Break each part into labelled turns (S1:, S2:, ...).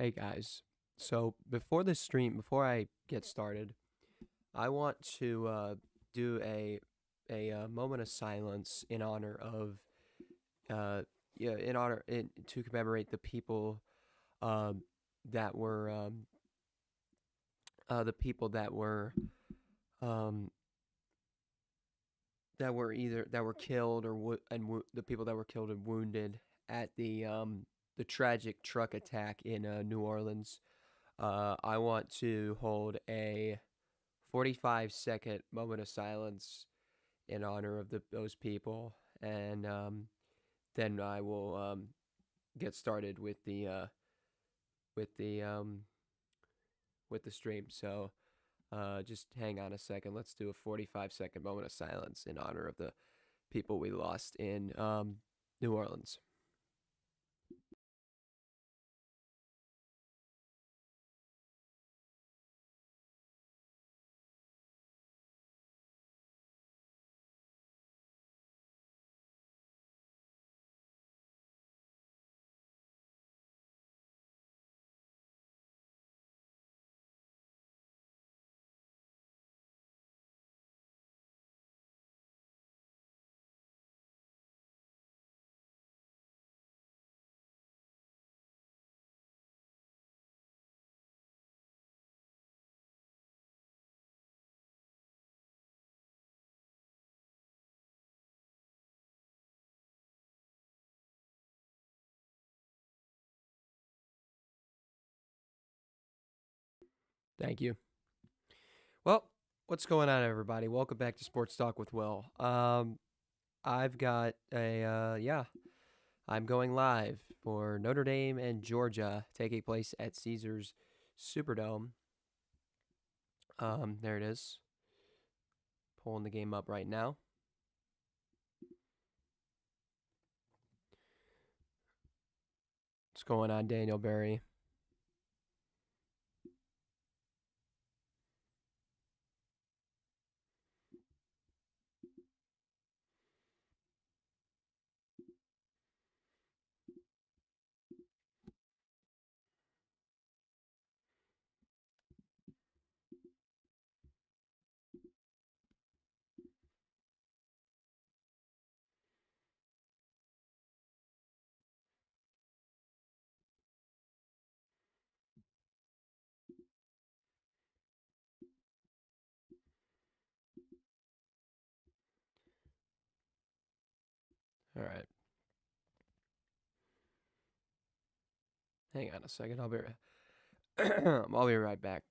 S1: Hey guys, so before I get started, I want to do a moment of silence in honor of uh, to commemorate the people um, that were the people um, that were killed the people that were killed and wounded at the tragic truck attack in New Orleans. I want to hold a 45-second moment of silence in honor of those people, and then I will get started with the um, with the stream. So just hang on a second. Let's do a 45-second moment of silence in honor of the people we lost in New Orleans. Thank you. Well, what's going on, everybody? Welcome back to Sports Talk with Will. I've got I'm going live for Notre Dame and Georgia taking place at Caesars Superdome. There it is. Pulling the game up right now. What's going on, Daniel Berry? All right. Hang on a second. I'll be right back.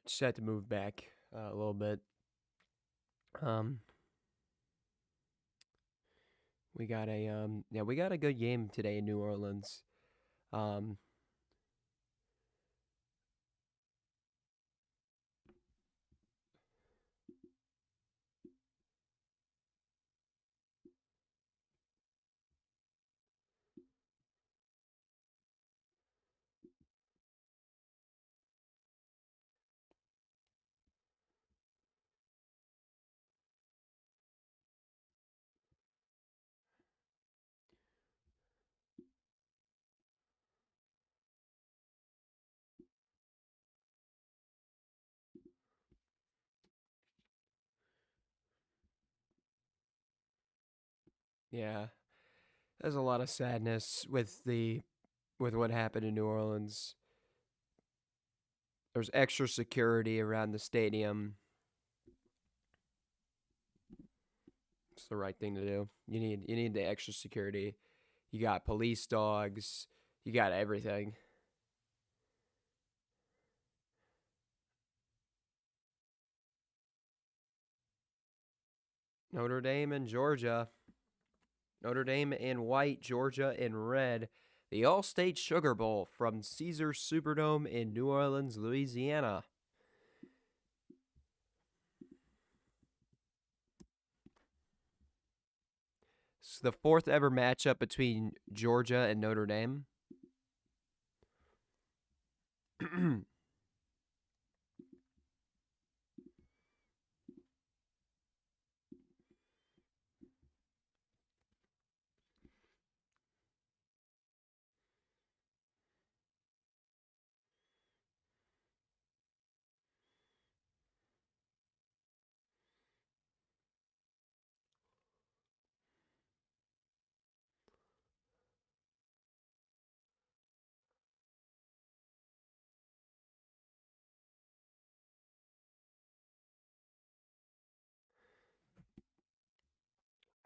S1: Just had to move back a little bit. Um, we got a good game today in New Orleans. Um, yeah, there's a lot of sadness with what happened in New Orleans. There's extra security around the stadium. It's the right thing to do. You need the extra security. You got police dogs. You got everything. Notre Dame and Georgia. Notre Dame in white, Georgia in red. The All-State Sugar Bowl from Caesars Superdome in New Orleans, Louisiana. It's the fourth ever matchup between Georgia and Notre Dame.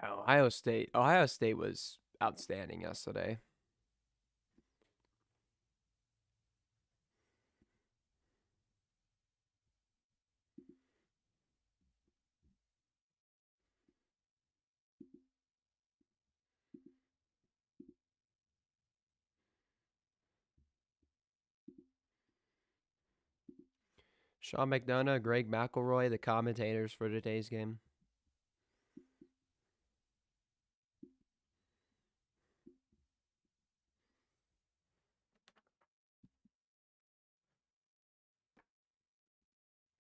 S1: Ohio State was outstanding yesterday. Sean McDonough, Greg McElroy, the commentators for today's game.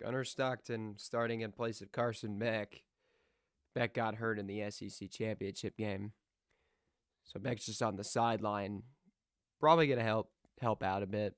S1: Gunnar Stockton starting in place of Carson Beck. Beck got hurt in the SEC championship game, so Beck's just on the sideline. Probably gonna help out a bit.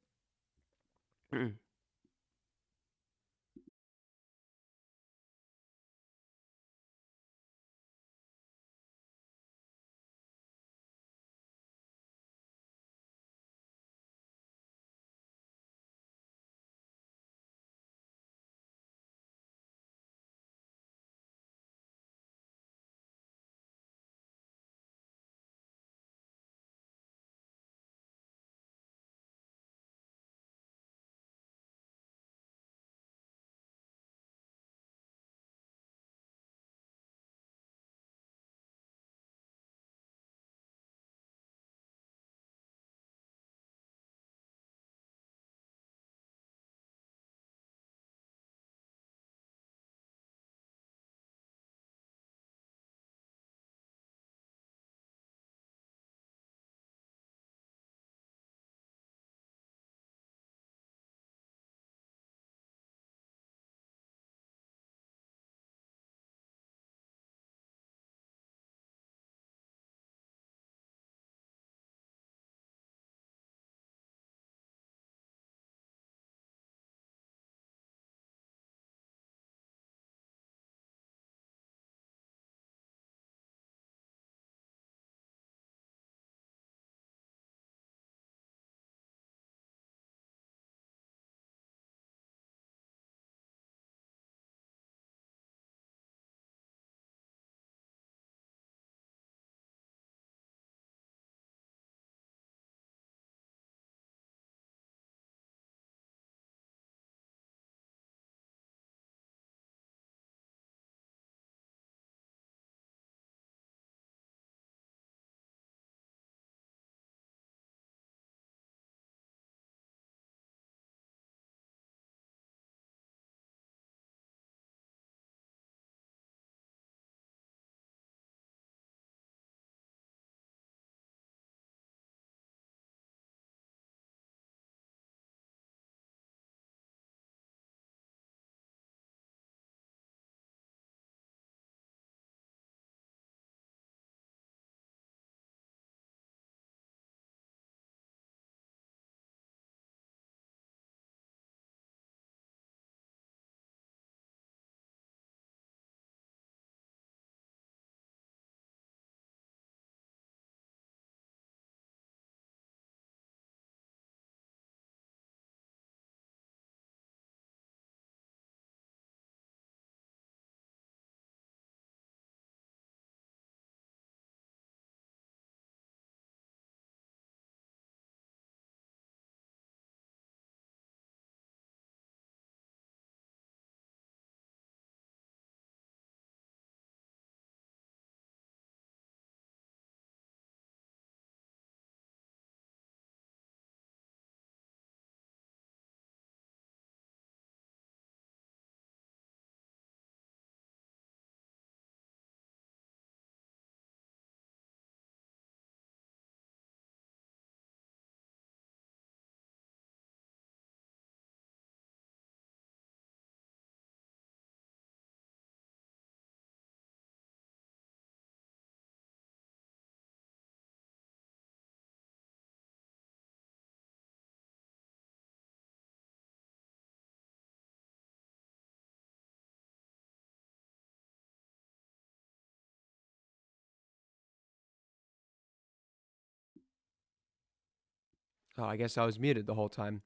S1: Oh, I guess I was muted the whole time.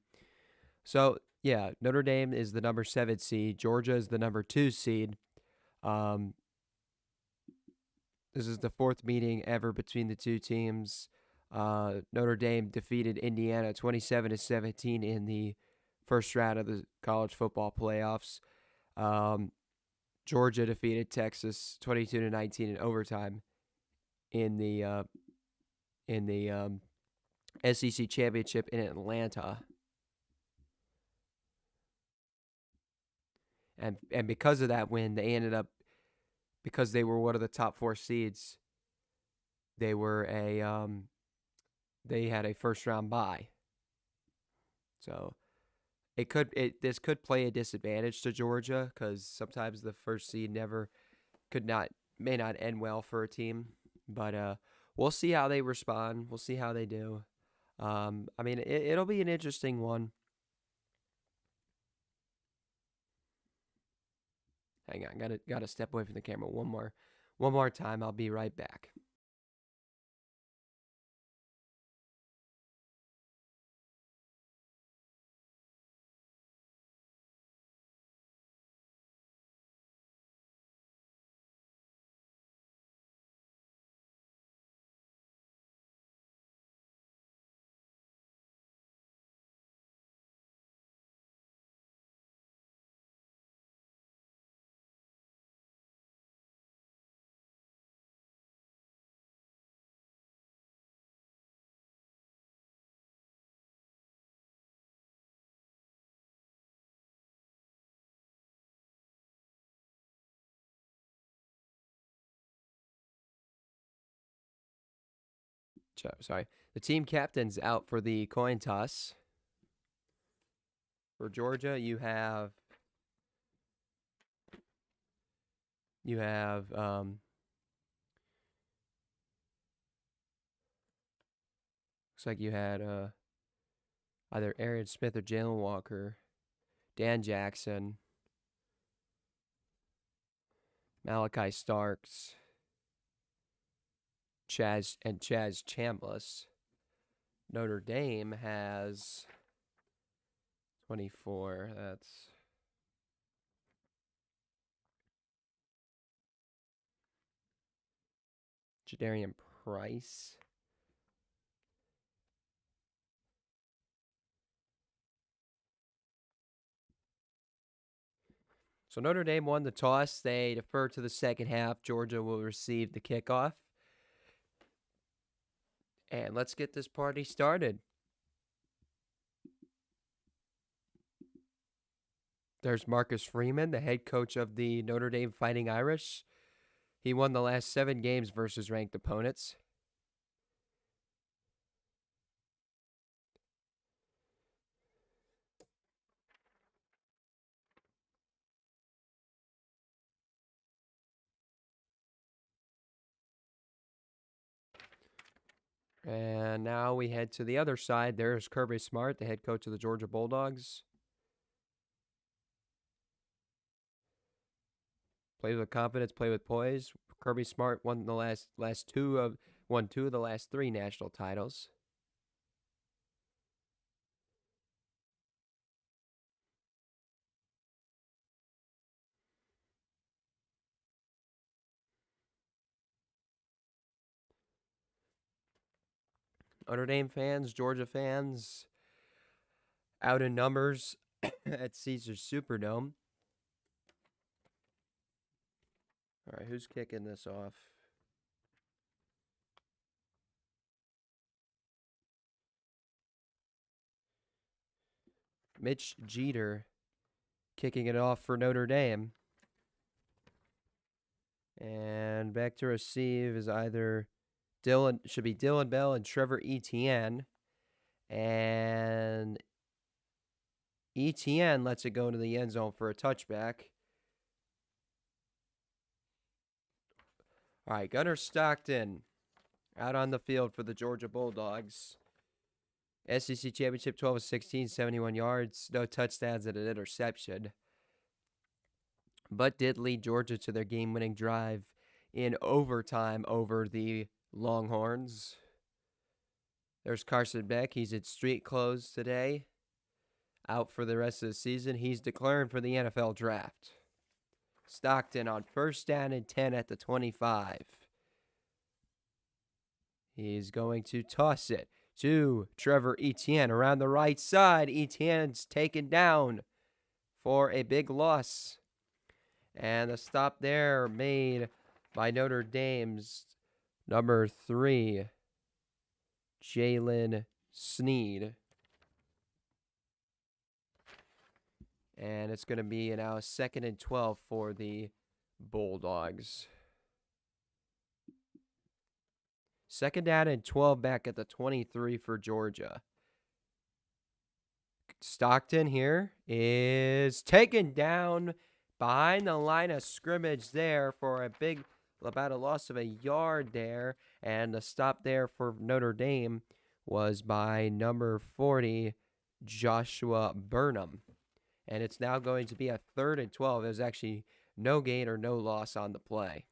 S1: So, yeah, Notre Dame is the number 7 seed. Georgia is the number 2 seed. Um, this is the fourth meeting ever between the two teams. Notre Dame defeated Indiana 27-17 in the first round of the college football playoffs. Um, Georgia defeated Texas 22-19 in overtime in the SEC championship in Atlanta. And because of that win, they ended up, because they were one of the top 4 seeds, they were they had a first round bye. So this could play a disadvantage to Georgia, because sometimes the first seed may not end well for a team. But we'll see how they respond. We'll see how they do. I mean, it'll be an interesting one. Hang on, gotta step away from the camera one more time. I'll be right back. Sorry. The team captain's out for the coin toss. For Georgia, you have looks like you had either Aaron Smith or Jalen Walker, Dan Jackson, Malachi Starks, Chaz Chambliss. Notre Dame has 24. That's Jadarian Price. So Notre Dame won the toss. They defer to the second half. Georgia will receive the kickoff. And let's get this party started. There's Marcus Freeman, the head coach of the Notre Dame Fighting Irish. He won the last 7 games versus ranked opponents. And now we head to the other side. There's Kirby Smart, the head coach of the Georgia Bulldogs. Play with confidence, play with poise. Kirby Smart won the last two of the last 3 national titles. Notre Dame fans, Georgia fans, out in numbers at Caesars Superdome. All right, who's kicking this off? Mitch Jeter kicking it off for Notre Dame. And back to receive is either Dylan Bell and Trevor Etienne. And Etienne lets it go into the end zone for a touchback. All right, Gunnar Stockton out on the field for the Georgia Bulldogs. SEC Championship 12-16, 71 yards, no touchdowns and an interception. But did lead Georgia to their game-winning drive in overtime over the Longhorns. There's Carson Beck. He's in street clothes today. Out for the rest of the season. He's declaring for the NFL draft. Stockton on first down and 10 at the 25. He's going to toss it to Trevor Etienne around the right side. Etienne's taken down for a big loss. And the stop there made by Notre Dame's number 3, Jalen Sneed. And it's going to be now 2nd and 12 for the Bulldogs. 2nd down and 12 back at the 23 for Georgia. Stockton here is taken down behind the line of scrimmage there for about a loss of a yard there. And the stop there for Notre Dame was by number 40, Joshua Burnham. And it's now going to be a 3rd and 12. There's actually no gain or no loss on the play.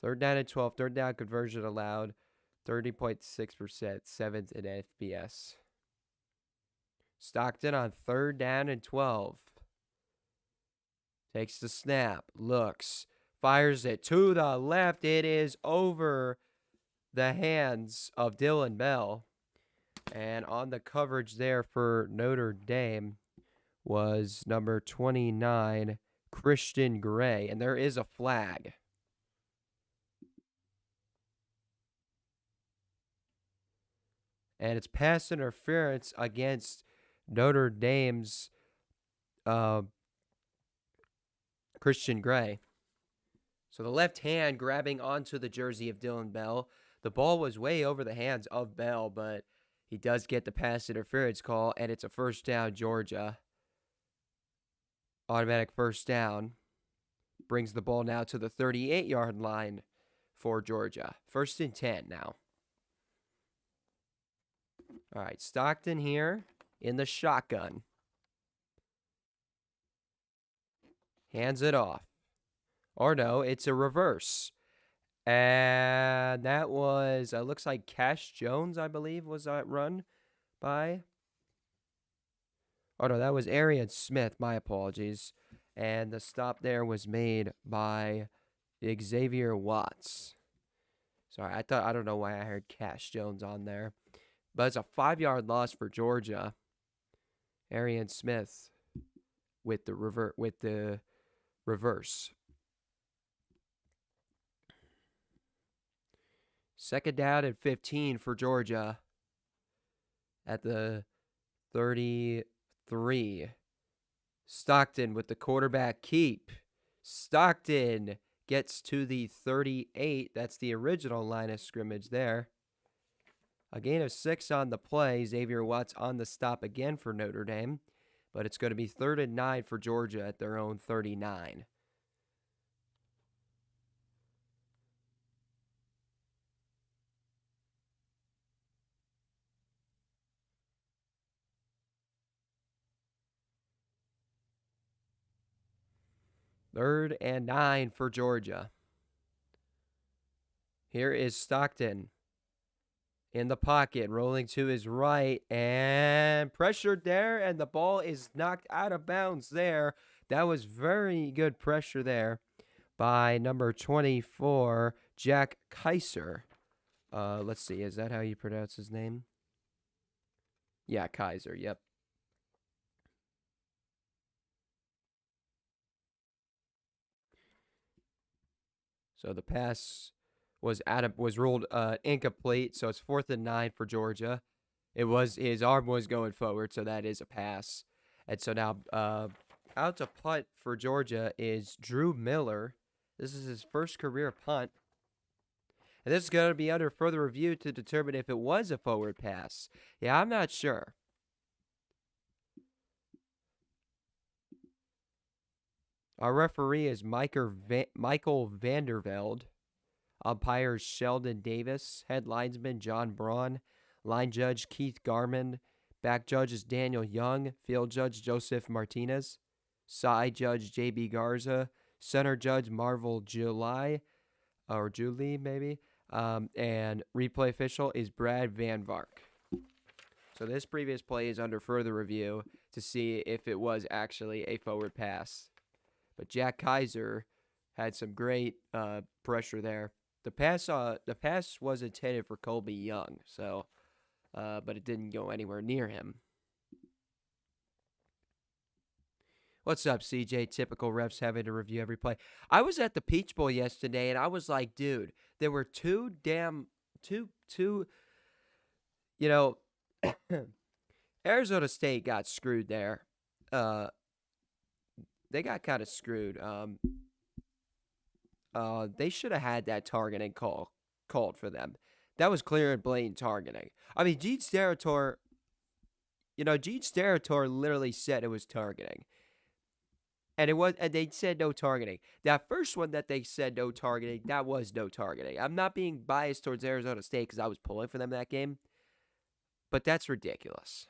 S1: 3rd down and 12. 3rd down conversion allowed. 30.6%. 7th in FBS. Stockton on 3rd down and 12. Takes the snap. Looks. Fires it to the left. It is over the hands of Dylan Bell. And on the coverage there for Notre Dame was number 29, Christian Gray. And there is a flag. And it's pass interference against Notre Dame's Christian Gray. So the left hand grabbing onto the jersey of Dylan Bell. The ball was way over the hands of Bell, but he does get the pass interference call, and it's a first down, Georgia. Automatic first down. Brings the ball now to the 38-yard line for Georgia. 1st and 10 now. All right, Stockton here in the shotgun. Hands it off. Or no, it's a reverse. And that was, looks like Cash Jones, I believe, was that run by. Oh, no, that was Arian Smith. My apologies. And the stop there was made by Xavier Watts. Sorry, I don't know why I heard Cash Jones on there. But it's a 5-yard loss for Georgia. Arian Smith with the reverse. 2nd down and 15 for Georgia at the 33. Stockton with the quarterback keep. Stockton gets to the 38. That's the original line of scrimmage there. A gain of 6 on the play. Xavier Watts on the stop again for Notre Dame. But it's going to be 3rd and 9 for Georgia at their own 39. Third and 9 for Georgia. Here is Stockton in the pocket, rolling to his right, and pressured there, and the ball is knocked out of bounds there. That was very good pressure there by number 24, Jack Kaiser. Let's see, is that how you pronounce his name? Yeah, Kaiser, yep. So the pass was ruled incomplete, so it's 4th and 9 for Georgia. His arm was going forward, so that is a pass. And so now out to punt for Georgia is Drew Miller. This is his first career punt. And this is going to be under further review to determine if it was a forward pass. Yeah, I'm not sure. Our referee is Michael Vandervelde. Umpires Sheldon Davis. Head linesman John Braun. Line judge Keith Garman. Back judge is Daniel Young. Field judge Joseph Martinez. Side judge J.B. Garza. Center judge Marvel Julie maybe. And replay official is Brad Van Vark. So this previous play is under further review to see if it was actually a forward pass. But Jack Kaiser had some great pressure there. The pass was intended for Colby Young, so but it didn't go anywhere near him. What's up, CJ? Typical refs having to review every play. I was at the Peach Bowl yesterday, and I was like, dude, there were two, you know, Arizona State got screwed there. They got kind of screwed. They should have had that targeting called for them. That was clear and blatant targeting. I mean, Gene Steratore literally said it was targeting. And they said no targeting. That first one that they said no targeting, that was no targeting. I'm not being biased towards Arizona State because I was pulling for them that game, but that's ridiculous.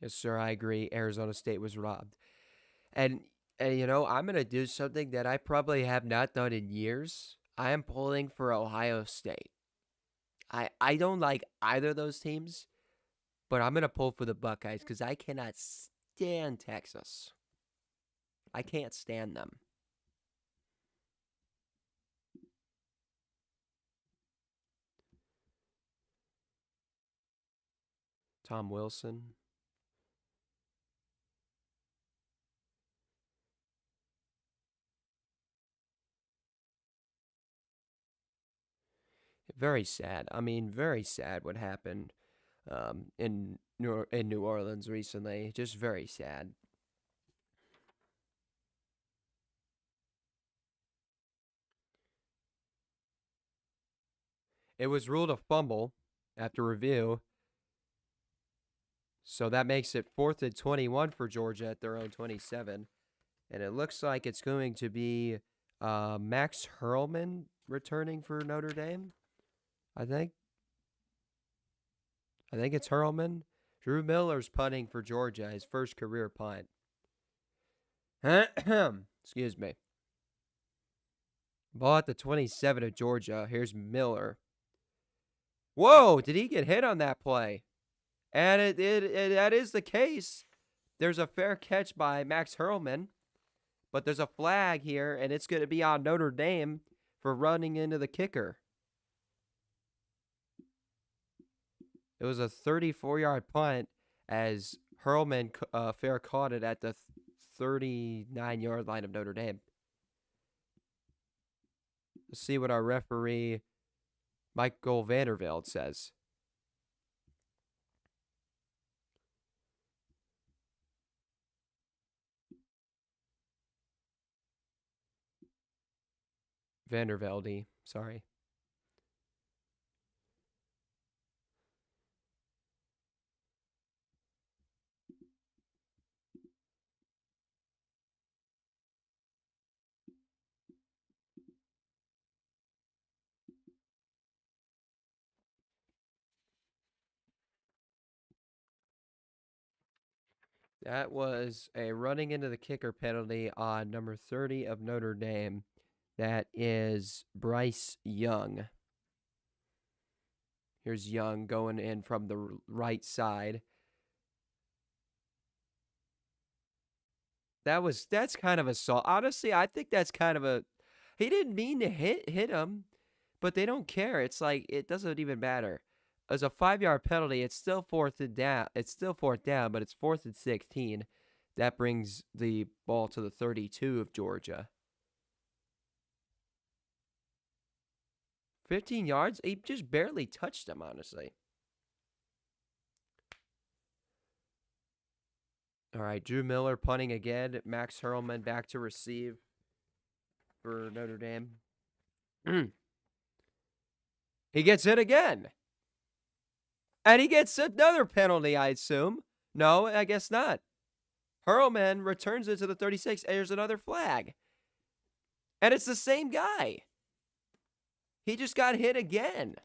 S1: Yes, sir, I agree. Arizona State was robbed. And I'm going to do something that I probably have not done in years. I am pulling for Ohio State. I don't like either of those teams, but I'm going to pull for the Buckeyes because I cannot stand Texas. I can't stand them. Tom Wilson. Very sad. I mean, very sad what happened in New Orleans recently. Just very sad. It was ruled a fumble after review. So that makes it 4th and 21 for Georgia at their own 27. And it looks like it's going to be Max Hurlman returning for Notre Dame, I think. I think it's Hurlman. Drew Miller's punting for Georgia, his first career punt. Excuse me. Ball at the 27 of Georgia. Here's Miller. Whoa, did he get hit on that play? And that is the case. There's a fair catch by Max Hurlman, but there's a flag here, and it's going to be on Notre Dame for running into the kicker. It was a 34-yard punt as Hurlman fair caught it at the 39-yard line of Notre Dame. Let's see what our referee, Michael Vandervelde, says. Vandervelde, sorry. That was a running into the kicker penalty on number 30 of Notre Dame. That is Bryce Young. Here's Young going in from the right side. That's kind of assault. Honestly, I think that's kind of a. He didn't mean to hit him, but they don't care. It's like it doesn't even matter. As a 5-yard penalty, it's still fourth down, but it's 4th and 16. That brings the ball to the 32 of Georgia. 15 yards? He just barely touched him, honestly. All right, Drew Miller punting again. Max Hurlman back to receive for Notre Dame. He gets hit again. And he gets another penalty, I assume. No, I guess not. Hurlman returns it to the 36. And there's another flag. And it's the same guy. He just got hit again.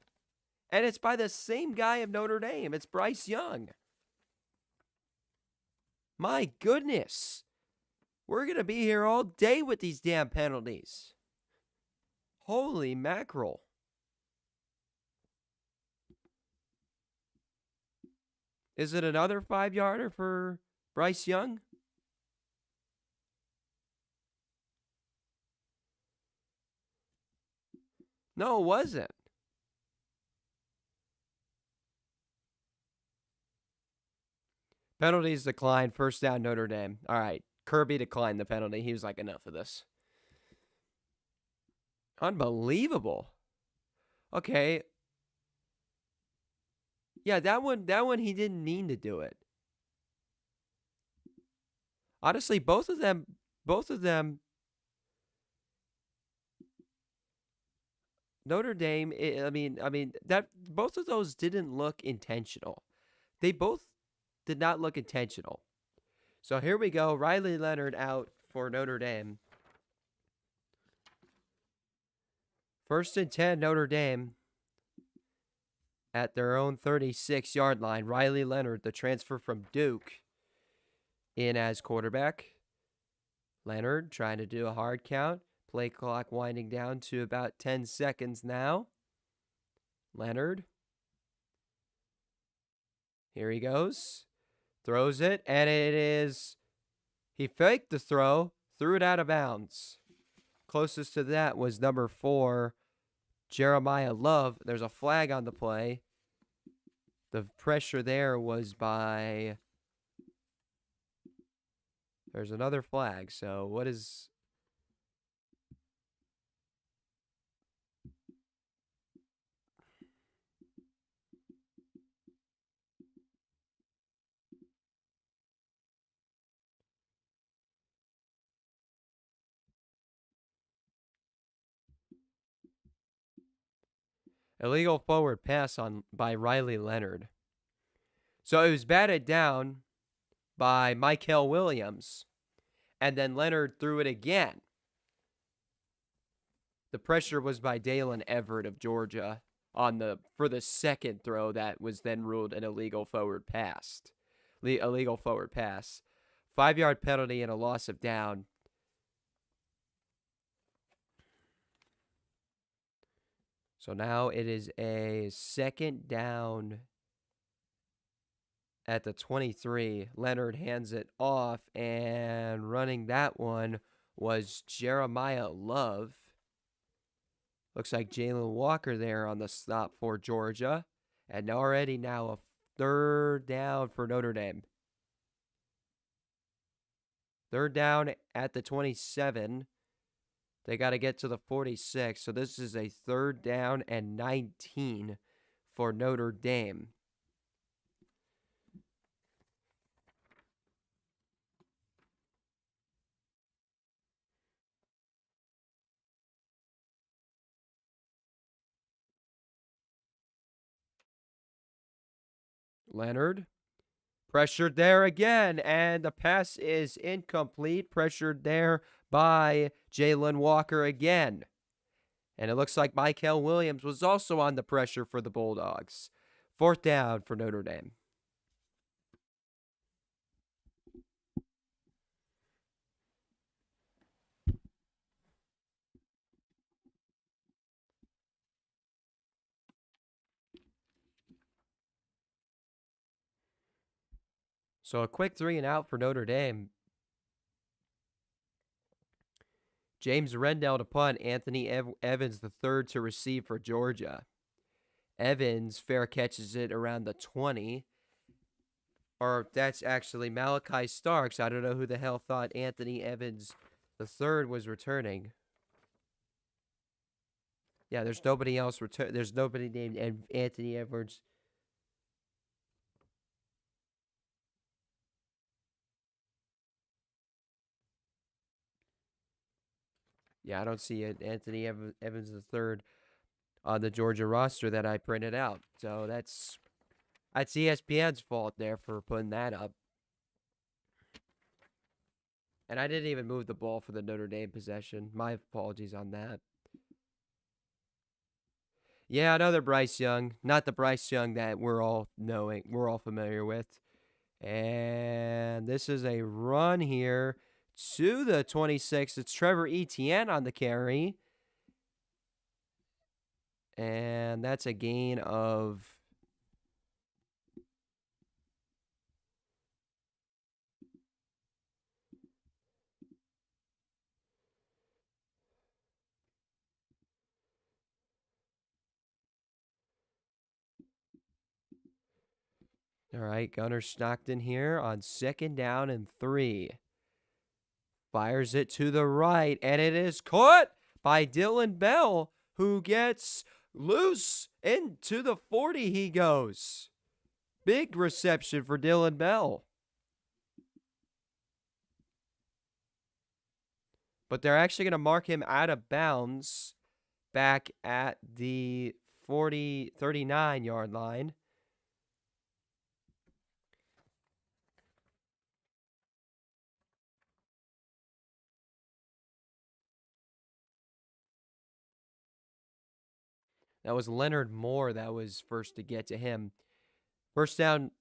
S1: And it's by the same guy of Notre Dame. It's Bryce Young. My goodness. We're going to be here all day with these damn penalties. Holy mackerel. Is it another 5-yarder for Bryce Young? No, it wasn't. Penalties declined. First down, Notre Dame. All right. Kirby declined the penalty. He was like, enough of this. Unbelievable. Okay. Yeah, that one he didn't mean to do it. Honestly, both of them Notre Dame, I mean that both of those didn't look intentional. They both did not look intentional. So here we go. Riley Leonard out for Notre Dame. 1st and 10, Notre Dame at their own 36-yard line. Riley Leonard, the transfer from Duke, in as quarterback. Leonard trying to do a hard count. Play clock winding down to about 10 seconds now. Leonard. Here he goes. Throws it, and it is... He faked the throw, threw it out of bounds. Closest to that was number 4, Jeremiah Love. There's a flag on the play. The pressure there was by... There's another flag. So what is... Illegal forward pass by Riley Leonard. So it was batted down by Michael Williams. And then Leonard threw it again. The pressure was by Dalen Everett of Georgia for the second throw that was then ruled an illegal forward pass. 5-yard penalty and a loss of down. So now it is a 2nd down at the 23. Leonard hands it off, and running that one was Jeremiah Love. Looks like Jalen Walker there on the stop for Georgia. And already now a 3rd down for Notre Dame. 3rd down at the 27. They got to get to the 46. So this is a 3rd down and 19 for Notre Dame. Leonard. Pressured there again, and the pass is incomplete. Pressured there by Jalen Walker again. And it looks like Michael Williams was also on the pressure for the Bulldogs. 4th down for Notre Dame. So a quick 3 and out for Notre Dame. James Rendell to punt. Anthony Evans the third to receive for Georgia. Evans fair catches it around the 20. Or that's actually Malachi Starks. I don't know who the hell thought Anthony Evans the third was returning. Yeah, there's nobody else return. There's nobody named Anthony Edwards. Yeah, I don't see it. Anthony Evans the third on the Georgia roster that I printed out. So that's, That's ESPN's fault there for putting that up. And I didn't even move the ball for the Notre Dame possession. My apologies on that. Yeah, another Bryce Young. Not the Bryce Young that we're all familiar with. And this is a run here to the 26. It's Trevor Etienne on the carry. And that's a gain of... All right, Gunnar Stockton here on 2nd down and 3. Fires it to the right, and it is caught by Dylan Bell, who gets loose. Into the 40 he goes. Big reception for Dylan Bell. But they're actually going to mark him out of bounds back at the 39-yard line. That was Leonard Moore that was first to get to him. First down.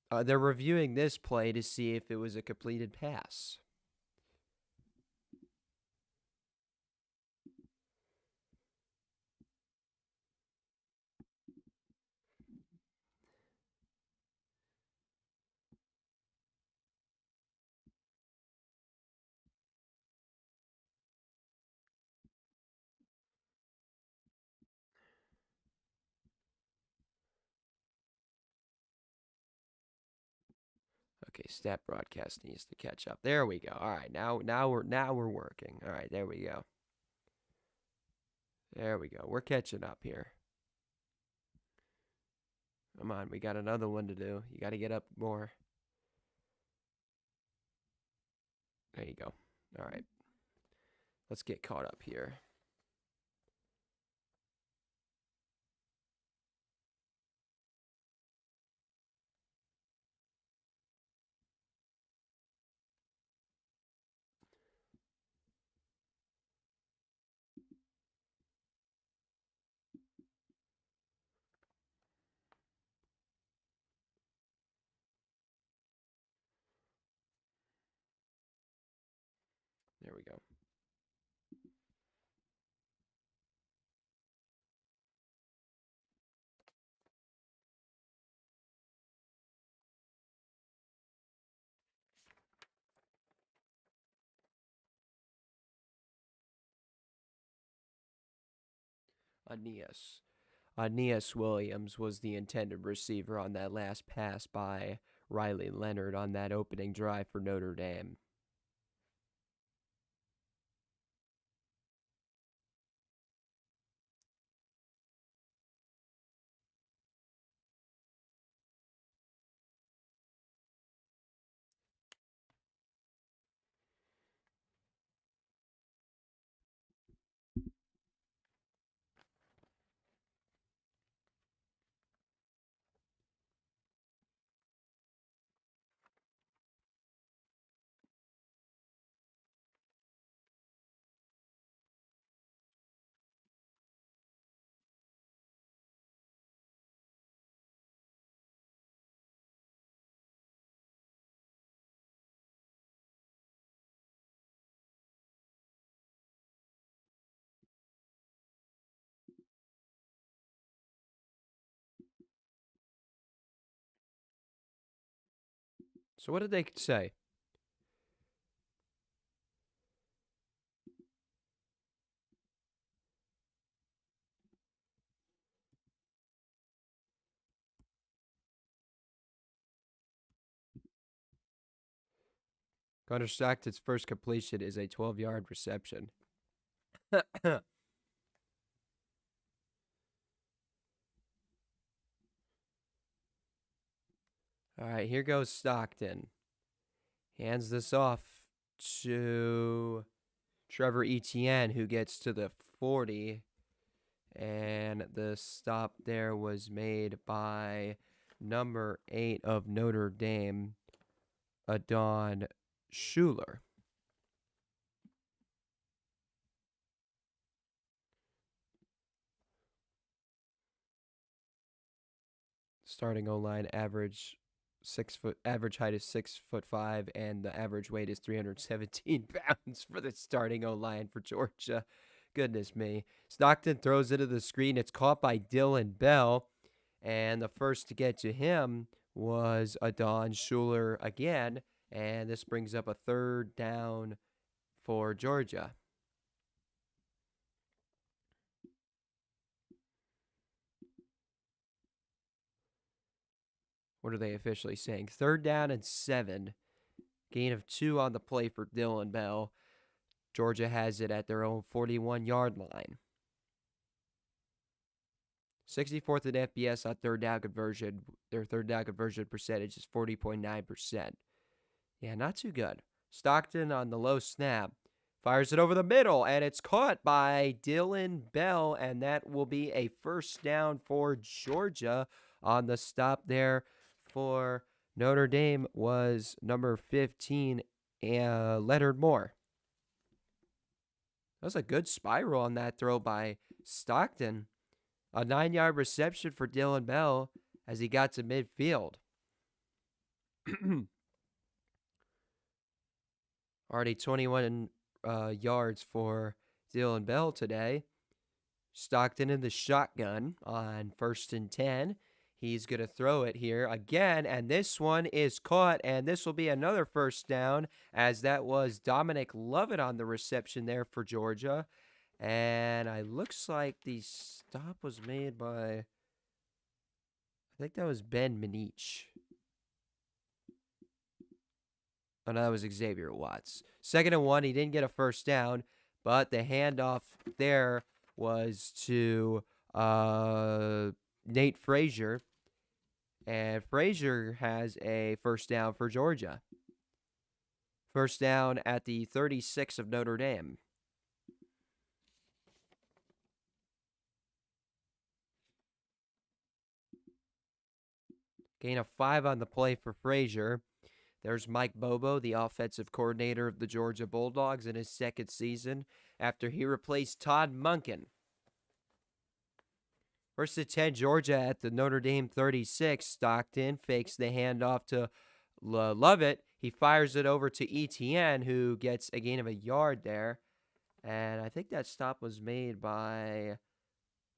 S1: They're reviewing this play to see if it was a completed pass. Okay, stat broadcast needs to catch up. There we go. All right, now we're working. All right, there we go. There we go. We're catching up here. Come on, we got another one to do. You got to get up more. There you go. All right. Let's get caught up here. There we go. Aeneas Williams was the intended receiver on that last pass by Riley Leonard on that opening drive for Notre Dame. So what did they say? Gunnar Stockton's first completion is a 12-yard reception. All right, here goes Stockton. Hands this off to Trevor Etienne, who gets to the 40. And the stop there was made by number 8 of Notre Dame, Adon Schuler. Starting O-line average height is 6'5", and the average weight is 317 pounds for the starting O-line for Georgia. Goodness me. Stockton throws it to the screen. It's caught by Dylan Bell, and the first to get to him was Adon Schuler again, and this brings up a third down for Georgia. What are they officially saying? 3rd down and 7. Gain of 2 on the play for Dylan Bell. Georgia has it at their own 41-yard line. 64th in FBS on third down conversion. Their third down conversion percentage is 40.9%. Yeah, not too good. Stockton on the low snap. Fires it over the middle, and it's caught by Dylan Bell, and that will be a first down for Georgia. On the stop there for Notre Dame was number 15, Leonard Moore. That was a good spiral on that throw by Stockton. A 9-yard reception for Dylan Bell as he got to midfield. Already 21 yards for Dylan Bell today. Stockton in the shotgun on 1st and 10. He's going to throw it here again, and this one is caught, and this will be another first down, as that was Dominic Lovett on the reception there for Georgia. And it looks like the stop was made by, I think that was Ben Minich. Oh, no, that was Xavier Watts. 2nd and 1, he didn't get a first down, but the handoff there was to Nate Frazier. And Frazier has a first down for Georgia. First down at the 36 of Notre Dame. Gain of 5 on the play for Frazier. There's Mike Bobo, the offensive coordinator of the Georgia Bulldogs in his 2nd season after he replaced Todd Monken. 1st and 10, Georgia at the Notre Dame 36. Stockton fakes the handoff to Lovett. He fires it over to Etienne, who gets a gain of a yard there. And I think that stop was made by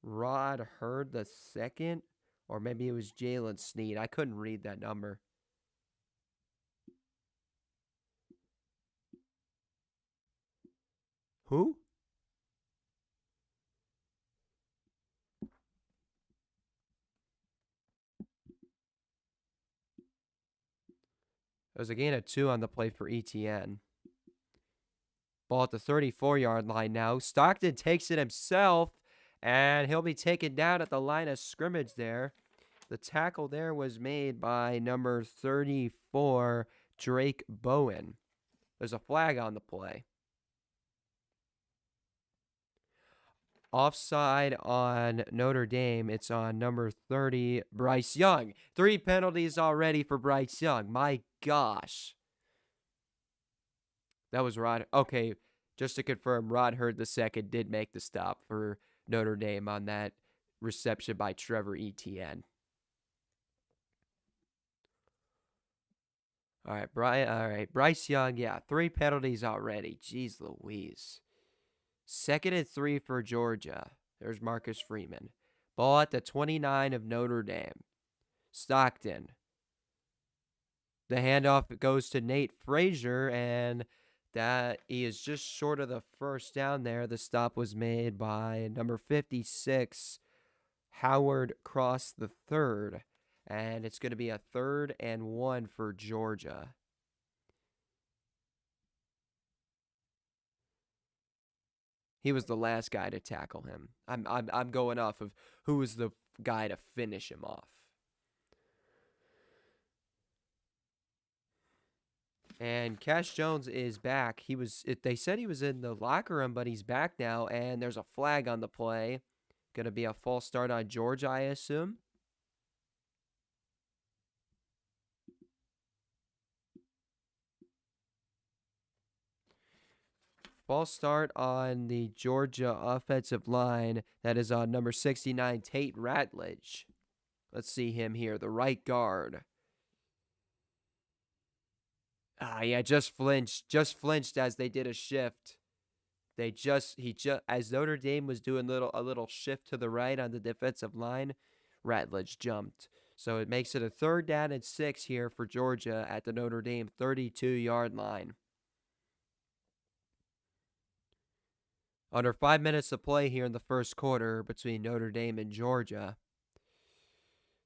S1: Rod Hurd the second, or maybe it was Jalen Sneed. I couldn't read that number. Who? It was a gain of 2 on the play for Etienne. Ball at the 34-yard line now. Stockton takes it himself, and he'll be taken down at the line of scrimmage there. The tackle there was made by number 34, Drake Bowen. There's a flag on the play. Offside on Notre Dame. It's on number 30, Bryce Young. 3 penalties already for Bryce Young. My gosh. That was Rod. Okay, just to confirm, Rod Hurd II did make the stop for Notre Dame on that reception by Trevor Etienne. All right, Bryce Young, yeah, 3 penalties already. Jeez Louise. 2nd and 3 for Georgia. There's Marcus Freeman. Ball at the 29 of Notre Dame. Stockton. The handoff goes to Nate Frazier, and that he is just short of the first down there. The stop was made by number 56, Howard Cross III, and it's going to be a 3rd and 1 for Georgia. He was the last guy to tackle him. I'm going off of who was the guy to finish him off. And Cash Jones is back. They said he was in the locker room, but he's back now, and there's a flag on the play. Going to be a false start on Georgia, I assume. False start on the Georgia offensive line. That is on number 69, Tate Ratledge. Let's see him here, the right guard. Yeah, just flinched as they did a shift. As Notre Dame was doing a little shift to the right on the defensive line, Ratledge jumped. So it makes it a 3rd down and 6 here for Georgia at the Notre Dame 32-yard line. Under 5 minutes to play here in the first quarter between Notre Dame and Georgia.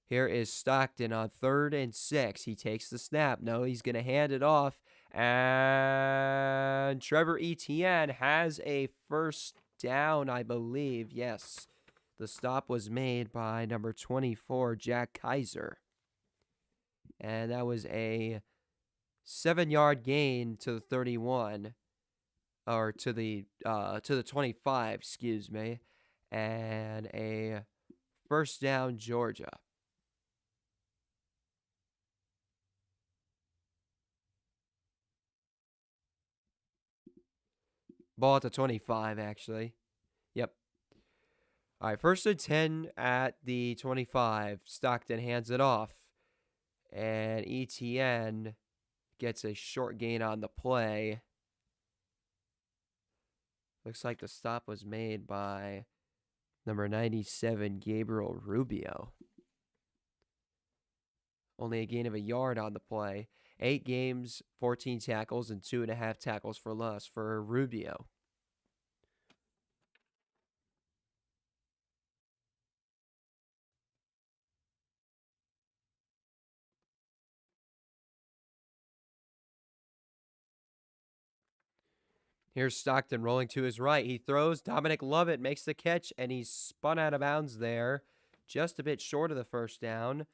S1: Here is Stockton on 3rd and 6. He takes the snap. No, he's going to hand it off. And Trevor Etienne has a first down, I believe. Yes, the stop was made by number 24, Jack Kaiser. And that was a 7-yard gain to the 31. Or to the 25, excuse me. And a first down, Georgia. Ball at the 25, actually. Yep. All right, 1st and 10 at the 25. Stockton hands it off. And Etienne gets a short gain on the play. Looks like the stop was made by number 97, Gabriel Rubio. Only a gain of a yard on the play. 8 games, 14 tackles, and 2.5 tackles for loss for Rubio. Here's Stockton rolling to his right. He throws. Dominic Lovett makes the catch, and he's spun out of bounds there. Just a bit short of the first down.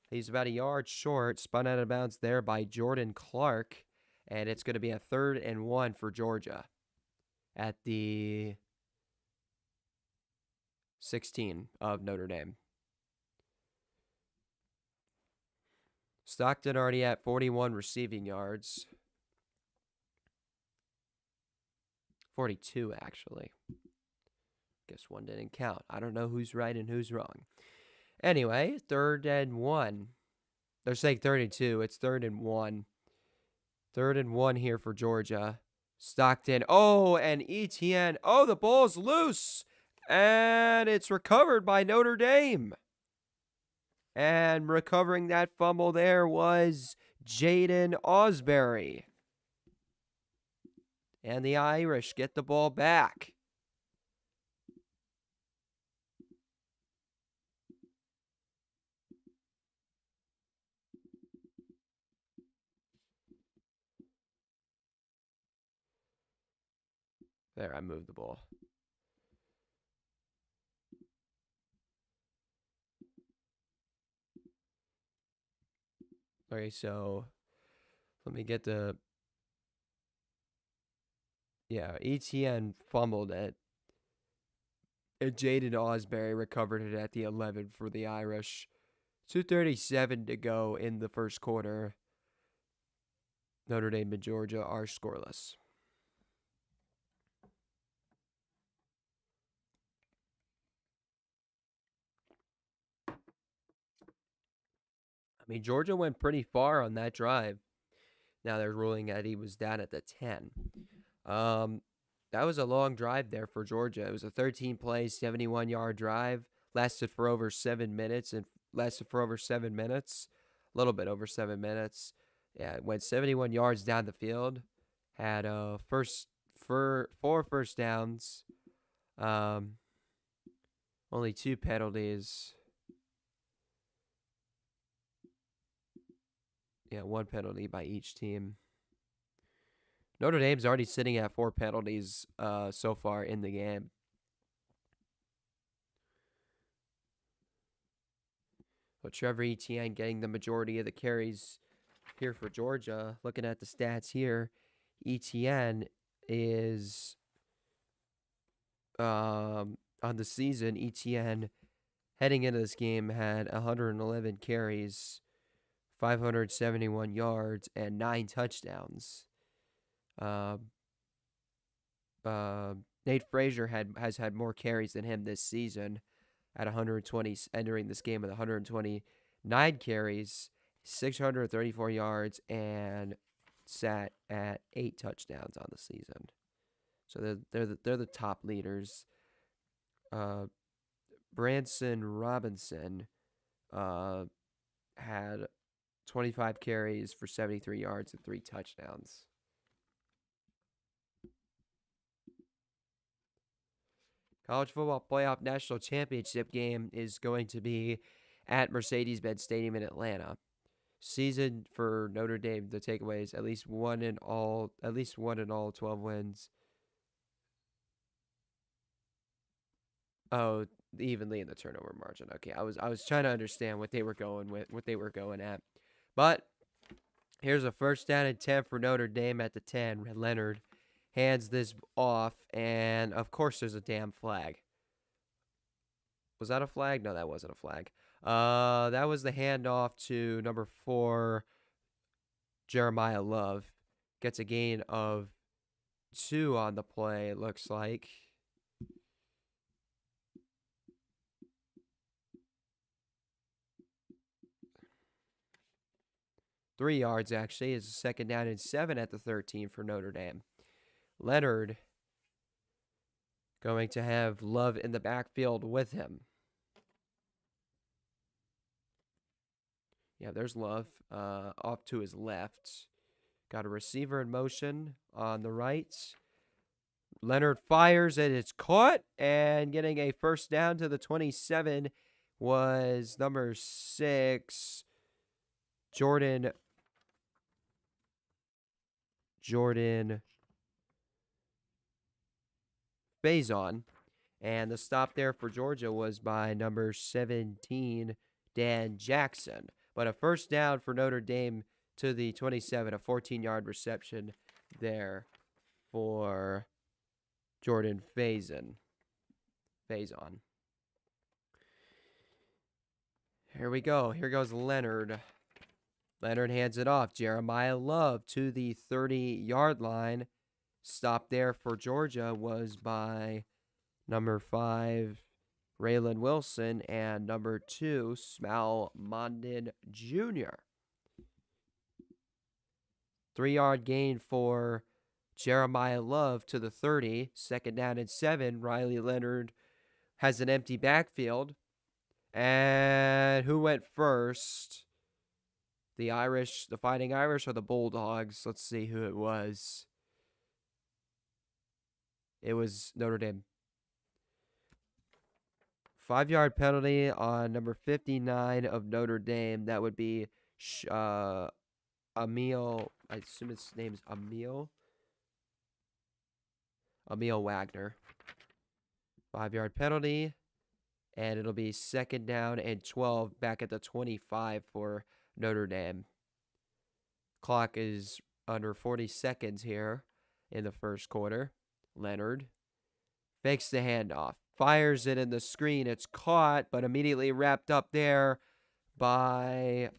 S1: He's about a yard short. Spun out of bounds there by Jordan Clark. And it's going to be a 3rd and 1 for Georgia at the 16 of Notre Dame. Stockton already at 41 receiving yards. 42, actually. Guess one didn't count. I don't know who's right and who's wrong. Anyway, 3rd and 1. They're saying 32. It's 3rd and 1. 3rd and 1 here for Georgia. Stockton. Oh, and Etienne. Oh, the ball's loose. And it's recovered by Notre Dame. And recovering that fumble there was Jaden Osbury. And the Irish get the ball back. There, I moved the ball. Okay, so let me get the... Yeah, Etienne fumbled it. And Jaden Osbury recovered it at the 11 for the Irish. 2:37 to go in the first quarter. Notre Dame and Georgia are scoreless. I mean, Georgia went pretty far on that drive. Now they're ruling that he was down at the 10. That was a long drive there for Georgia. It was a 13-play, 71-yard drive. Lasted for over 7 minutes. A little bit over 7 minutes. Yeah, it went 71 yards down the field. Had four first downs. Only 2 penalties. Yeah, 1 penalty by each team. Notre Dame's already sitting at 4 penalties so far in the game. But Trevor Etienne getting the majority of the carries here for Georgia, looking at the stats here, ETN is on the season. ETN heading into this game had 111 carries, 571 yards, and 9 touchdowns. Nate Frazier has had more carries than him this season at 120, entering this game with 129 carries, 634 yards, and sat at 8 touchdowns on the season. So they're the top leaders. Branson Robinson had 25 carries for 73 yards and 3 touchdowns. College football playoff national championship game is going to be at Mercedes-Benz Stadium in Atlanta. Season for Notre Dame, the takeaways, at least one in all 12 wins. Oh, evenly in the turnover margin. Okay, I was trying to understand what they were going at. But here's a first down and 10 for Notre Dame at the 10. Leonard hands this off, and of course there's a damn flag. Was that a flag? No, that wasn't a flag. That was the handoff to number 4, Jeremiah Love. Gets a gain of 2 on the play, it looks like. Three yards, actually, is a second down and 7 at the 13 for Notre Dame. Leonard going to have Love in the backfield with him. Yeah, there's Love off to his left. Got a receiver in motion on the right. Leonard fires and it's caught, and getting a first down to the 27 was number 6, Jordan Faison. And the stop there for Georgia was by number 17, Dan Jackson. But a first down for Notre Dame to the 27, a 14-yard reception there for Jordan Faison. Here we go. Here goes Leonard. Leonard hands it off. Jeremiah Love to the 30-yard line. Stop there for Georgia was by number 5, Raylan Wilson, and number 2, Smal Mondin Jr. 3-yard gain for Jeremiah Love to the 30. Second down and 7. Riley Leonard has an empty backfield. And who went first? The Fighting Irish, or the Bulldogs? Let's see who it was. It was Notre Dame. 5-yard penalty on number 59 of Notre Dame. That would be Emil. I assume his name is Emil Wagner. 5-yard penalty. And it'll be second down and 12 back at the 25 for Notre Dame. Clock is under 40 seconds here in the first quarter. Leonard fakes the handoff. Fires it in the screen. It's caught, but immediately wrapped up there by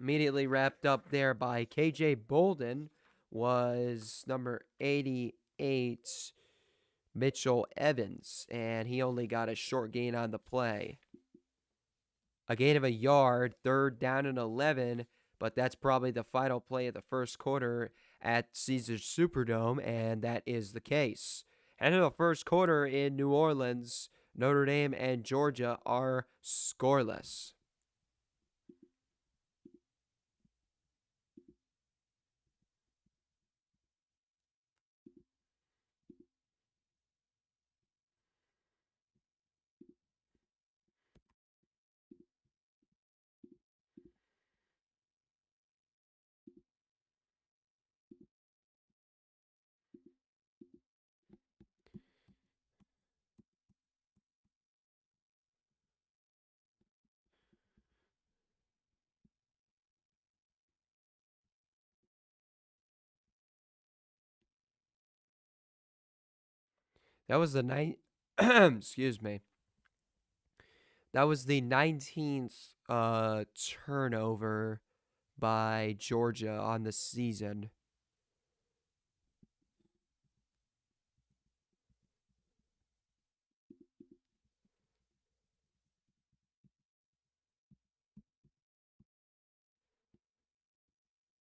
S1: KJ Bolden was number 88, Mitchell Evans, and he only got a short gain on the play. A gain of a yard, third down and 11, but that's probably the final play of the first quarter at Caesars Superdome, and that is the case. And in the first quarter in New Orleans, Notre Dame and Georgia are scoreless. That was the night. Excuse me. That was the 19th turnover by Georgia on the season.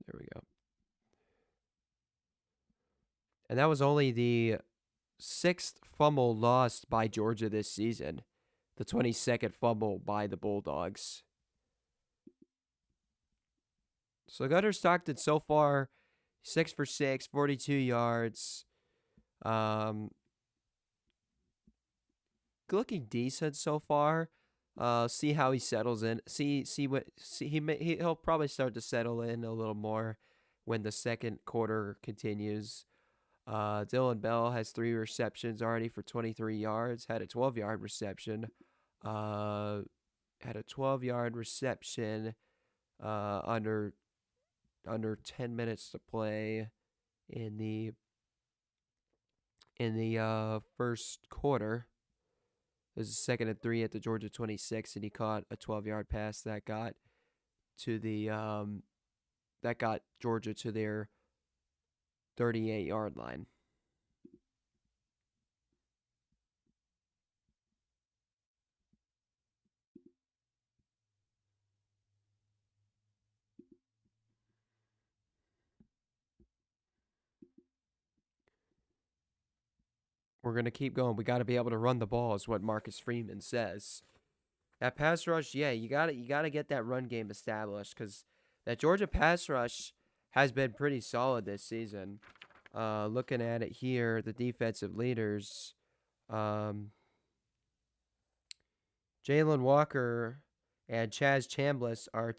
S1: There we go. And that was only the sixth fumble lost by Georgia this season. The 22nd fumble by the Bulldogs. So Gunnar Stockton so far 6 for 6, 42 yards. Looking decent so far. See how he settles in. He'll probably start to settle in a little more when the second quarter continues. Dylan Bell has 3 receptions already for 23 yards. Had a 12-yard reception. Had a 12-yard reception under 10 minutes to play in the first quarter. It was a 2nd and 3 at the Georgia 26, and he caught a 12-yard pass that got Georgia to their 38-yard line. We're going to keep going. We got to be able to run the ball, is what Marcus Freeman says. That pass rush, yeah, you got to get that run game established, because that Georgia pass rush has been pretty solid this season. Looking at it here, the defensive leaders, Jalen Walker and Chaz Chambliss are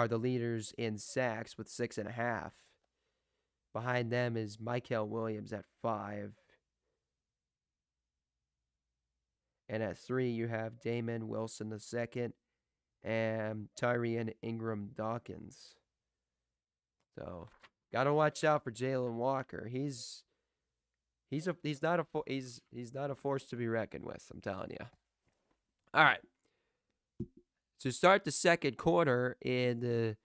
S1: the leaders in sacks with 6.5. Behind them is Michael Williams at 5. And at 3, you have Damon Wilson II and Tyrion Ingram Dawkins. So, gotta watch out for Jalen Walker. He's not a force to be reckoned with, I'm telling you. All right. To start the second quarter in the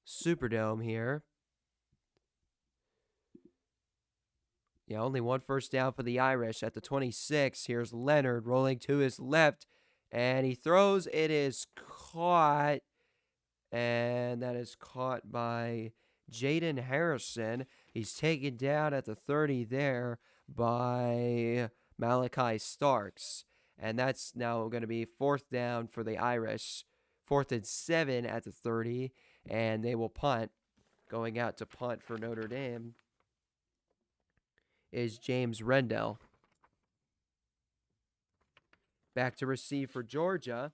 S1: Superdome here. Yeah, only one first down for the Irish at the 26. Here's Leonard rolling to his left, and he throws. It is caught, and that is caught by Jaden Harrison. He's taken down at the 30 there by Malachi Starks, and that's now going to be 4th down for the Irish. 4th and 7 at the 30, and they will punt. Going out to punt for Notre Dame is James Rendell. Back to receive for Georgia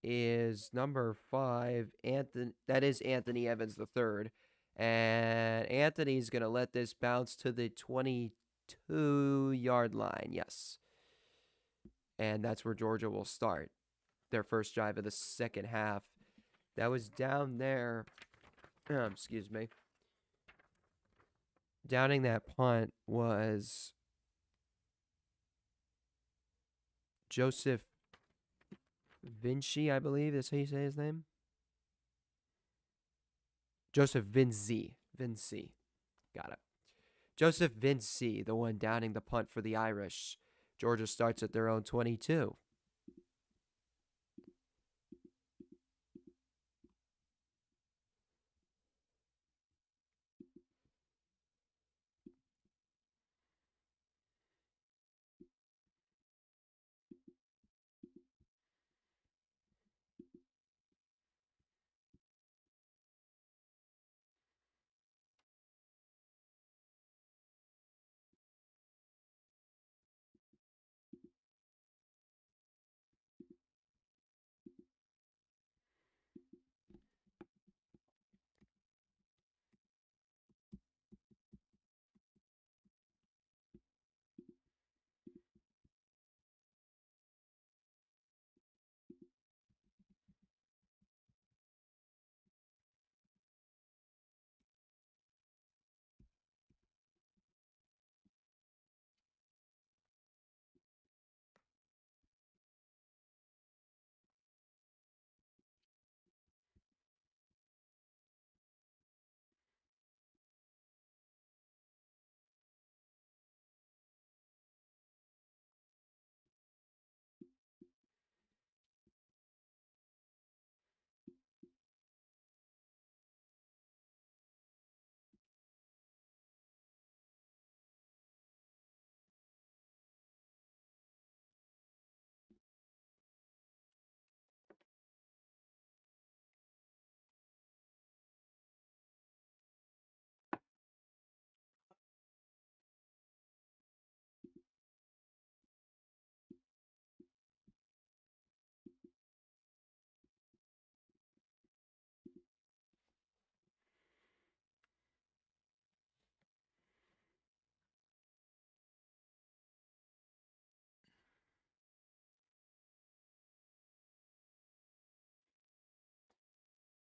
S1: is number 5, Anthony. That is Anthony Evans III. And Anthony's going to let this bounce to the 22-yard line. Yes. And that's where Georgia will start their first drive of the second half. That was down there. Excuse me. Downing that punt was Joseph Vinci, I believe. That's how you say his name? Joseph Vinci. Got it. Joseph Vinci, the one downing the punt for the Irish. Georgia starts at their own 22.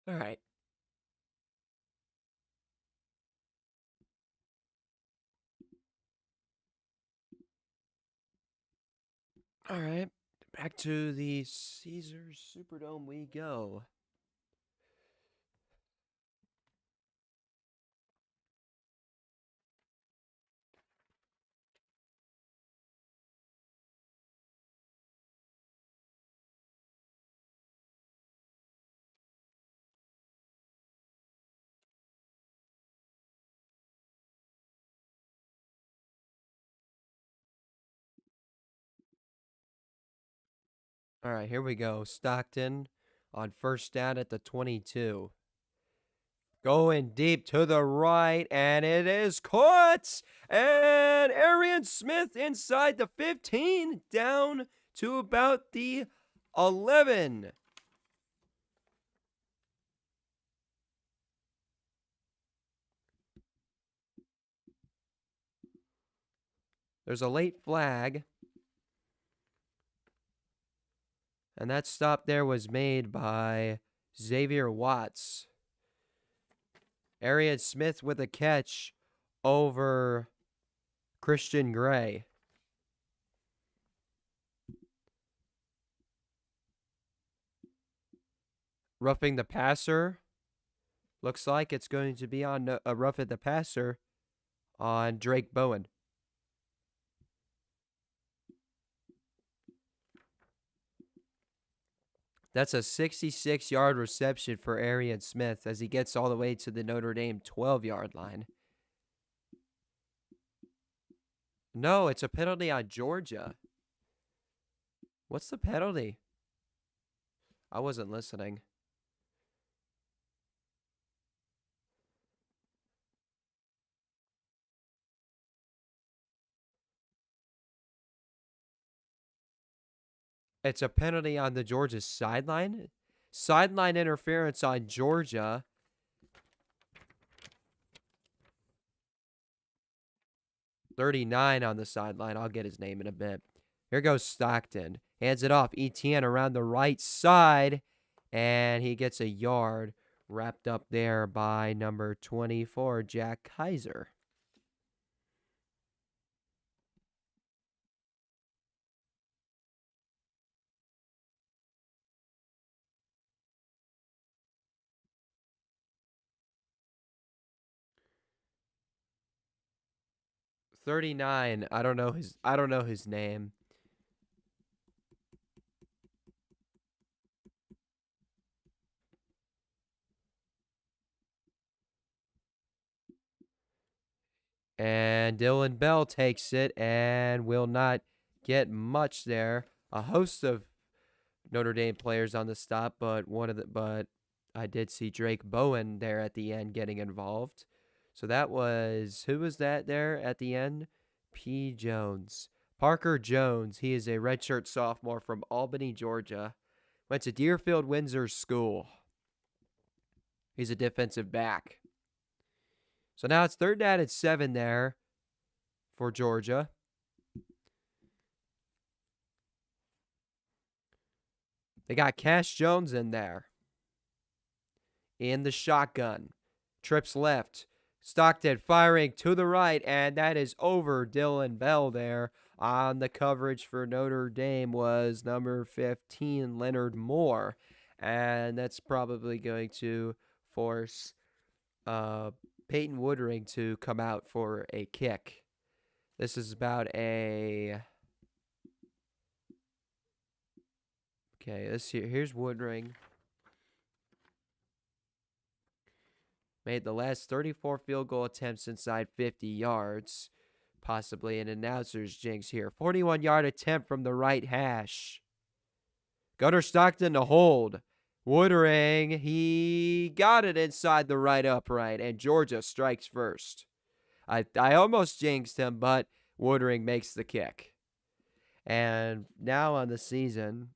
S1: All right. All right. Back to the Caesars Superdome we go. All right, here we go. Stockton on first down at the 22. Going deep to the right, and it is caught. And Arian Smith inside the 15, down to about the 11. There's a late flag. And that stop there was made by Xavier Watts. Arian Smith with a catch over Christian Gray. Roughing the passer. Looks like it's going to be on a roughing the passer on Drake Bowen. That's a 66-yard reception for Arian Smith as he gets all the way to the Notre Dame 12-yard line. No, it's a penalty on Georgia. What's the penalty? I wasn't listening. It's a penalty on the Georgia sideline. Sideline interference on Georgia. .39 on the sideline. I'll get his name in a bit. Here goes Stockton. Hands it off. Etienne around the right side. And he gets a yard wrapped up there by number 24, Jack Kaiser. .39. I don't know his name. And Dylan Bell takes it and will not get much there. A host of Notre Dame players on the stop, but I did see Drake Bowen there at the end getting involved. So that was, who was that there at the end? P. Jones. Parker Jones. He is a redshirt sophomore from Albany, Georgia. Went to Deerfield Windsor School. He's a defensive back. So now it's third down and 7 there for Georgia. They got Cash Jones in there. In the shotgun. Trips left. Stockton firing to the right, and that is over Dylan Bell there. On the coverage for Notre Dame was number 15, Leonard Moore. And that's probably going to force Peyton Woodring to come out for a kick. This is about a... Okay, here's Woodring. Made the last 34 field goal attempts inside 50 yards. Possibly an announcer's jinx here. 41-yard attempt from the right hash. Gunnar Stockton to hold. Woodring, he got it inside the right upright, and Georgia strikes first. I almost jinxed him, but Woodring makes the kick. And now on the season,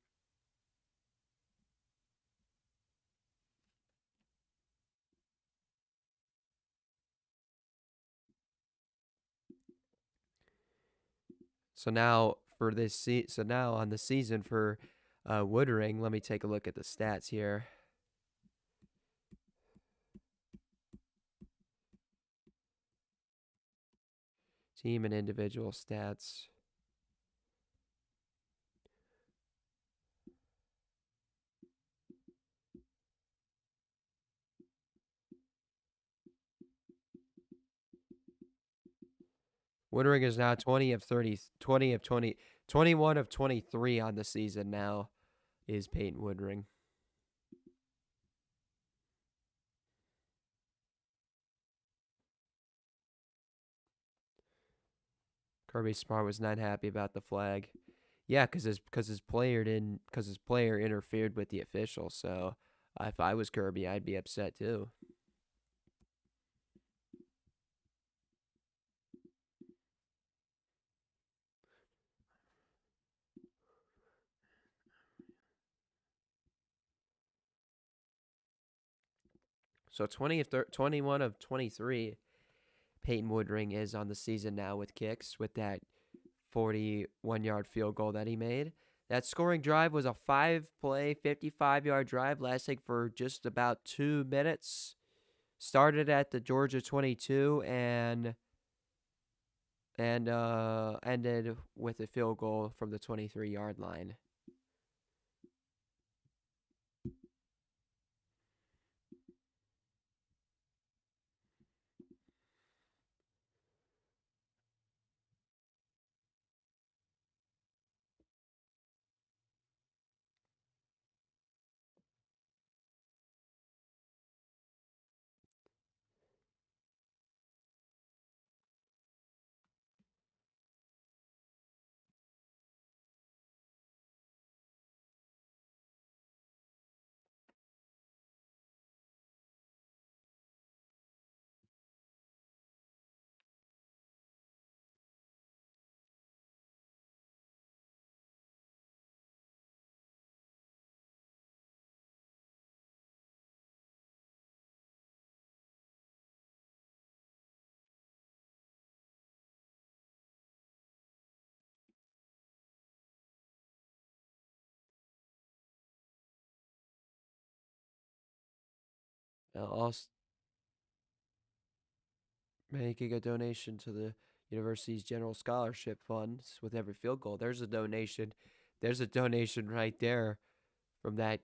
S1: so now on the season for Woodring, let me take a look at the stats here. Team and individual stats. Woodring is now 20 of 30, 20 of 20, 21 of 23 on the season now is Peyton Woodring. Kirby Smart was not happy about the flag. Yeah, because his player interfered with the official. So if I was Kirby, I'd be upset too. So 21 of 23, Peyton Woodring is on the season now with kicks with that 41-yard field goal that he made. That scoring drive was a 5-play, 55-yard drive lasting for just about 2 minutes. Started at the Georgia 22 and ended with a field goal from the 23-yard line. Also making a donation to the university's general scholarship funds with every field goal. There's a donation. There's a donation right there from that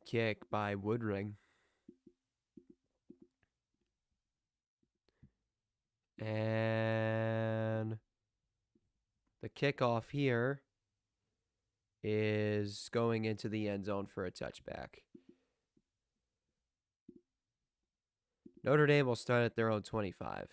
S1: kick by Woodring. And the kickoff here is going into the end zone for a touchback. Notre Dame will start at their own 25.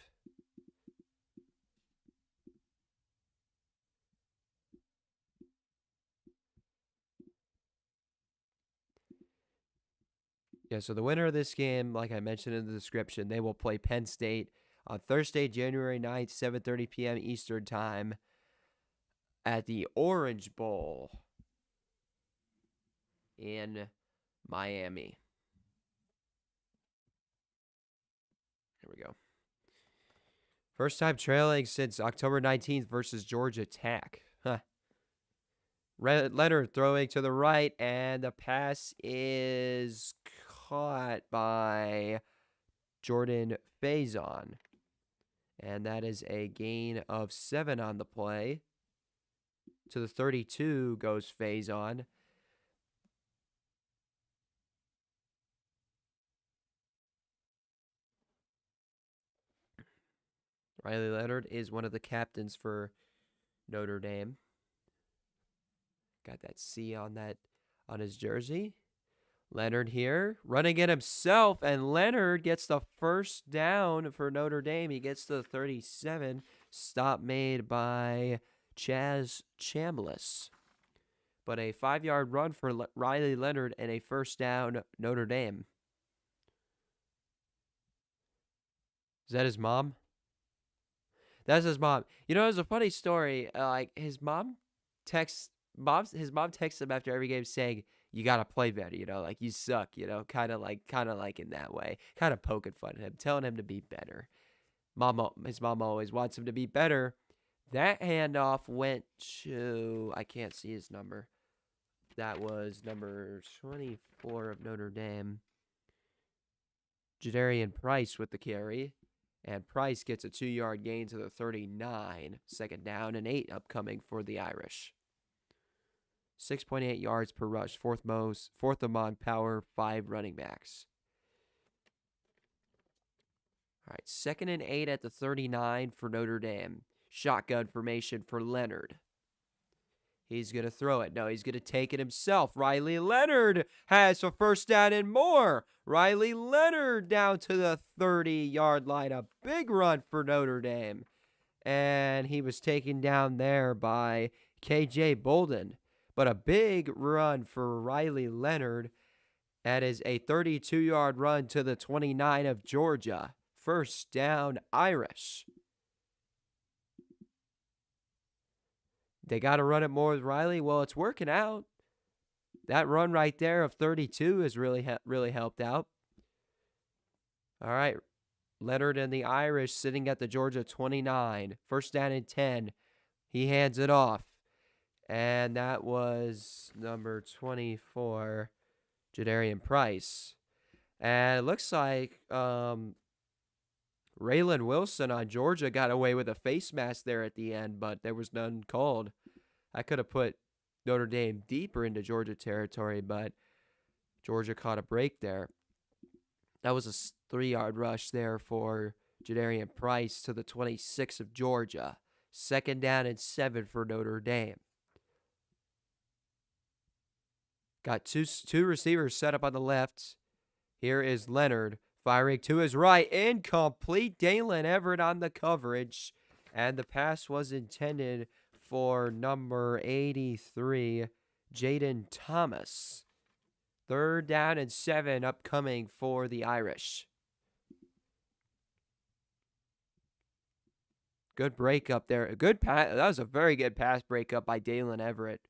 S1: Yeah, so the winner of this game, like I mentioned in the description, they will play Penn State on Thursday, January 9th, 7:30 p.m. Eastern Time at the Orange Bowl in Miami. Here we go. First time trailing since October 19th versus Georgia Tech. Huh. Leonard throwing to the right, and the pass is caught by Jordan Faison. And that is a gain of 7 on the play. To the 32 goes Faison. Riley Leonard is one of the captains for Notre Dame. Got that C on his jersey. Leonard here, running it himself, and Leonard gets the first down for Notre Dame. He gets the 37. Stop made by Chaz Chambliss. But a 5-yard run for Riley Leonard and a first down, Notre Dame. Is that his mom? That's his mom. You know, it's a funny story. Like his mom texts him after every game saying, "You gotta play better." You know, like you suck. You know, kind of like in that way, kind of poking fun at him, telling him to be better. His mom always wants him to be better. That handoff went to, I can't see his number. That was number 24 of Notre Dame. Jadarian Price with the carry. And Price gets a 2-yard gain to the 39. Second down and 8 upcoming for the Irish. 6.8 yards per rush, fourth among Power 5 running backs. All right, 2nd and 8 at the 39 for Notre Dame. Shotgun formation for Leonard. He's going to throw it. No, he's going to take it himself. Riley Leonard has a first down and more. Riley Leonard down to the 30-yard line. A big run for Notre Dame. And he was taken down there by K.J. Bolden. But a big run for Riley Leonard. That is a 32-yard run to the 29 of Georgia. First down, Irish. They got to run it more with Riley. Well, it's working out. That run right there of 32 has really helped out. All right, Leonard and the Irish sitting at the Georgia 29. First down and 10. He hands it off. And that was number 24, Jadarian Price. And it looks like Raylan Wilson on Georgia got away with a face mask there at the end, but there was none called. I could have put Notre Dame deeper into Georgia territory, but Georgia caught a break there. That was a 3-yard rush there for Jadarian Price to the 26 of Georgia. Second down and 7 for Notre Dame. Got two receivers set up on the left. Here is Leonard firing to his right. Incomplete. Dalen Everett on the coverage. And the pass was intended for number 83, Jaden Thomas. Third down and 7 upcoming for the Irish. Good breakup there. A good pass. That was a very good pass breakup by Dalen Everett.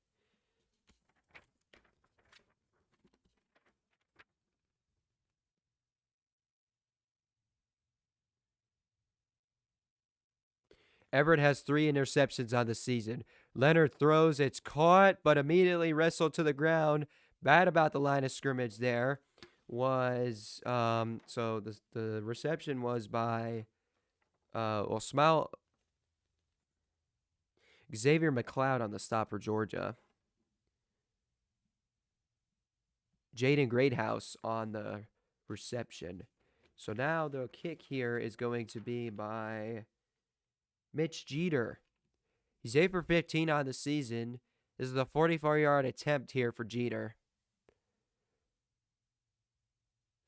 S1: Everett has 3 interceptions on the season. Leonard throws, it's caught, but immediately wrestled to the ground. Bad about the line of scrimmage there. Was, so the reception was by, Xavier McLeod on the stop for Georgia. Jaden Greathouse on the reception. So now the kick here is going to be by Mitch Jeter. He's 8 for 15 on the season. This is a 44-yard attempt here for Jeter.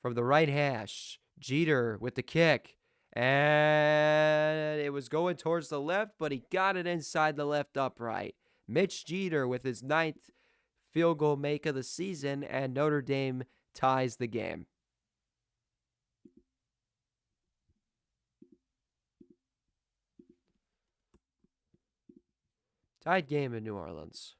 S1: From the right hash, Jeter with the kick. And it was going towards the left, but he got it inside the left upright. Mitch Jeter with his 9th field goal make of the season, and Notre Dame ties the game. Tied game in New Orleans.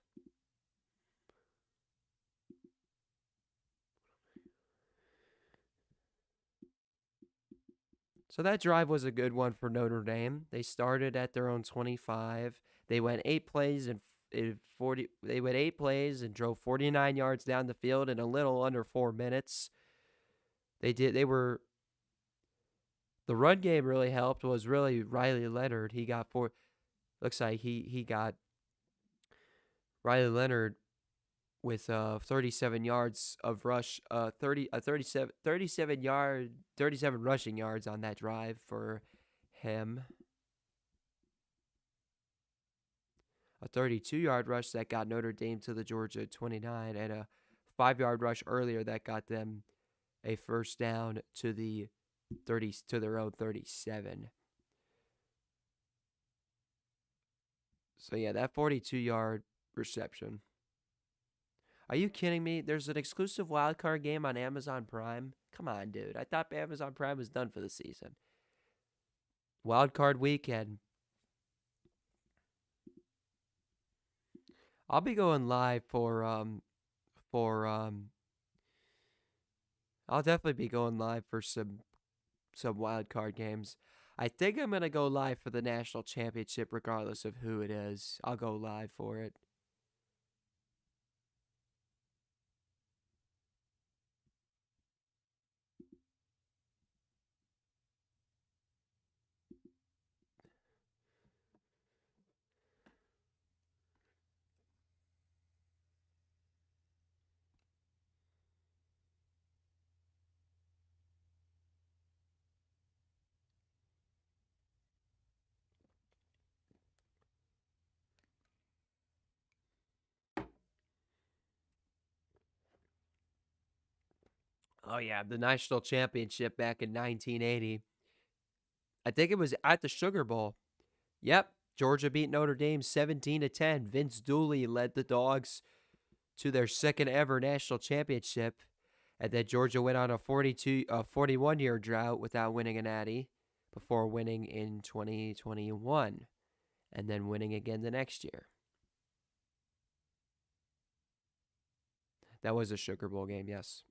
S1: So that drive was a good one for Notre Dame. They started at their own 25. They went 8 plays and They went 8 plays and drove 49 yards down the field in a little under 4 minutes. The run game really helped. Was really Riley Leonard. He got 4. Looks like he got Riley Leonard with 37 yards of rush, 37 rushing yards on that drive for him. A 32-yard rush that got Notre Dame to the Georgia 29, and a 5-yard rush earlier that got them a first down to their own 37. So yeah, that 42-yard reception. Are you kidding me? There's an exclusive wildcard game on Amazon Prime. Come on, dude. I thought Amazon Prime was done for the season. Wildcard weekend. I'll be going live I'll definitely be going live for some wildcard games. I think I'm going to go live for the national championship regardless of who it is. I'll go live for it. Oh yeah, the national championship back in 1980. I think it was at the Sugar Bowl. Yep, Georgia beat Notre Dame 17-10. Vince Dooley led the Dogs to their second ever national championship, and then Georgia went on a 41-year drought without winning a natty before winning in 2021 and then winning again the next year. That was a Sugar Bowl game, yes.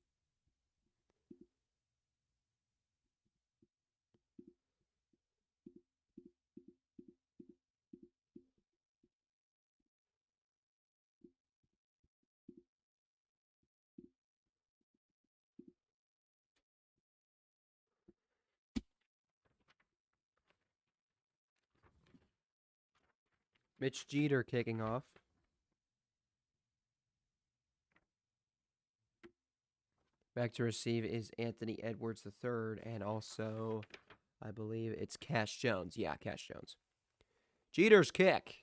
S1: Mitch Jeter kicking off. Back to receive is Anthony Edwards III, and also, I believe it's Cash Jones. Yeah, Cash Jones. Jeter's kick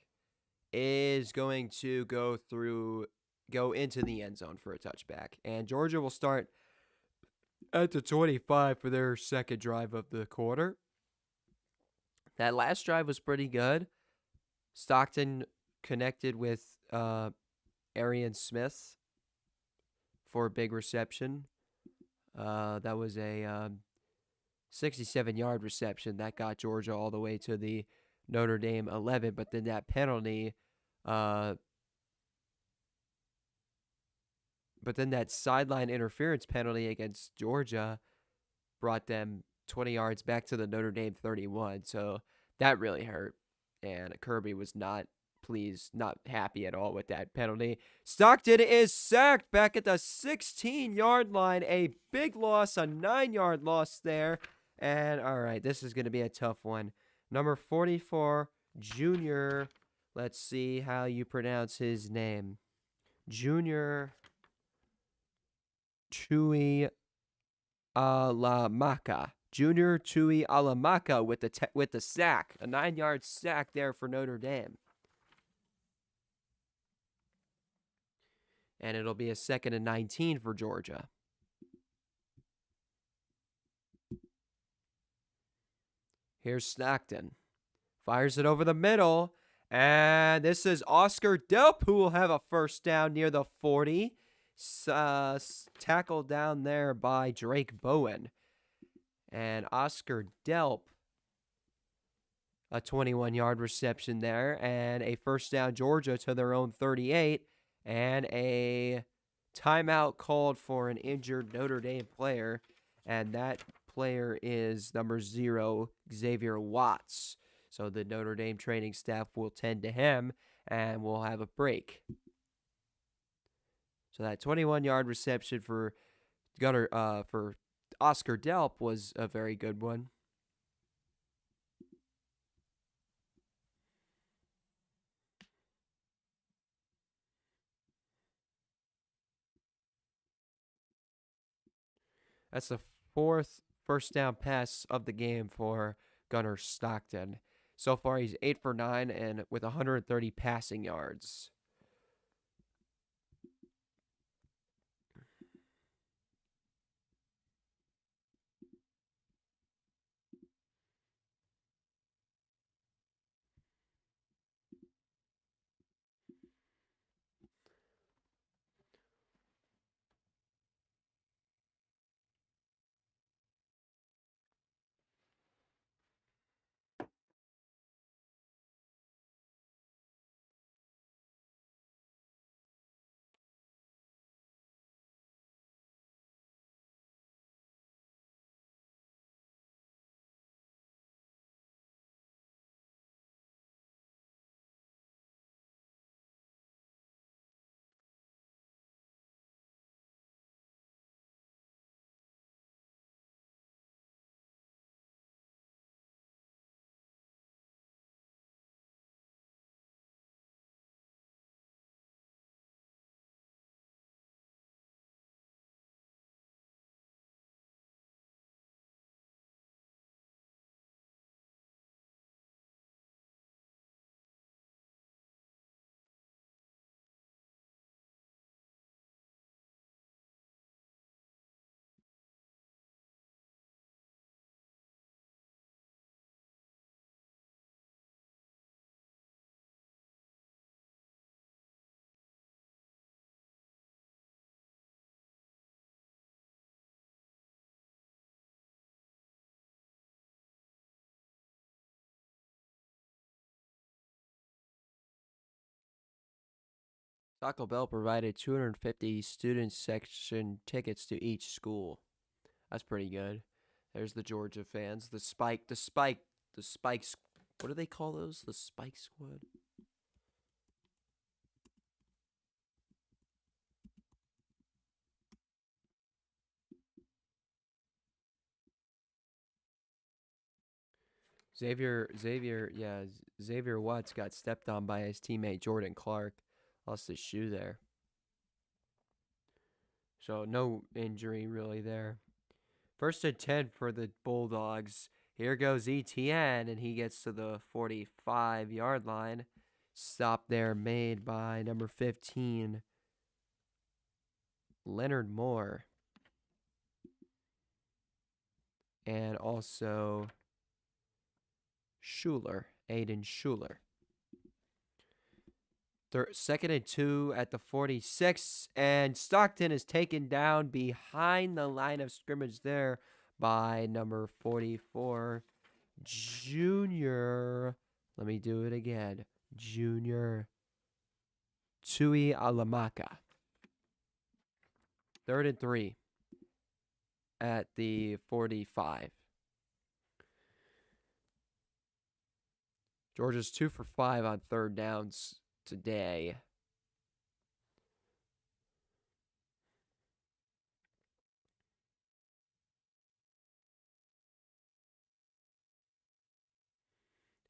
S1: is going to go into the end zone for a touchback. And Georgia will start at the 25 for their second drive of the quarter. That last drive was pretty good. Stockton connected with Arian Smith for a big reception. That was a 67-yard reception that got Georgia all the way to the Notre Dame 11, but then that penalty, but then that sideline interference penalty against Georgia brought them 20 yards back to the Notre Dame 31. So that really hurt, and Kirby was not pleased, not happy at all with that penalty. Stockton is sacked back at the 16-yard line. A big loss, a 9-yard loss there. And all right, this is going to be a tough one. Number 44, Junior. Let's see how you pronounce his name. Junior Tui Alamaka. Junior Tui Alamaka with the sack. A 9-yard sack there for Notre Dame. And it'll be a 2nd and 19 for Georgia. Here's Stockton. Fires it over the middle. And this is Oscar Delp, who will have a first down near the 40. Tackled down there by Drake Bowen. And Oscar Delp, a 21-yard reception there. And a first down Georgia to their own 38. And a timeout called for an injured Notre Dame player. And that player is number 0, Xavier Watts. So the Notre Dame training staff will tend to him, and we'll have a break. So that 21-yard reception for Oscar Delp was a very good one. That's the 4th first down pass of the game for Gunnar Stockton. So far, he's 8 for 9 and with 130 passing yards. Taco Bell provided 250 student section tickets to each school. That's pretty good. There's the Georgia fans. The Spikes. What do they call those? The Spike Squad? Xavier Watts got stepped on by his teammate Jordan Clark. Lost his shoe there. So no injury really there. First and 10 for the Bulldogs. Here goes ETN, and he gets to the 45-yard line. Stop there made by number 15, Leonard Moore. And also Aiden Schuler. Second and 2 at the 46, and Stockton is taken down behind the line of scrimmage there by number 44, Junior. Let me do it again. Junior Tui Alamaka. 3rd and 3 at the 45. Georgia's 2 for 5 on third downs today.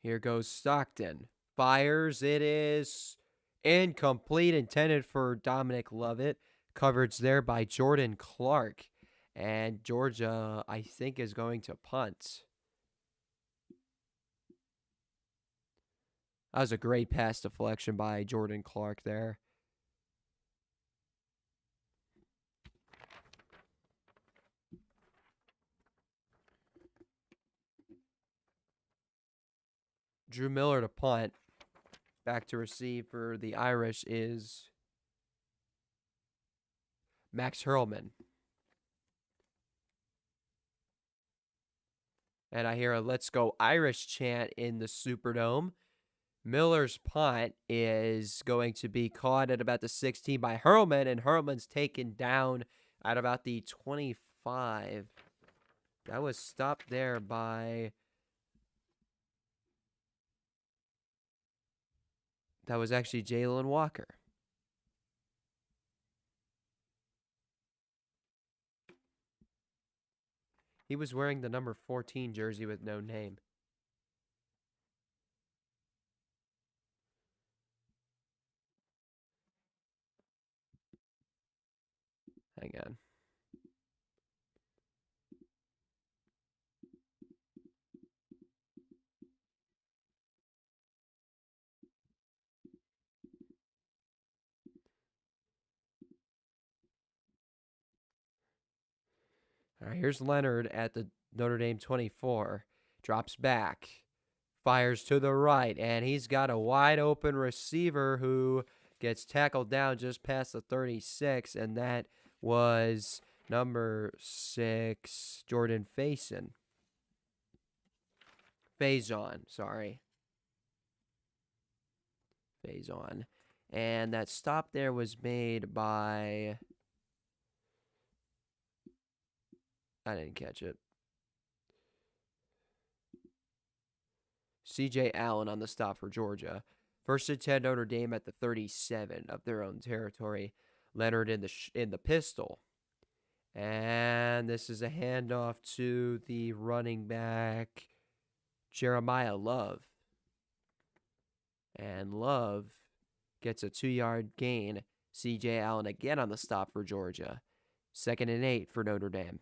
S1: Here goes Stockton. Fires. It is incomplete, intended for Dominic Lovett. Coverage there by Jordan Clark. And Georgia, I think, is going to punt. That was a great pass deflection by Jordan Clark there. Drew Miller to punt. Back to receive for the Irish is Max Hurlman. And I hear a "Let's Go Irish" chant in the Superdome. Miller's punt is going to be caught at about the 16 by Hurlman, and Hurlman's taken down at about the 25. That was stopped there by... That was actually Jalen Walker. He was wearing the number 14 jersey with no name. Hang on. All right, here's Leonard at the Notre Dame 24. Drops back. Fires to the right, and he's got a wide open receiver who gets tackled down just past the 36, and that was number 6, Jordan Faison. Faison. And that stop there was made by... I didn't catch it. C.J. Allen on the stop for Georgia. First and 10 Notre Dame at the 37 of their own territory. Leonard in the pistol. And this is a handoff to the running back, Jeremiah Love. And Love gets a 2-yard gain. C.J. Allen again on the stop for Georgia. 2nd and 8 for Notre Dame.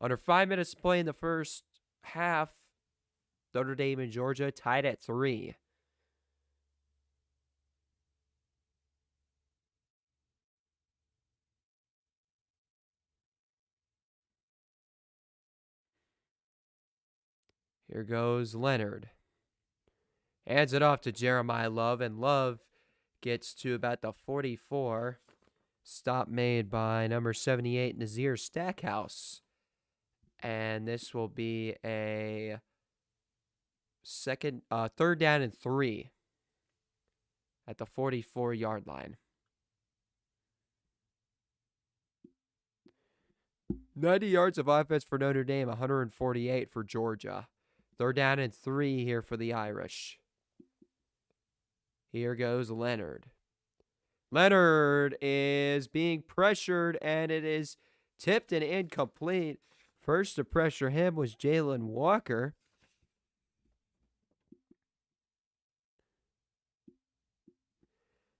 S1: Under 5 minutes to play in the first half, Notre Dame and Georgia tied at 3. Here goes Leonard. Hands it off to Jeremiah Love, and Love gets to about the 44. Stop made by number 78, Nazir Stackhouse. And this will be a 3rd down and 3 at the 44-yard line. 90 yards of offense for Notre Dame, 148 for Georgia. 3rd down and 3 here for the Irish. Here goes Leonard. Leonard is being pressured, and it is tipped and incomplete. First to pressure him was Jalen Walker.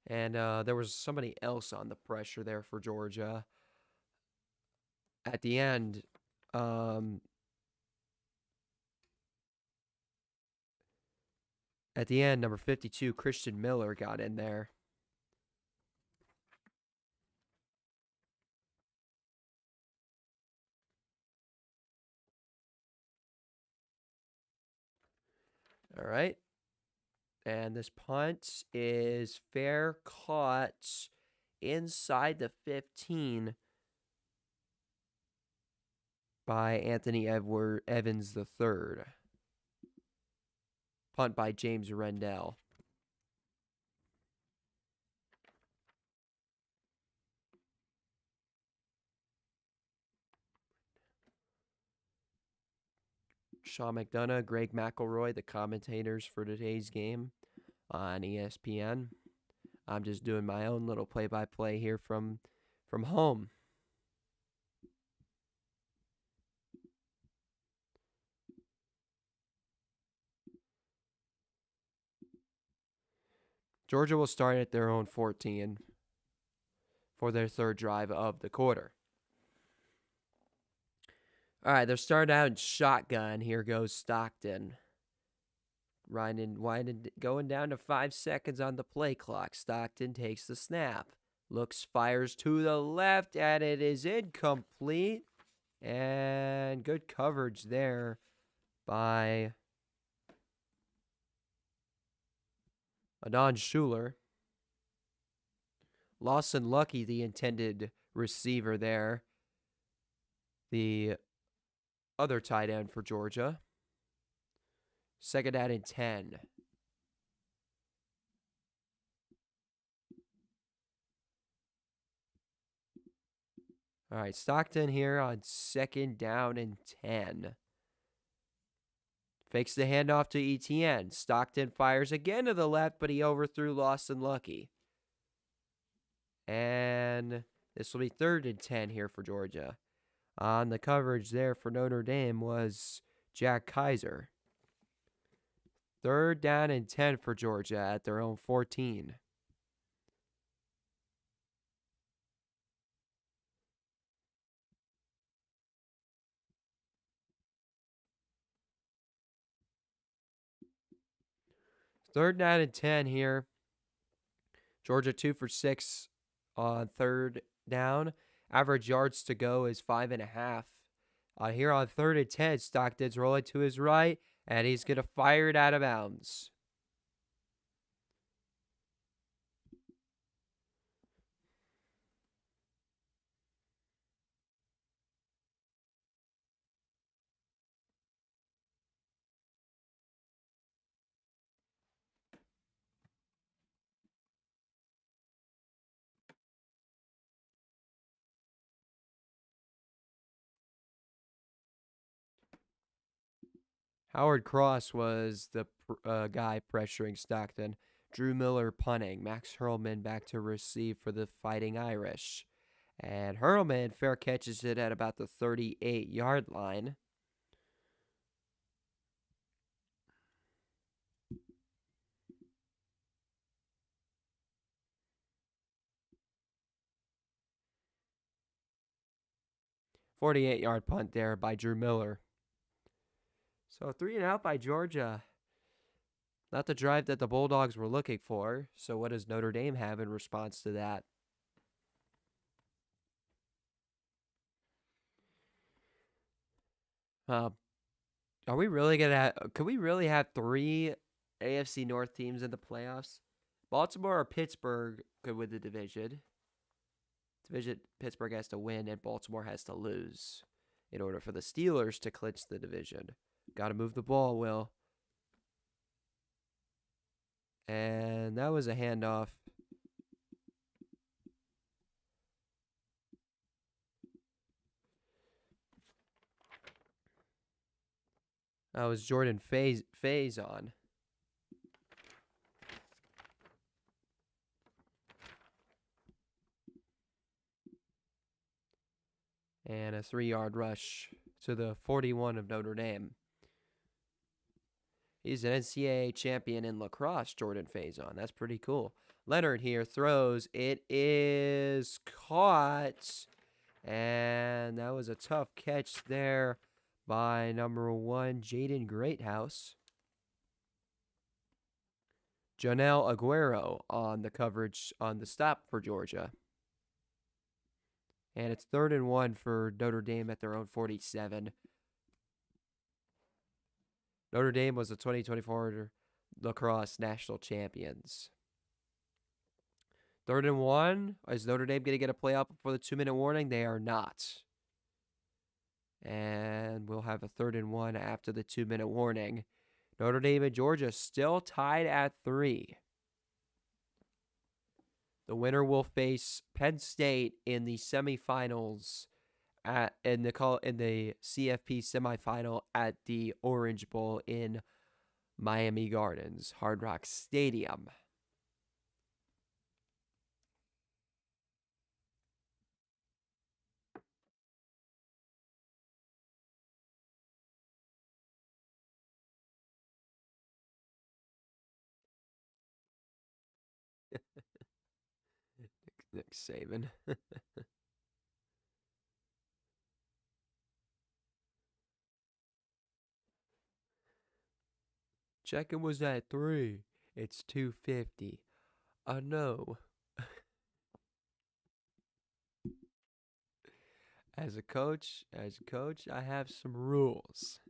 S1: And there was somebody else on the pressure there for Georgia. At the end, number 52, Christian Miller got in there. All right. And this punt is fair, caught inside the 15 by Anthony Evans III. Punt by James Rendell. Sean McDonough, Greg McElroy, the commentators for today's game on ESPN. I'm just doing my own little play-by-play here from home. Georgia will start at their own 14 for their 3rd drive of the quarter. All right, they're starting out in shotgun. Here goes Stockton. Winding, going down to 5 seconds on the play clock. Stockton takes the snap. Looks, fires to the left, and it is incomplete. And good coverage there by Adon Schuler. Lawson Lucky, the intended receiver there. The other tight end for Georgia. 2nd down and 10. All right, Stockton here on 2nd down and 10. Fakes the handoff to ETN. Stockton fires again to the left, but he overthrew Lawson Lucky. And this will be 3rd and 10 here for Georgia. On the coverage there for Notre Dame was Jack Kaiser. 3rd down and 10 for Georgia at their own 14. Third down and 10 here. Georgia 2 for 6 on 3rd down. Average yards to go is 5.5. Here on 3rd and 10, Stockton's rolling to his right, and he's going to fire it out of bounds. Howard Cross was the guy pressuring Stockton. Drew Miller punting. Max Hurlman back to receive for the Fighting Irish. And Hurlman fair catches it at about the 38-yard line. .48-yard punt there by Drew Miller. So 3 and out by Georgia. Not the drive that the Bulldogs were looking for. So what does Notre Dame have in response to that? Are we really gonna have, could we really have 3 AFC North teams in the playoffs? Baltimore or Pittsburgh could win the division. Pittsburgh has to win and Baltimore has to lose in order for the Steelers to clinch the division. Got to move the ball, Will. And that was a handoff. That was Jordan Faison. And a 3-yard rush to the 41 of Notre Dame. He's an NCAA champion in lacrosse, Jordan Faison. That's pretty cool. Leonard here throws. It is caught. And that was a tough catch there by number 1, Jaden Greathouse. Jonel Aguero on the coverage on the stop for Georgia. And it's 3rd and 1 for Notre Dame at their own 47. Notre Dame was the 2024 lacrosse national champions. 3rd and 1. Is Notre Dame going to get a playoff before the 2-minute warning? They are not. And we'll have a 3rd and 1 after the 2-minute warning. Notre Dame and Georgia still tied at 3. The winner will face Penn State in the semifinals in the CFP semifinal at the Orange Bowl in Miami Gardens, Hard Rock Stadium. Nick Saban. Checking was at 3. It's 250. No. As a coach, I have some rules.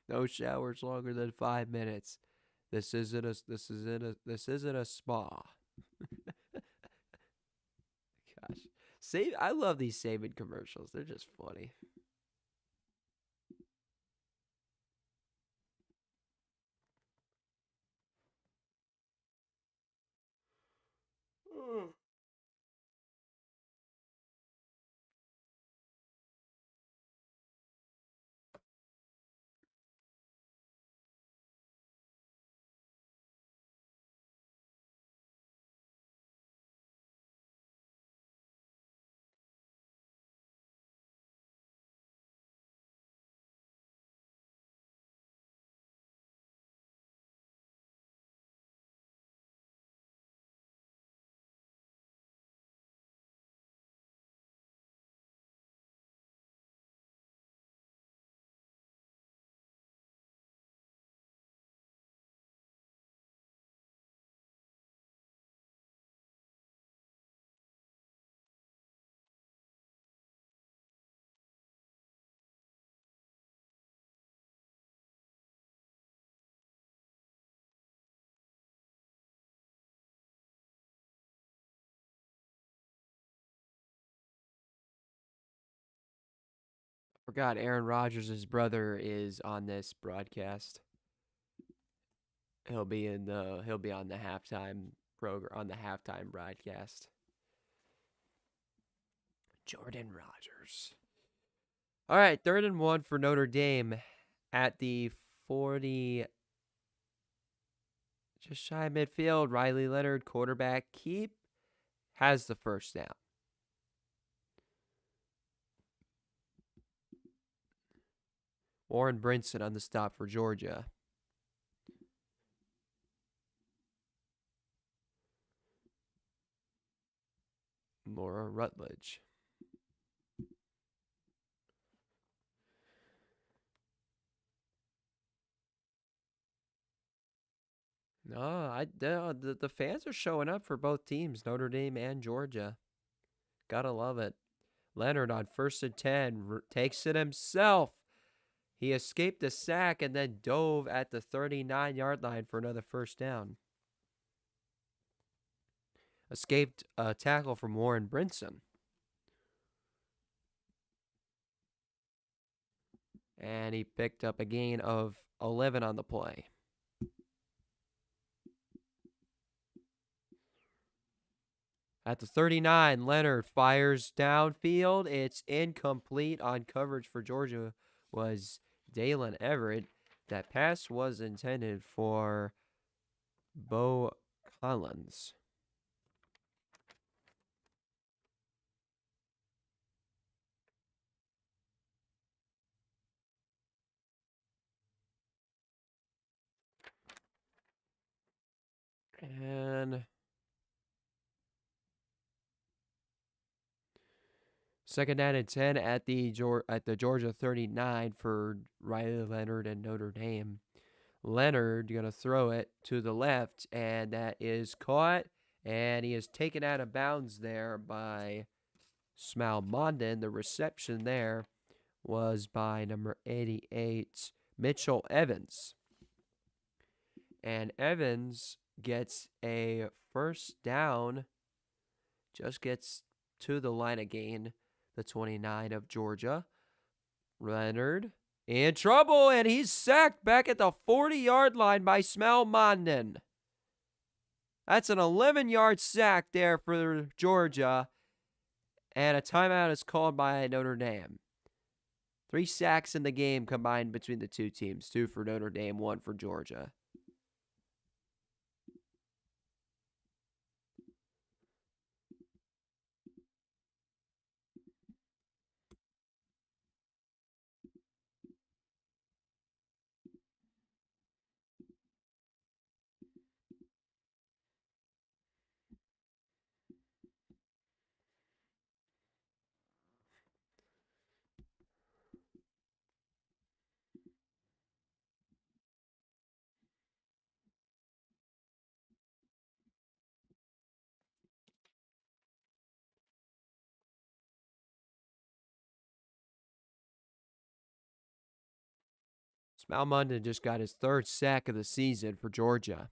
S1: No showers longer than 5 minutes. This isn't a spa. Gosh. I love these Saban commercials. They're just funny. Forgot Aaron Rodgers' brother is on this broadcast. He'll be on the halftime program, on the halftime broadcast. Jordan Rodgers. All right, 3rd and 1 for Notre Dame at the 40, just shy of midfield. Riley Leonard, quarterback, has the first down. Warren Brinson on the stop for Georgia. Laura Rutledge. No, the fans are showing up for both teams, Notre Dame and Georgia. Gotta love it. Leonard on 1st and 10 takes it himself. He escaped the sack and then dove at the 39-yard line for another first down. Escaped a tackle from Warren Brinson. And he picked up a gain of 11 on the play. At the 39, Leonard fires downfield. It's incomplete. On coverage for Georgia was Dalen Everett. That pass was intended for Bo Collins. And second down and 10 at the Georgia 39 for Riley Leonard and Notre Dame. Leonard going to throw it to the left, and that is caught, and he is taken out of bounds there by Smal Mondin. The reception there was by number 88, Mitchell Evans. And Evans gets a first down, just gets to the line of gain, the 29 of Georgia. Leonard in trouble, and he's sacked back at the 40-yard line by Smal Mondin. That's an 11-yard sack there for Georgia, and a timeout is called by Notre Dame. 3 sacks in the game combined between the two teams, 2 for Notre Dame, 1 for Georgia. Smal Mondin just got his 3rd sack of the season for Georgia.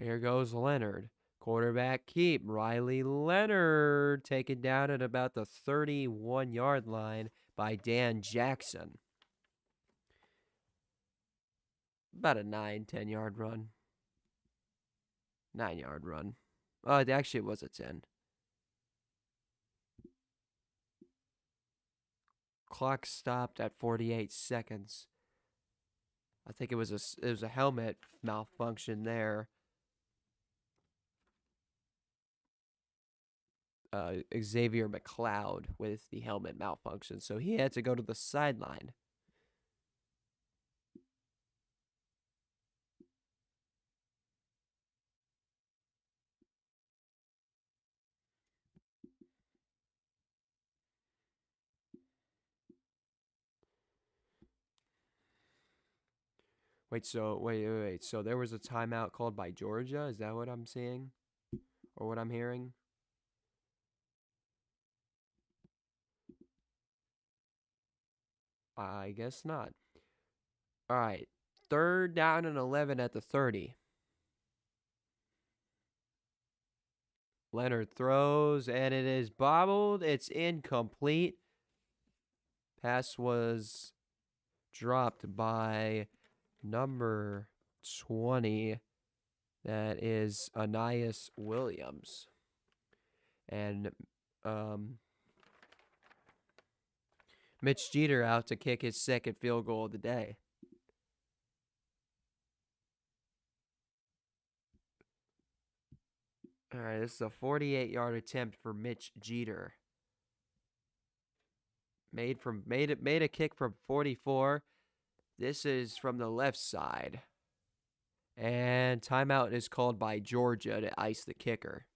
S1: Here goes Leonard. Quarterback keep. Riley Leonard taken down at about the 31-yard line by Dan Jackson. About a 9-10-yard run. 9-yard run. Actually, it was a 10. Clock stopped at 48 seconds. I think it was a helmet malfunction there. Xavier McLeod with the helmet malfunction, so he had to go to the sideline. Wait, so there was a timeout called by Georgia? Is that what I'm seeing? Or what I'm hearing? I guess not. All right. 3rd down and 11 at the 30. Leonard throws, and it is bobbled. It's incomplete. Pass was dropped by number 20. That is Anais Williams. And Mitch Jeter out to kick his 2nd field goal of the day. All right, this is a 48-yard attempt for Mitch Jeter. Made a kick from 44. This is from the left side. And timeout is called by Georgia to ice the kicker.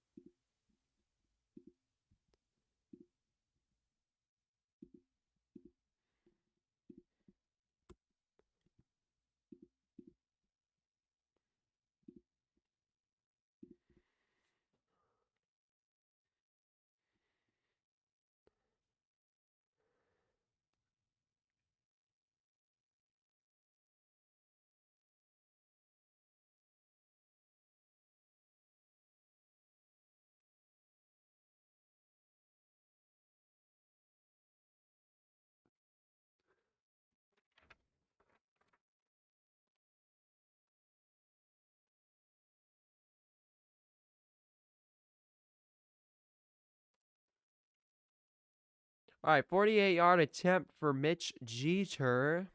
S1: All right, 48-yard attempt for Mitch Jeter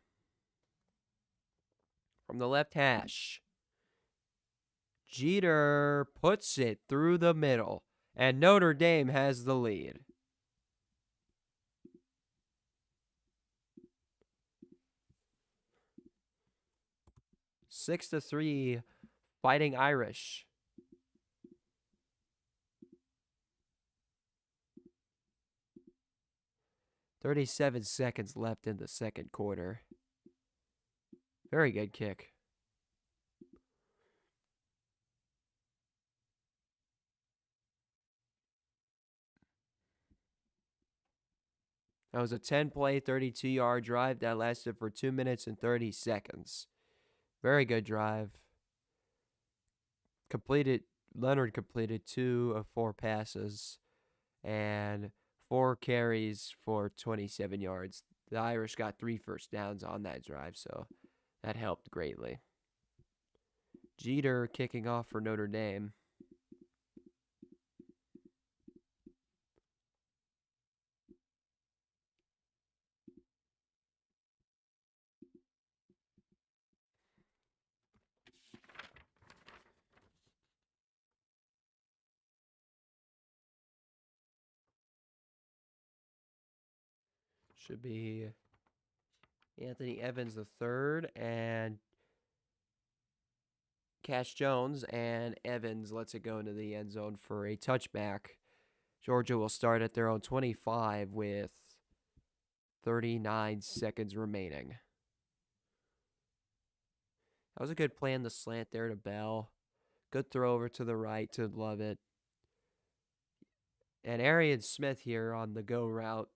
S1: from the left hash. Jeter puts it through the middle, and Notre Dame has the lead. Six to 3, Fighting Irish. .37 seconds left in the second quarter. Very good kick. That was a 10-play, 32-yard drive that lasted for 2 minutes and 30 seconds. Very good drive. Leonard completed 2 of 4 passes and 4 carries for 27 yards. The Irish got 3 first downs on that drive, so that helped greatly. Jeter kicking off for Notre Dame. Should be Anthony Evans the third and Cash Jones, and Evans lets it go into the end zone for a touchback. Georgia will start at their own 25 with 39 seconds remaining. That was a good play in the slant there to Bell. Good throw over to the right to Lovett. And Arian Smith here on the go route.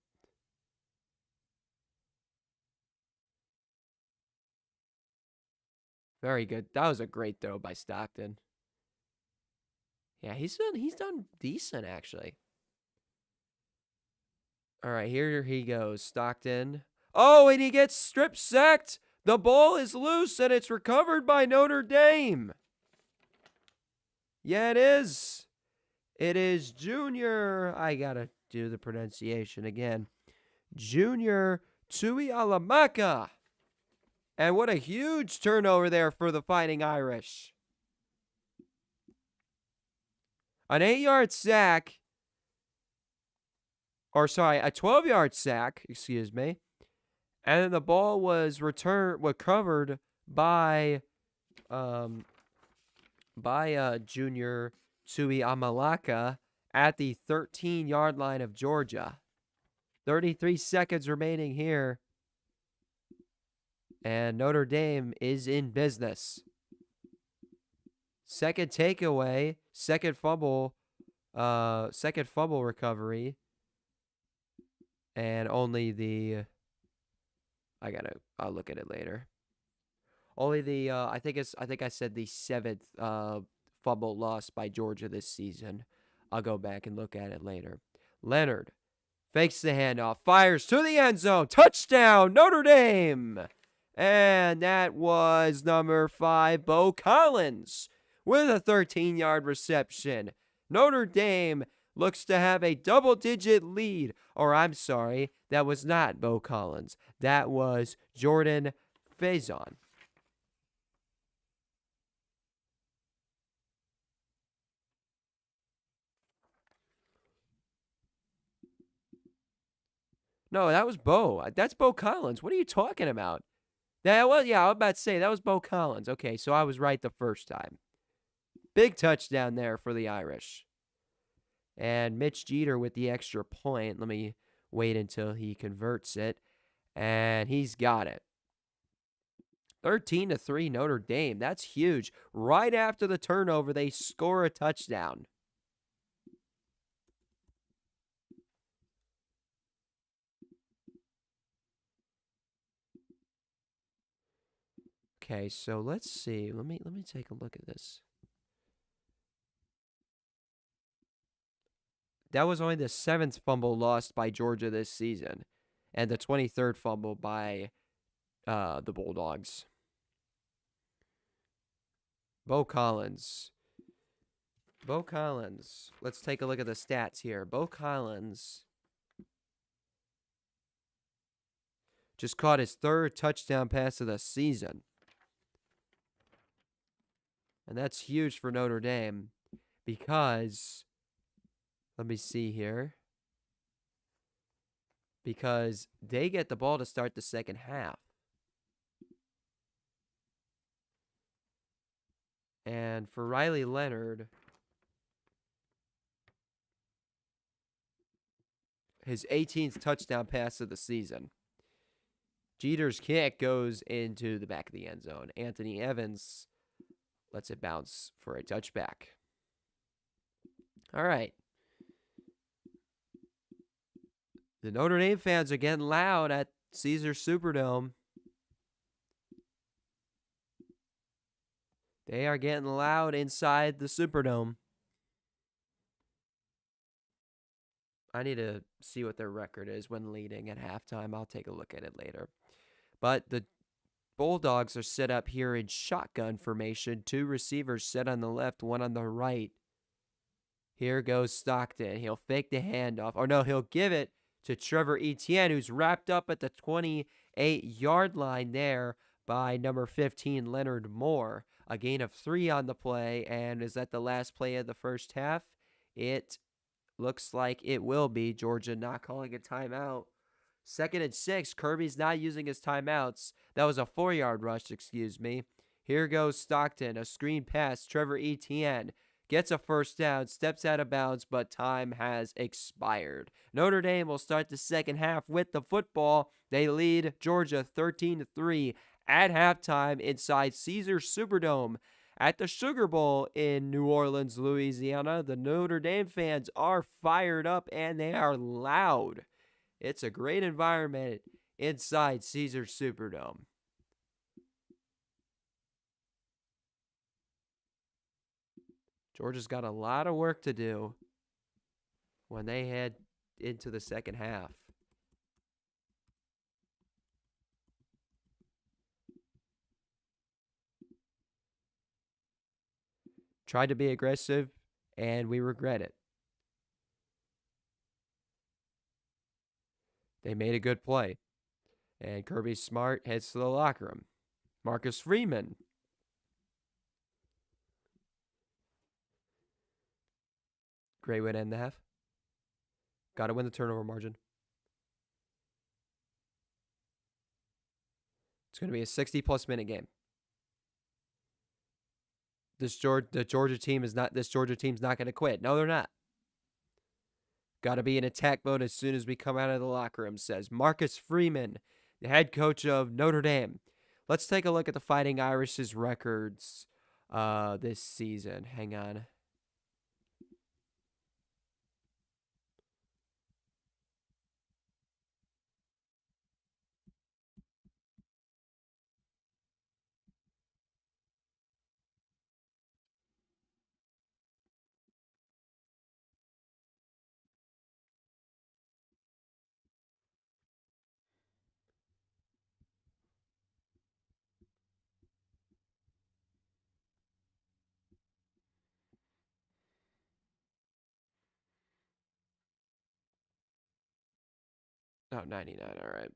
S1: Very good. That was a great throw by Stockton. Yeah, he's done decent actually. All right, here he goes. Stockton. Oh, and he gets strip sacked. The ball is loose and it's recovered by Notre Dame. Yeah, it is. It is Junior. I got to do the pronunciation again. Junior Tuihalamaka. And what a huge turnover there for the Fighting Irish. An 8-yard sack. Or sorry, a 12-yard sack, excuse me. And then the ball was covered by Junior Tuihalamaka at the 13-yard line of Georgia. 33 seconds remaining here. And Notre Dame is in business. Second takeaway, second fumble recovery. And only the I'll look at it later. Only the I think I said the 7th fumble lost by Georgia this season. I'll go back and look at it later. Leonard fakes the handoff, fires to the end zone. Touchdown, Notre Dame! And that was number 5, Bo Collins, with a 13-yard reception. Notre Dame looks to have a double-digit lead. Or I'm sorry, that was not Bo Collins. That was Jordan Faison. No, that was Bo. That's Bo Collins. What are you talking about? I was about to say, that was Bo Collins. Okay, so I was right the first time. Big touchdown there for the Irish. And Mitch Jeter with the extra point. Let me wait until he converts it. And he's got it. 13-3 Notre Dame. That's huge. Right after the turnover, they score a touchdown. Okay, so let's see. Let me take a look at this. That was only the 7th fumble lost by Georgia this season, and the 23rd fumble by the Bulldogs. Bo Collins. Let's take a look at the stats here. Bo Collins just caught his third touchdown pass of the season. And that's huge for Notre Dame because, let me see here, because they get the ball to start the second half. And for Riley Leonard, his 18th touchdown pass of the season. Jeter's kick goes into the back of the end zone. Anthony Evans lets it bounce for a touchback. All right. The Notre Dame fans are getting loud at Caesars Superdome. They are getting loud inside the Superdome. I need to see what their record is when leading at halftime. I'll take a look at it later. But the Bulldogs are set up here in shotgun formation. 2 receivers set on the left, 1 on the right. Here goes Stockton. He'll fake the handoff. Or no, he'll give it to Trevor Etienne, who's wrapped up at the 28-yard line there by number 15, Leonard Moore. A gain of 3 on the play, and is that the last play of the first half? It looks like it will be. Georgia not calling a timeout. 2nd and 6. Kirby's not using his timeouts. That was a 4-yard rush, excuse me. Here goes Stockton. A screen pass. Trevor Etienne gets a first down, steps out of bounds, but time has expired. Notre Dame will start the second half with the football. They lead Georgia 13-3 at halftime inside Caesars Superdome. At the Sugar Bowl in New Orleans, Louisiana, the Notre Dame fans are fired up and they are loud. It's a great environment inside Caesars Superdome. Georgia's got a lot of work to do when they head into the second half. Tried to be aggressive, and we regret it. They made a good play. And Kirby Smart heads to the locker room. Marcus Freeman. Great way to end the half. Got to win the turnover margin. It's going to be a 60-plus minute game. This Georgia team's not going to quit. No, they're not. Got to be in attack mode as soon as we come out of the locker room, says Marcus Freeman, the head coach of Notre Dame. Let's take a look at the Fighting Irish's records this season. Hang on. Oh, 99. All right.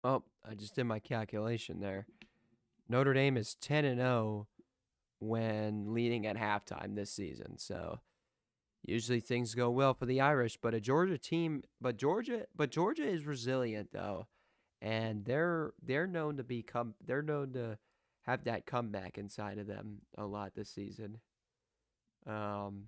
S1: Oh, I just did my calculation there. Notre Dame is 10-0 when leading at halftime this season. So usually things go well for the Irish, but a Georgia team, but Georgia is resilient though, and they're known to they're known to have that comeback inside of them a lot this season. Um,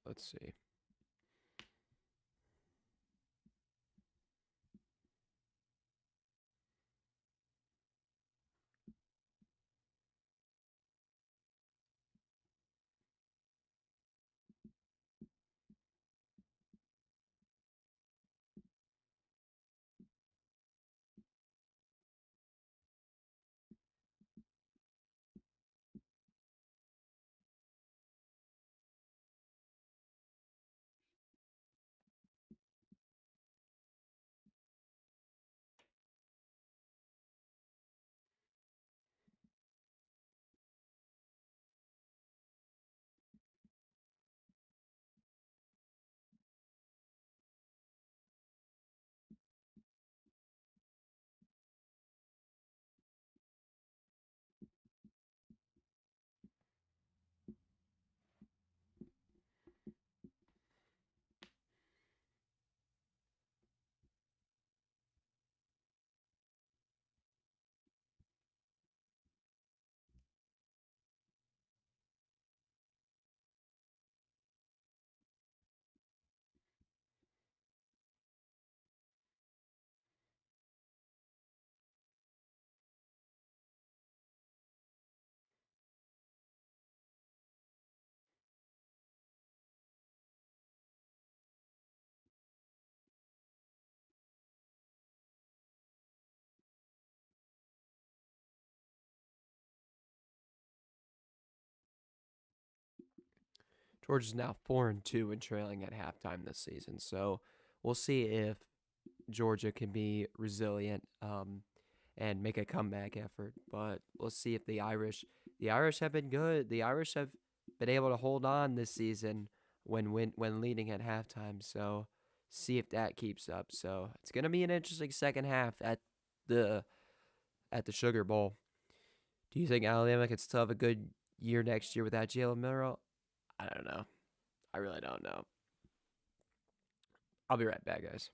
S1: let's see. Georgia's now 4-2 and trailing at halftime this season. So we'll see if Georgia can be resilient and make a comeback effort. But we'll see if the Irish have been good. The Irish have been able to hold on this season when leading at halftime. So see if that keeps up. So it's gonna be an interesting second half the at the Sugar Bowl. Do you think Alabama can still have a good year next year without Jalen Milrow? I don't know. I really don't know. I'll be right back, guys.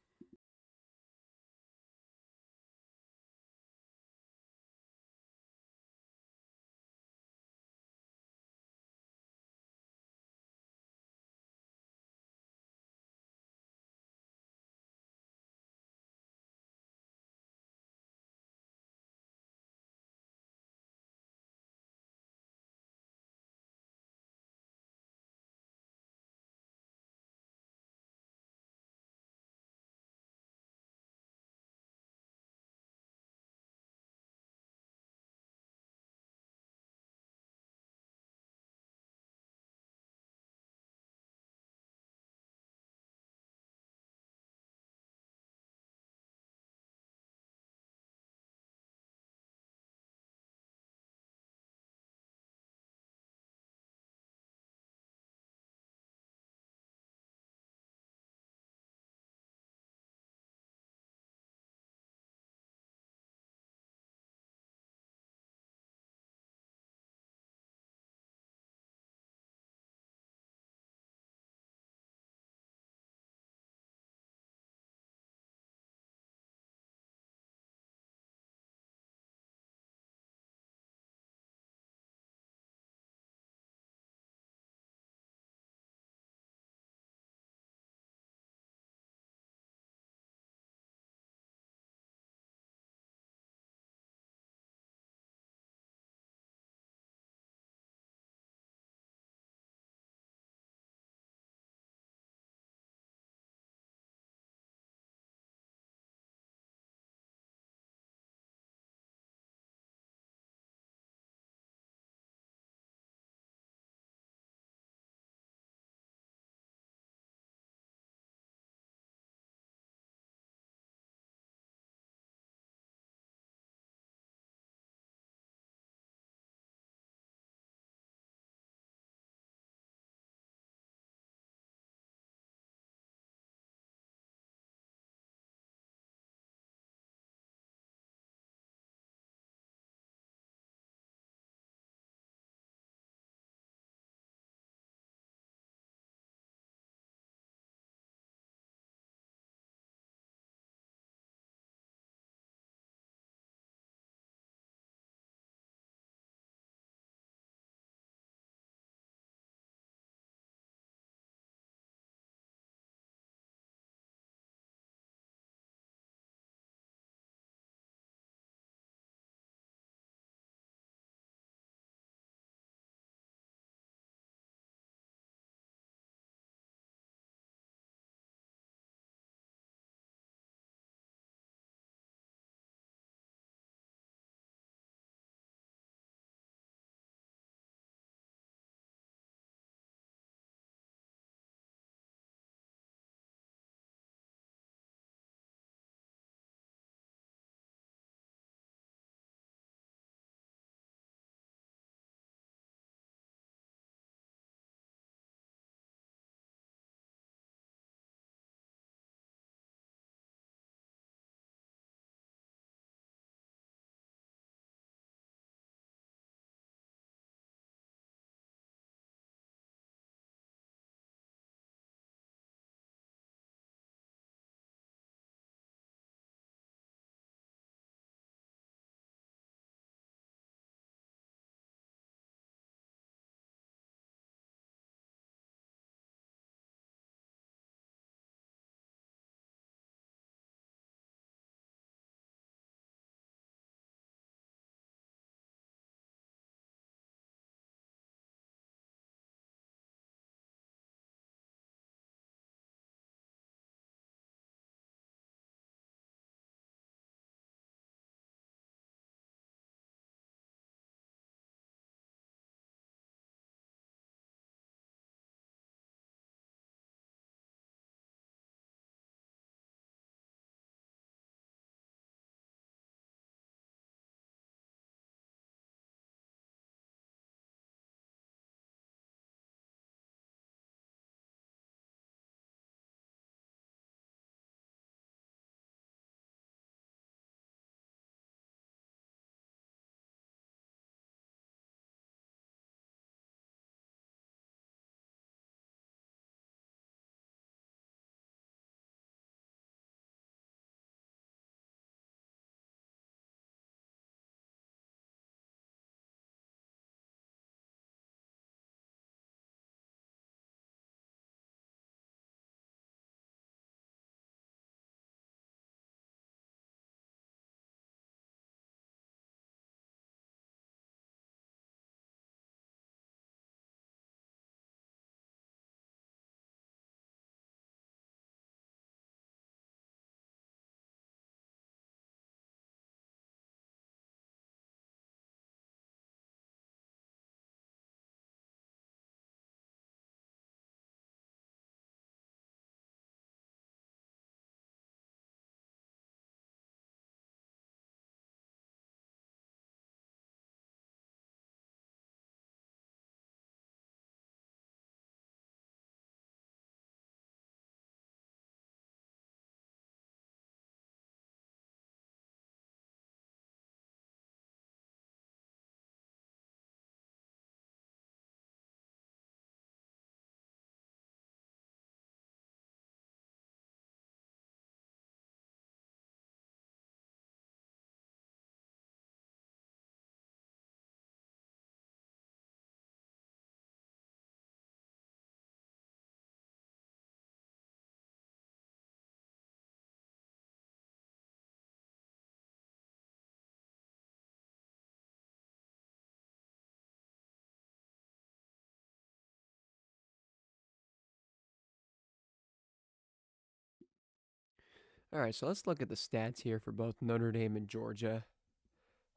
S1: All right, so let's look at the stats here for both Notre Dame and Georgia.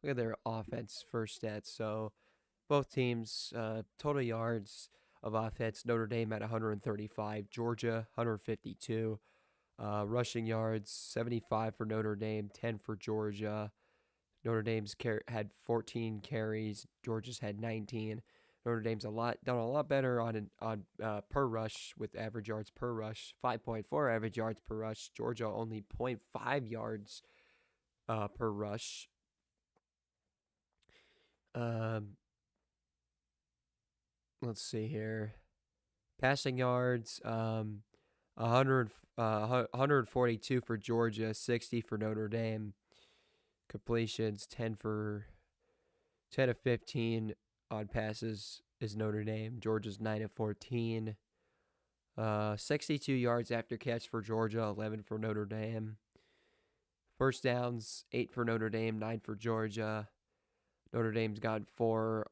S1: Look at their offense first stats. So both teams, total yards of offense, Notre Dame at 135, Georgia 152. Rushing yards, 75 for Notre Dame, 10 for Georgia. Notre Dame's had 14 carries, Georgia's had 19. Notre Dame's done a lot better on per rush with average yards per rush, 5.4 average yards per rush. Georgia only 0.5 yards per rush. Um, let's see here. Passing yards, 142 for Georgia, 60 for Notre Dame. Completions, 10 of 15 on passes is Notre Dame. Georgia's 9 of 14. 62 yards after catch for Georgia, 11 for Notre Dame. First downs, 8 for Notre Dame, 9 for Georgia. Notre Dame's got four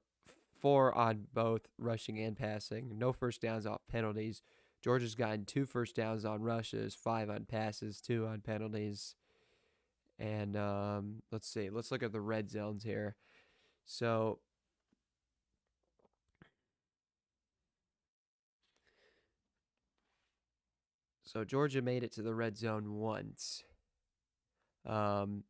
S1: on both rushing and passing. No first downs off penalties. Georgia's gotten 2 first downs on rushes, 5 on passes, 2 on penalties. And let's see. Let's look at the red zones here. So Georgia made it to the red zone once. And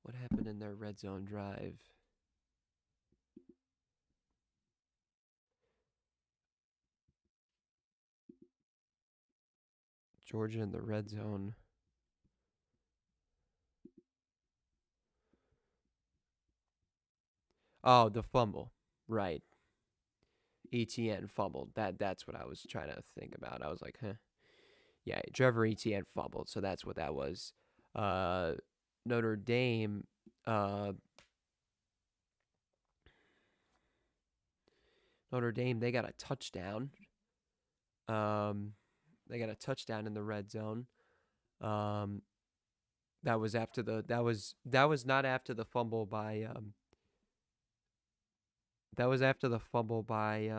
S1: what happened in their red zone drive? Georgia in the red zone. Oh, the fumble. Right. ETN fumbled. That's what I was trying to think about. I was like, huh. Yeah, Trevor Etienne fumbled, so that's what that was. Notre Dame, they got a touchdown. They got a touchdown in the red zone. That was after that was not after the fumble by that was after the fumble by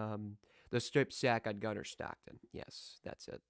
S1: the strip sack on Gunnar Stockton. Yes, that's it.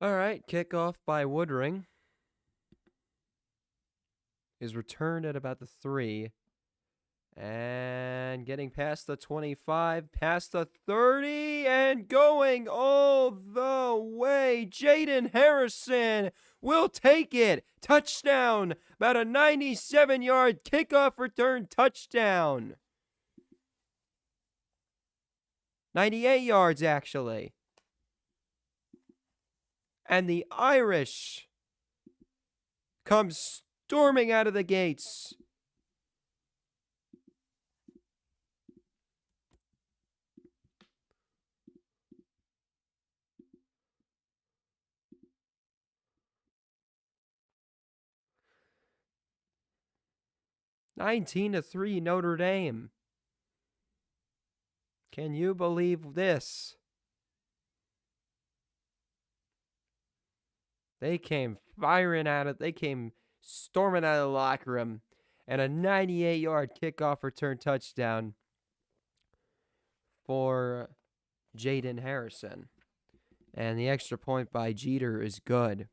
S1: All right, kickoff by Woodring is returned at about the 3. And getting past the 25, past the 30, and going all the way. Jaden Harrison will take it. Touchdown. About a 97-yard kickoff return touchdown. 98 yards, actually. And the Irish come storming out of the gates. (19-3) Notre Dame. Can you believe this? They came firing at it. They came storming out of the locker room. And a 98-yard kickoff return touchdown for Jaden Harrison. And the extra point by Jeter is good.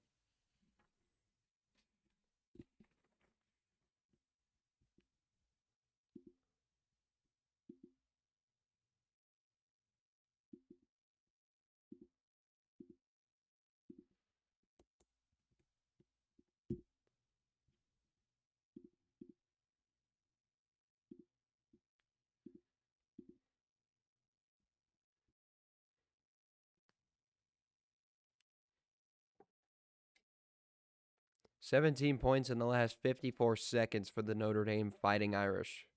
S1: (17 points in the last 54 seconds for the Notre Dame Fighting Irish.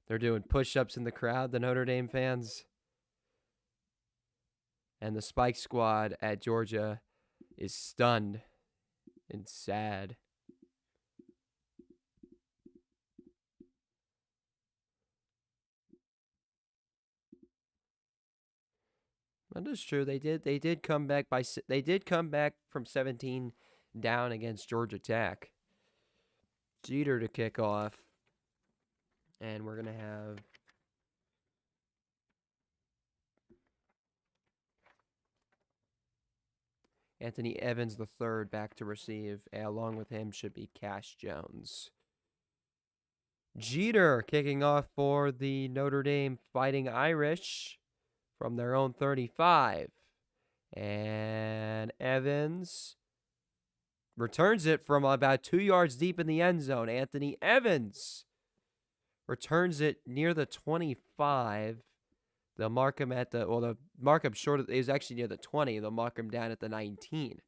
S1: They're doing push-ups in the crowd, the Notre Dame fans. And the Spike Squad at Georgia is stunned and sad. That is true. They did come back from 17 down against Georgia Tech. Jeter to kick off. And we're going to have Anthony Evans III back to receive. Along with him should be Cash Jones. Jeter kicking off for the Notre Dame Fighting Irish from their own 35. And Evans returns it from about 2 yards deep in the end zone. Anthony Evans returns it near the 25. They'll mark him at the mark him short of, it was actually near the 20. They'll mark him down at the 19.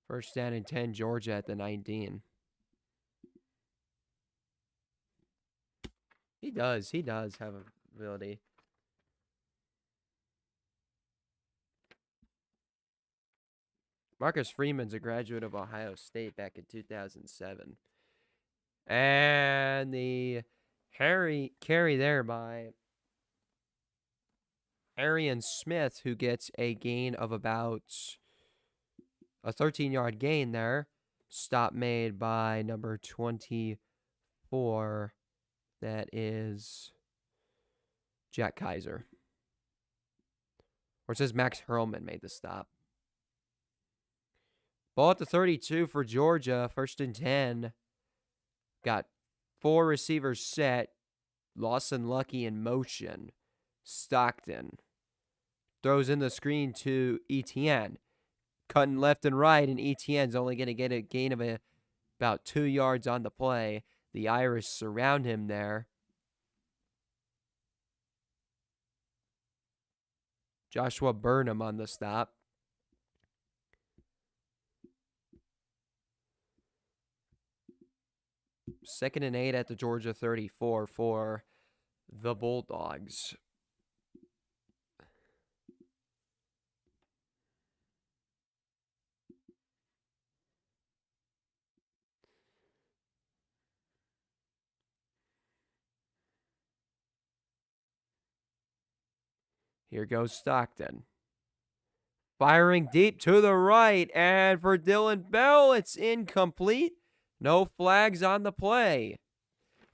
S1: First down and 10, Georgia at the 19. He does have ability. Marcus Freeman's a graduate of Ohio State back in 2007. And the carry there by Arian Smith, who gets a gain of about a 13-yard gain there. Stop made by number 24. That is Jack Kaiser. Or it says Max Hurlman made the stop. Ball at the 32 for Georgia. First and 10. Got 4 receivers set. Lawson Lucky in motion. Stockton throws in the screen to Etienne. Cutting left and right, and Etienne's only going to get a gain of about 2 yards on the play. The Irish surround him there. Joshua Burnham on the stop. Second and 8 at the Georgia 34 for the Bulldogs. Here goes Stockton. Firing deep to the right, and for Dylan Bell, it's incomplete. No flags on the play.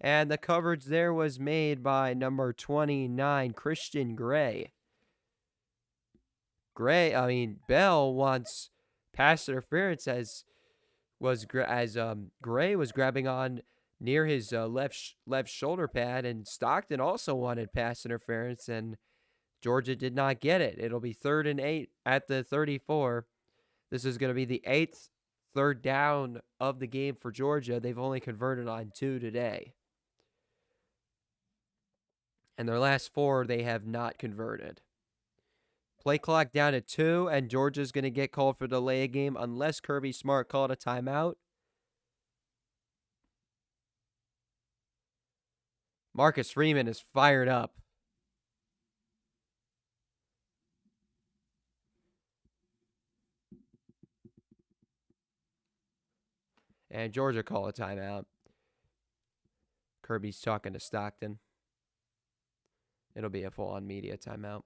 S1: And the coverage there was made by number 29, Christian Gray. Bell wants pass interference as Gray was grabbing on near his left shoulder pad, and Stockton also wanted pass interference, and Georgia did not get it. It'll be 3rd and 8 at the 34. This is going to be the 8th third down of the game for Georgia. They've only converted on 2 today. And their last 4, they have not converted. Play clock down at 2, and Georgia's going to get called for delay a game unless Kirby Smart called a timeout. Marcus Freeman is fired up. And Georgia call a timeout. Kirby's talking to Stockton. It'll be a full-on media timeout.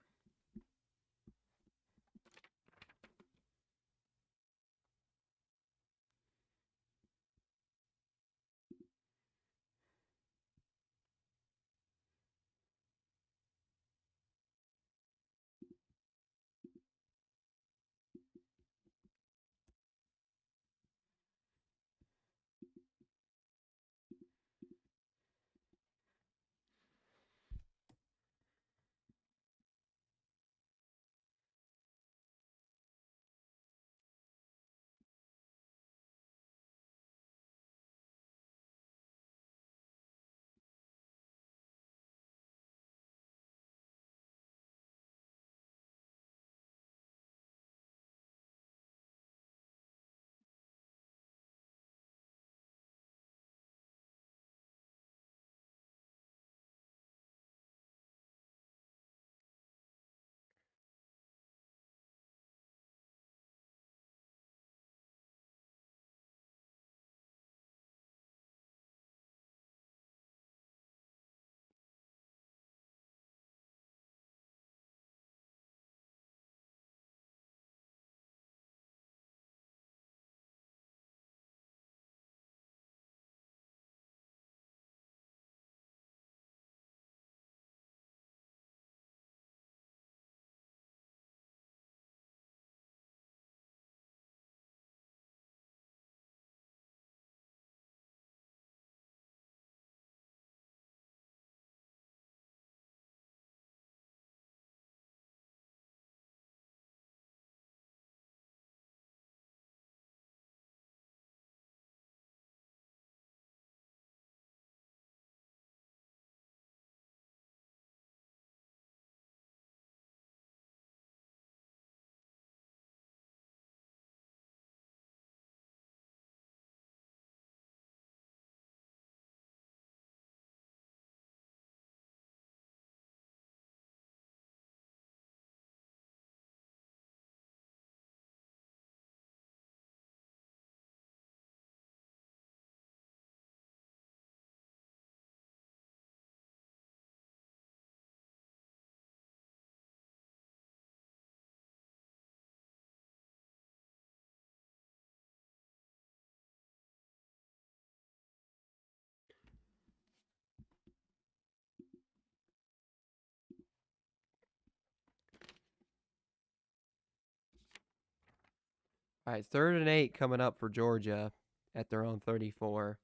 S1: All right, 3rd and 8 coming up for Georgia at their own 34.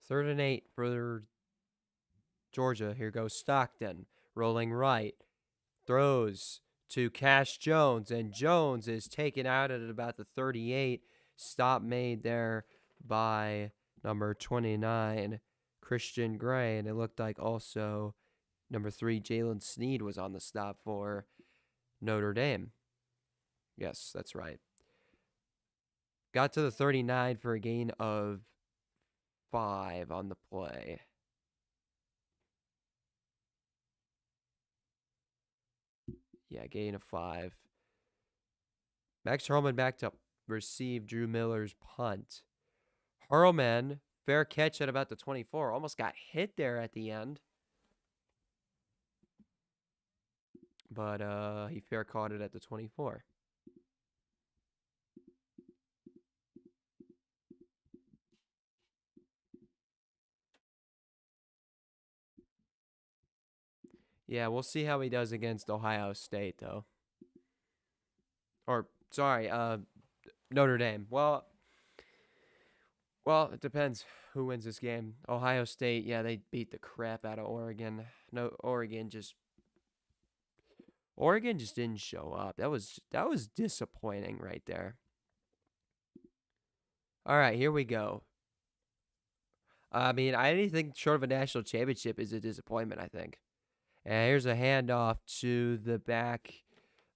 S1: Third and 8 for Georgia. Here goes Stockton, rolling right, throws to Cash Jones, and Jones is taken out at about the 38. Stop made there by number 29, Christian Gray, and it looked like also number 3, Jalen Sneed was on the stop for Notre Dame. Yes, that's right. Got to the 39 for a gain of 5 on the play. Yeah, gain of 5. Max Hurlman back to receive Drew Miller's punt. Hurlman Fair catch at about the 24. Almost got hit there at the end. But he fair caught it at the 24. Yeah, we'll see how he does against Ohio State, though. Or, sorry, Notre Dame. Well, it depends who wins this game. Ohio State, yeah, they beat the crap out of Oregon. No, Oregon just didn't show up. That was disappointing right there. All right, here we go. I mean, anything short of a national championship is a disappointment, I think. And here's a handoff to the back.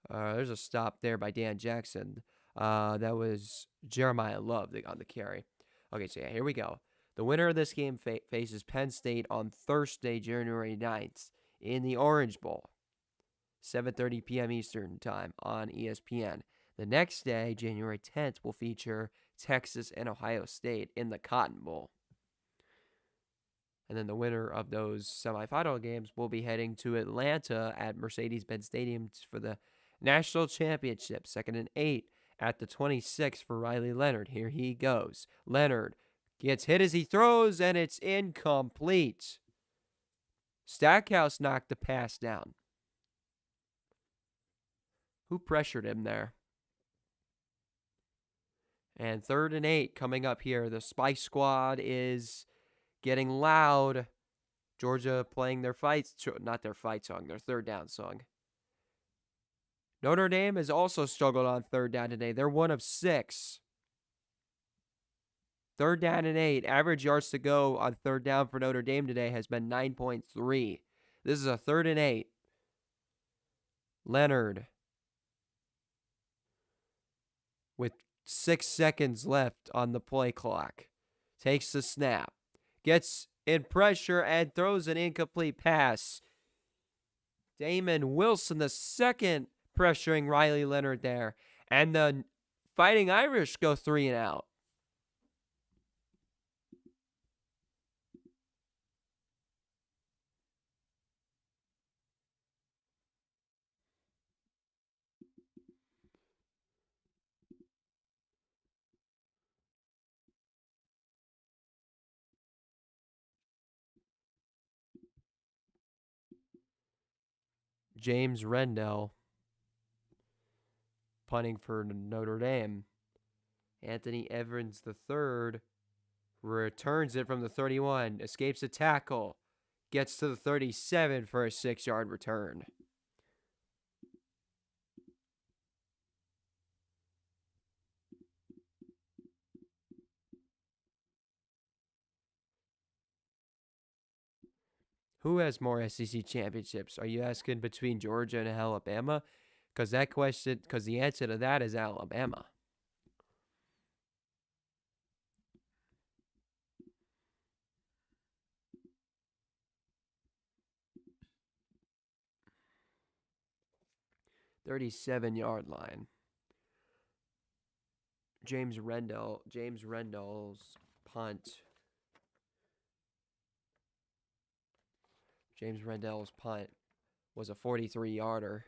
S1: There's a stop there by Dan Jackson. That was Jeremiah Love on the carry. Okay, so yeah, here we go. The winner of this game faces Penn State on Thursday, January 9th in the Orange Bowl, 7:30 p.m. Eastern Time on ESPN. The next day, January 10th, will feature Texas and Ohio State in the Cotton Bowl. And then the winner of those semifinal games will be heading to Atlanta at Mercedes-Benz Stadium for the national championship, 2nd and 8 at the 26 for Riley Leonard. Here he goes. Leonard gets hit as he throws, and it's incomplete. Stackhouse knocked the pass down. Who pressured him there? And 3rd and 8 coming up here. The Spice Squad is getting loud. Georgia playing their not their fight song, their third down song. Notre Dame has also struggled on 3rd down today. They're 1 of 6. 3rd down and 8. Average yards to go on 3rd down for Notre Dame today has been 9.3. This is a 3rd and 8. Leonard with 6 seconds left on the play clock. Takes the snap. Gets in pressure and throws an incomplete pass. Damon Wilson, the second, pressuring Riley Leonard there. And the Fighting Irish go 3 and out. James Rendell punting for Notre Dame. Anthony Evans III returns it from the 31, escapes a tackle, gets to the 37 for a 6-yard return. Who has more SEC championships? Are you asking between Georgia and Alabama? Because the answer to that is Alabama. "37-yard line." James Rendell's punt. James Rendell's punt was a 43-yarder.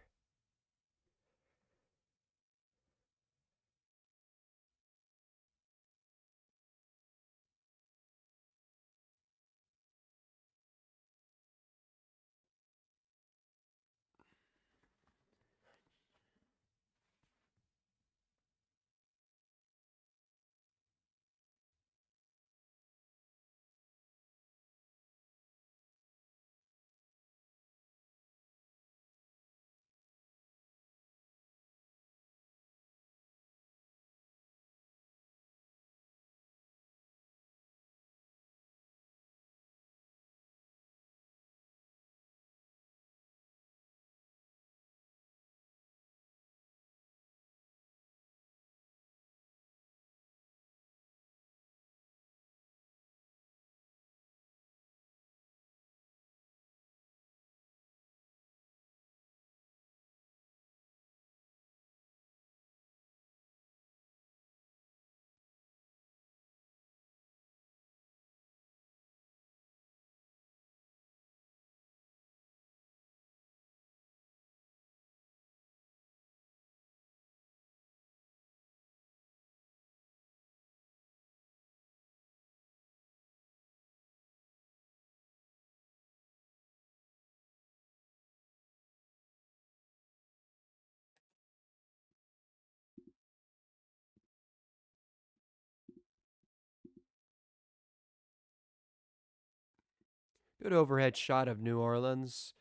S1: Good overhead shot of New Orleans.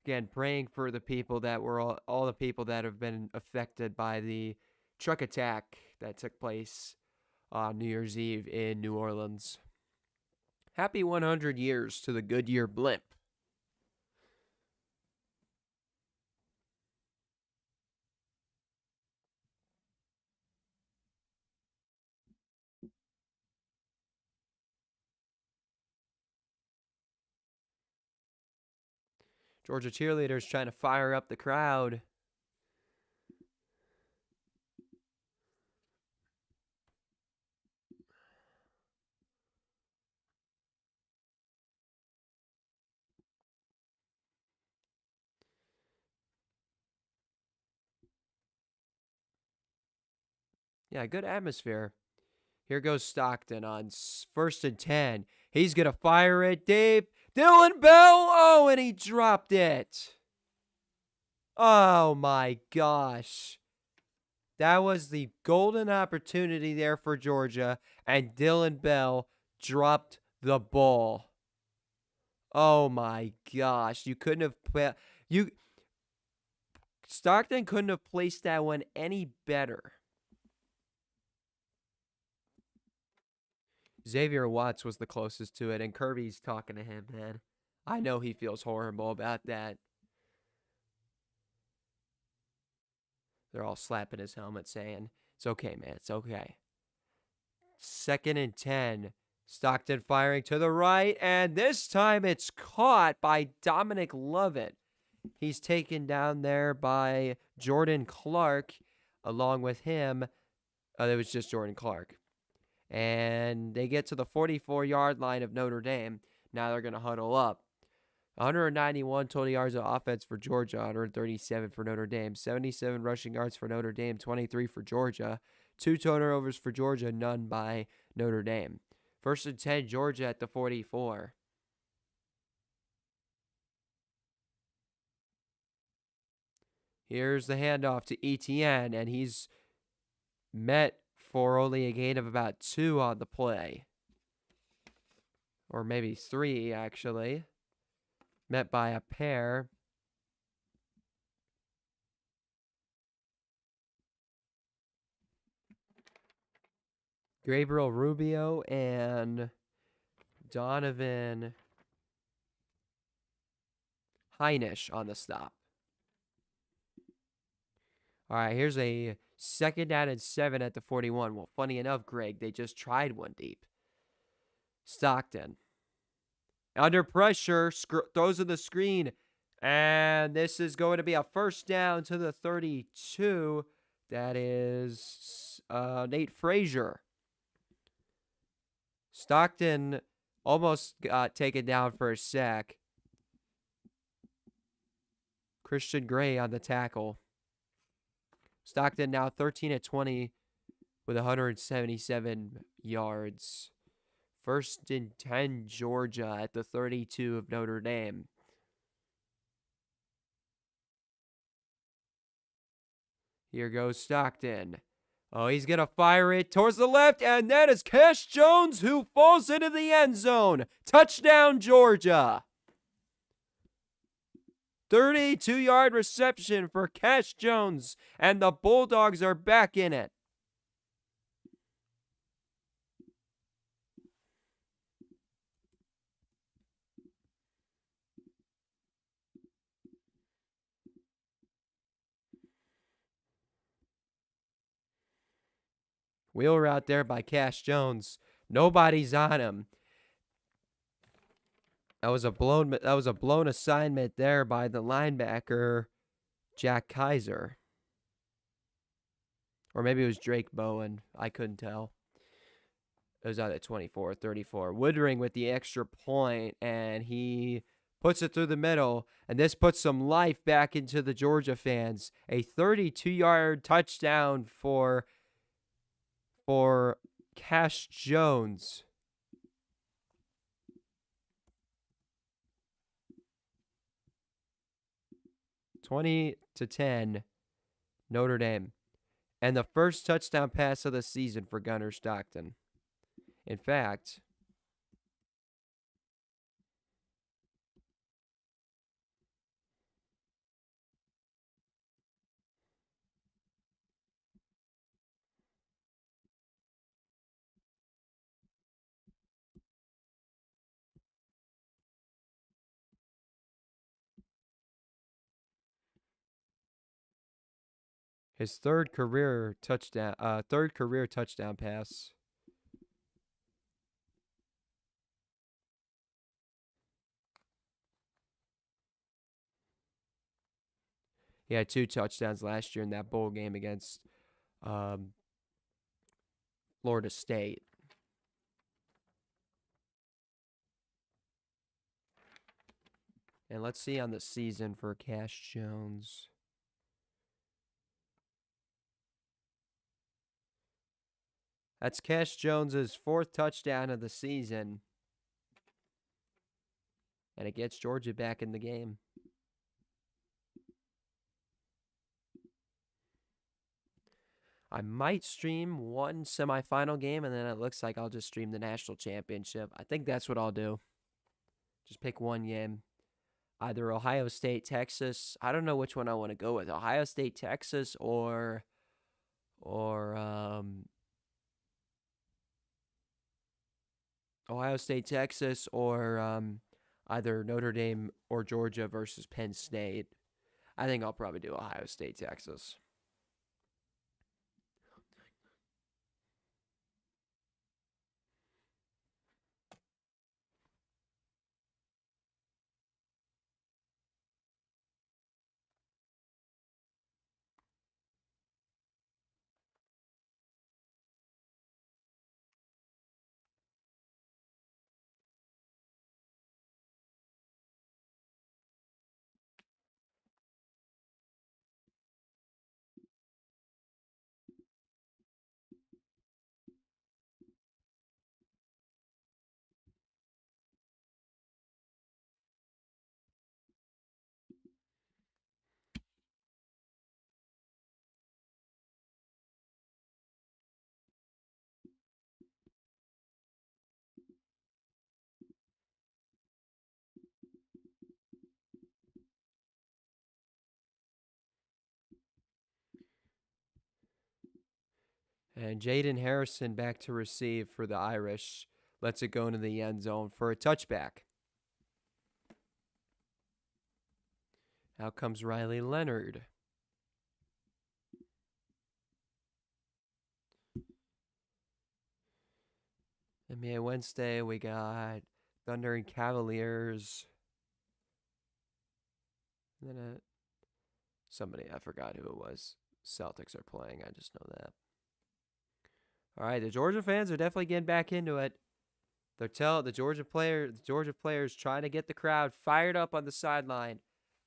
S1: Again, praying for the people that were all the people that have been affected by the truck attack that took place on New Year's Eve in New Orleans. Happy 100 years to the Goodyear blimp. Georgia cheerleaders trying to fire up the crowd. Yeah, good atmosphere. Here goes Stockton on 1st and 10. He's going to fire it deep. Dylan Bell. Oh, and he dropped it. Oh, my gosh. That was the golden opportunity there for Georgia, and Dylan Bell dropped the ball. Oh, my gosh. You couldn't have Stockton couldn't have placed that one any better. Xavier Watts was the closest to it, and Kirby's talking to him, man. I know he feels horrible about that. They're all slapping his helmet saying, it's okay, man, it's okay. 2nd and 10. Stockton firing to the right, and this time it's caught by Dominic Lovett. He's taken down there by Jordan Clark. Along with him, it was just Jordan Clark. And they get to the 44-yard line of Notre Dame. Now they're going to huddle up. 191 total yards of offense for Georgia, 137 for Notre Dame, 77 rushing yards for Notre Dame, 23 for Georgia, 2 turnovers for Georgia, none by Notre Dame. 1st and 10, Georgia at the 44. Here's the handoff to Etienne, and he's met for only a gain of about 2 on the play. Or maybe 3, actually. Met by a pair. Gabriel Rubio and Donovan Heinisch on the stop. All right, here's a 2nd down and 7 at the 41. Well, funny enough, Greg, they just tried one deep. Stockton. Under pressure, throws in the screen. And this is going to be a 1st down to the 32. That is Nate Frazier. Stockton almost got taken down for a sack. Christian Gray on the tackle. Stockton now 13 at 20 with 177 yards. 1st and 10, Georgia at the 32 of Notre Dame. Here goes Stockton. Oh, he's going to fire it towards the left, and that is Cash Jones who falls into the end zone. Touchdown, Georgia. 32-yard reception for Cash Jones, and the Bulldogs are back in it. Wheel route there by Cash Jones. Nobody's on him. That was a blown assignment there by the linebacker, Jack Kaiser. Or maybe it was Drake Bowen. I couldn't tell. It was either 24 or 34. Woodring with the extra point, and he puts it through the middle. And this puts some life back into the Georgia fans. A 32-yard touchdown for Cash Jones. (20-10), Notre Dame. And the first touchdown pass of the season for Gunnar Stockton. In fact, His third career touchdown pass. He had 2 touchdowns last year in that bowl game against um, Florida State. And let's see on the season for Cash Jones. That's Cash Jones's 4th touchdown of the season. And it gets Georgia back in the game. I might stream one semifinal game, and then it looks like I'll just stream the national championship. I think that's what I'll do. Just pick one game. Either Ohio State, Texas. I don't know which one I want to go with. Ohio State, Texas, or Ohio State, Texas, or either Notre Dame or Georgia versus Penn State. I think I'll probably do Ohio State, Texas. And Jaden Harrison back to receive for the Irish. Lets it go into the end zone for a touchback. Out comes Riley Leonard. NBA Wednesday, we got Thunder and Cavaliers. And then somebody, I forgot who it was. Celtics are playing, I just know that. All right, the Georgia fans are definitely getting back into it. They're the Georgia players trying to get the crowd fired up on the sideline.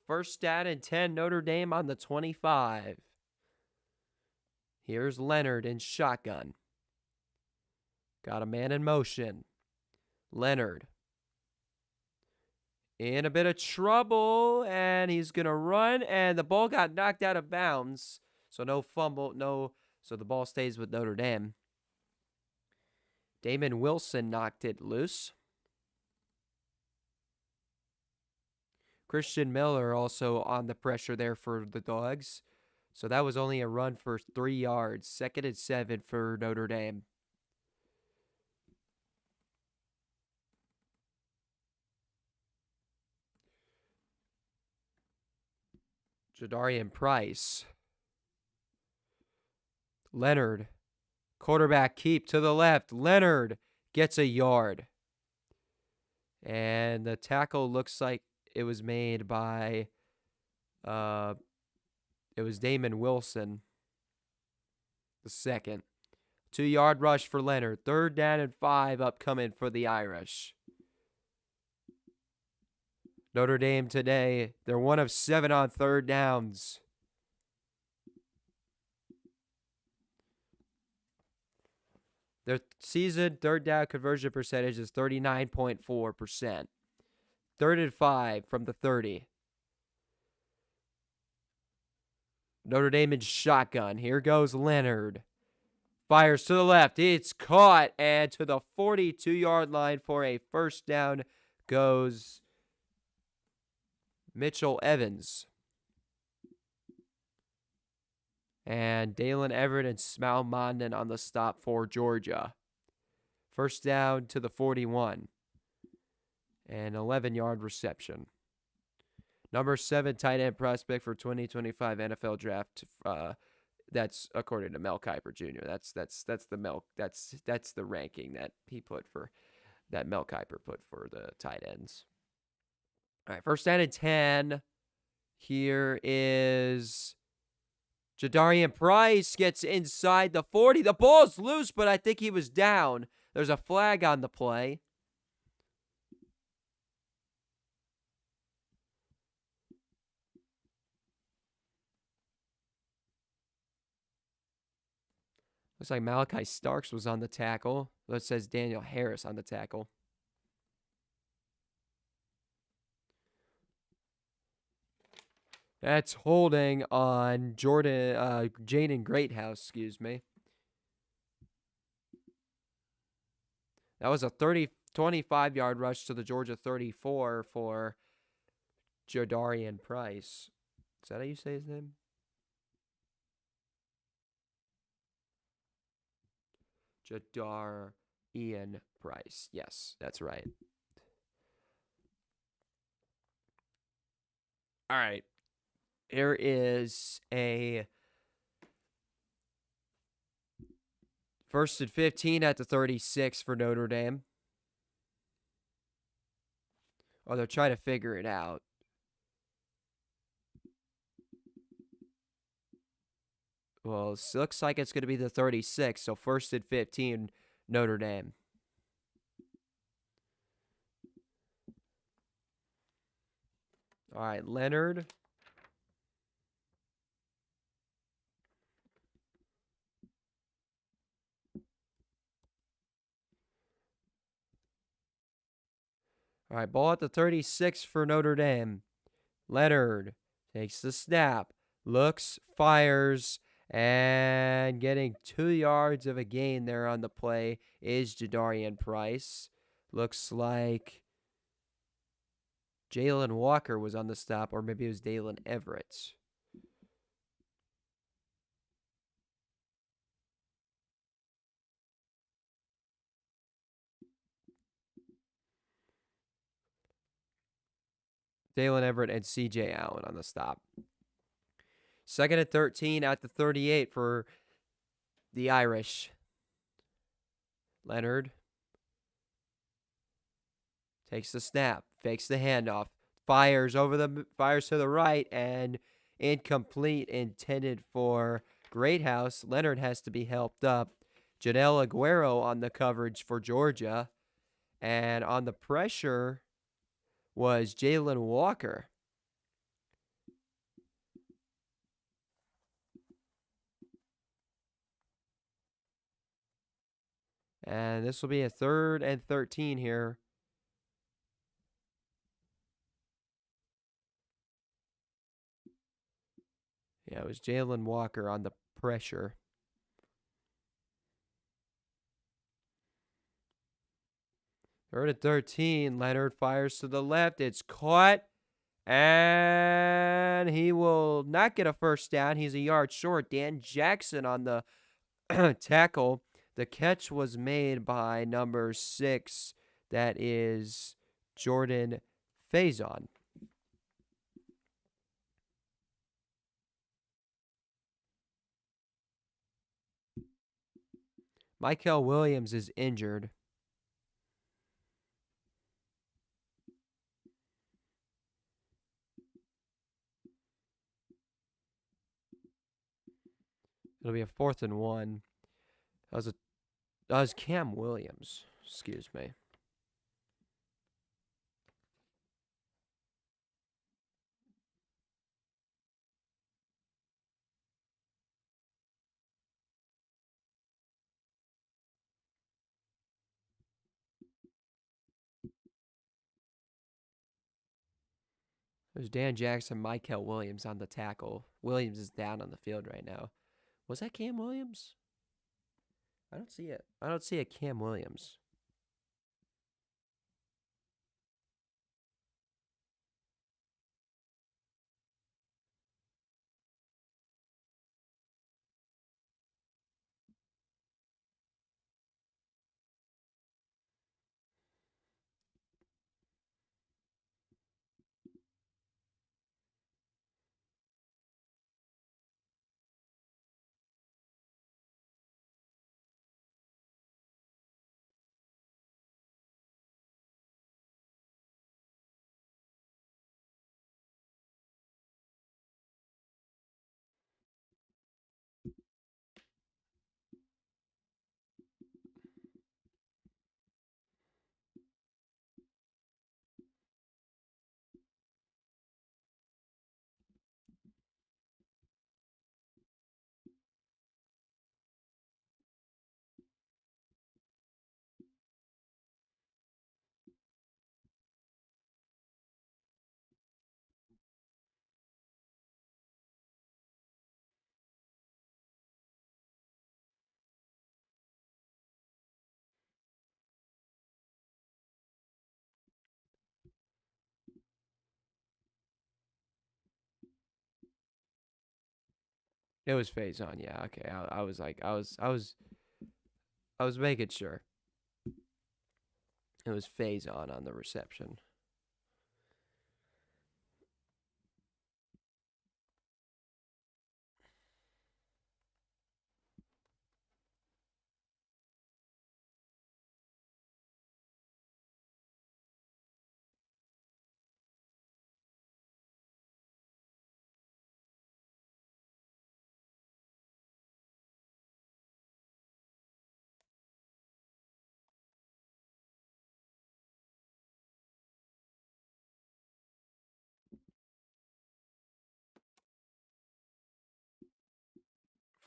S1: 1st down and 10, Notre Dame on the 25. Here's Leonard in shotgun. Got a man in motion. Leonard in a bit of trouble, and he's going to run, and the ball got knocked out of bounds. So no fumble, so the ball stays with Notre Dame. Damon Wilson knocked it loose. Christian Miller also on the pressure there for the Dogs. So that was only a run for 3 yards. 2nd and 7 for Notre Dame. Jadarian Price. Leonard. Quarterback keep to the left. Leonard gets a yard. And the tackle looks like it was made by, it was Damon Wilson, the 2nd. 2-yard rush for Leonard. 3rd down and 5 upcoming for the Irish. Notre Dame today, they're 1 of 7 on 3rd downs. Their season 3rd down conversion percentage is 39.4%. 3rd and 5 from the 30. Notre Dame in shotgun. Here goes Leonard. Fires to the left. It's caught, and to the 42-yard line for a 1st down goes Mitchell Evans. And Dalen Everett and Smal Mondon on the stop for Georgia. 1st down to the 41. And 11-yard reception. Number 7 tight end prospect for 2025 NFL draft That's according to Mel Kiper Jr. That's the ranking that he put for that Mel Kiper put for the tight ends. All right, first down and 10. Here is Jadarian Price gets inside the 40. The ball's loose, but I think he was down. There's a flag on the play. Looks like Malachi Starks was on the tackle. It says Daniel Harris on the tackle. That's holding on Jaden Greathouse, excuse me. That was a 25-yard rush to the Georgia 34 for Jadarian Price. Is that how you say his name? Jadarian Price. Yes, that's right. All right. Here is a first and 15 at the 36 for Notre Dame. Oh, they're trying to figure it out. Well, it looks like it's going to be the 36, so first and 15, Notre Dame. All right, Leonard. All right, ball at the 36 for Notre Dame. Leonard takes the snap, looks, fires, and getting 2 yards of a gain there on the play is Jadarian Price. Looks like Jalen Walker was on the stop, or maybe it was Dalen Everett. Dalen Everett and C.J. Allen on the stop. Second and 13 at the 38 for the Irish. Leonard takes the snap, fakes the handoff, fires to the right, and incomplete, intended for Greathouse. Leonard has to be helped up. Janelle Aguero on the coverage for Georgia, and on the pressure was Jalen Walker. And this will be a 3rd and 13 here. Yeah, it was Jalen Walker on the pressure. 3rd and 13. Leonard fires to the left. It's caught. And he will not get a first down. He's a yard short. Dan Jackson on the tackle. The catch was made by number 6. That is Jordan Faison. Michael Williams is injured. It'll be a 4th and 1. That was Cam Williams. Excuse me. There's Dan Jackson, Michael Williams on the tackle. Williams is down on the field right now. Was that Cam Williams? I don't see it. I don't see a Cam Williams. It was phase on. Yeah. Okay. I was like, I was making sure it was phase on the reception.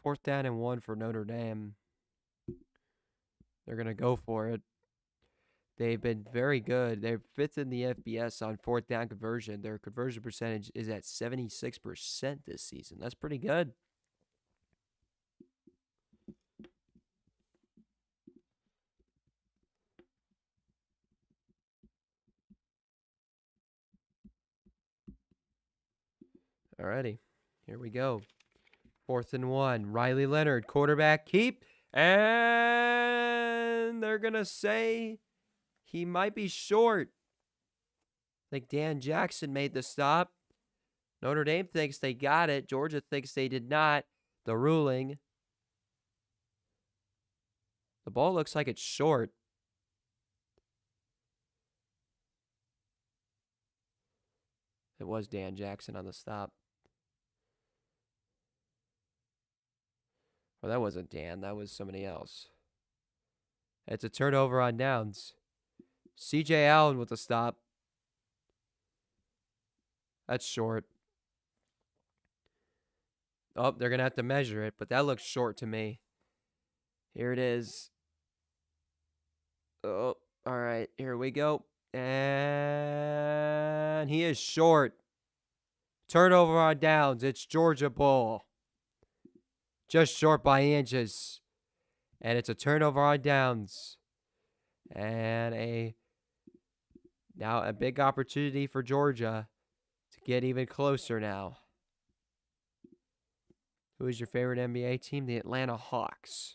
S1: Fourth down and 1 for Notre Dame. They're gonna go for it. They've been very good. They're fifth in the FBS on fourth down conversion. Their conversion percentage is at 76% this season. That's pretty good. Alrighty, here we go. 4th and 1. Riley Leonard, quarterback keep. And they're going to say he might be short. I think Dan Jackson made the stop. Notre Dame thinks they got it. Georgia thinks they did not. The ruling. The ball looks like it's short. It was Dan Jackson on the stop. Well, that wasn't Dan. That was somebody else. It's a turnover on downs. C.J. Allen with the stop. That's short. Oh, they're going to have to measure it, but that looks short to me. Here it is. Oh, all right. Here we go. And he is short. Turnover on downs. It's Georgia ball. Just short by inches. And it's a turnover on downs. And now a big opportunity for Georgia to get even closer now. Who is your favorite NBA team? The Atlanta Hawks.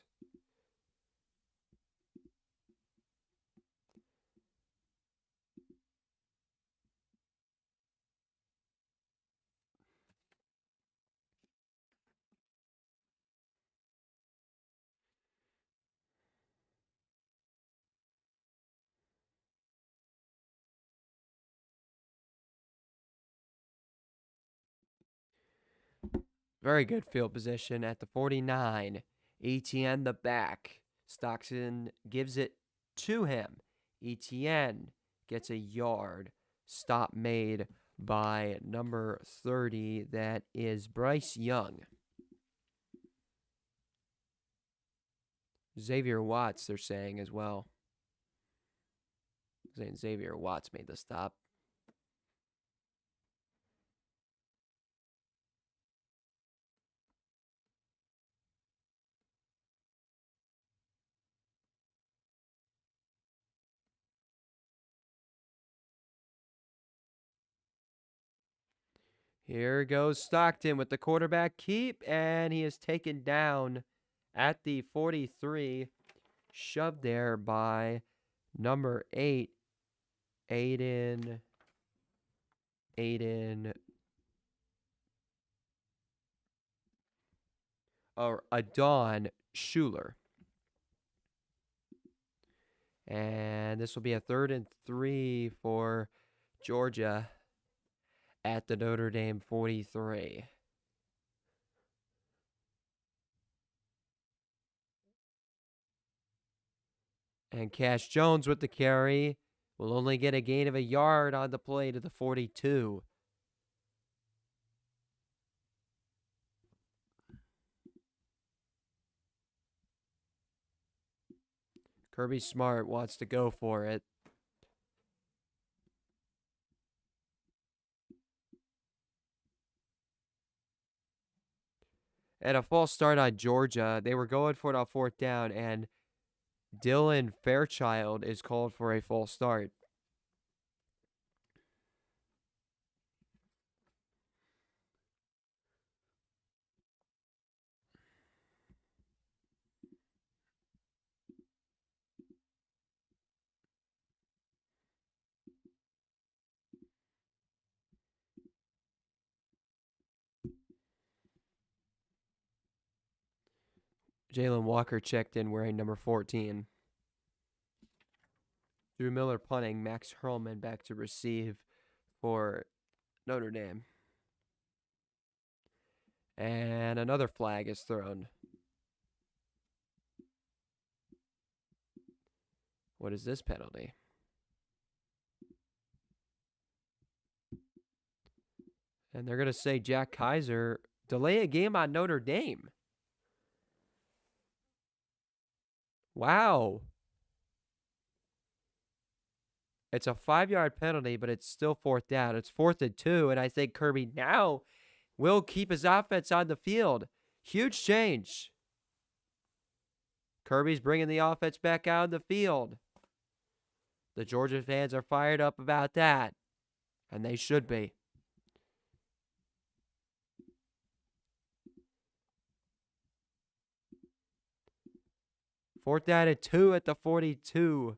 S1: Very good field position at the 49. ETN the back. Stockton gives it to him. ETN gets a yard. Stop made by number 30. That is Bryce Young. Xavier Watts, they're saying as well. Saying Xavier Watts made the stop. Here goes Stockton with the quarterback keep, and he is taken down at the 43, shoved there by number 8, Aiden, or Adon Schuler. And this will be a 3rd and 3 for Georgia at the Notre Dame 43. And Cash Jones with the carry will only get a gain of a yard on the play to the 42. Kirby Smart wants to go for it. And a false start on Georgia. They were going for it on 4th down, and Dylan Fairchild is called for a false start. Jalen Walker checked in wearing number 14. Drew Miller punting. Max Hurlman back to receive for Notre Dame. And another flag is thrown. What is this penalty? And they're going to say Jack Kaiser delay a game on Notre Dame. Wow. It's a 5-yard penalty, but it's still 4th down. It's 4th and 2, and I think Kirby now will keep his offense on the field. Huge change. Kirby's bringing the offense back out on the field. The Georgia fans are fired up about that, and they should be. Fourth down and 2 at the 42.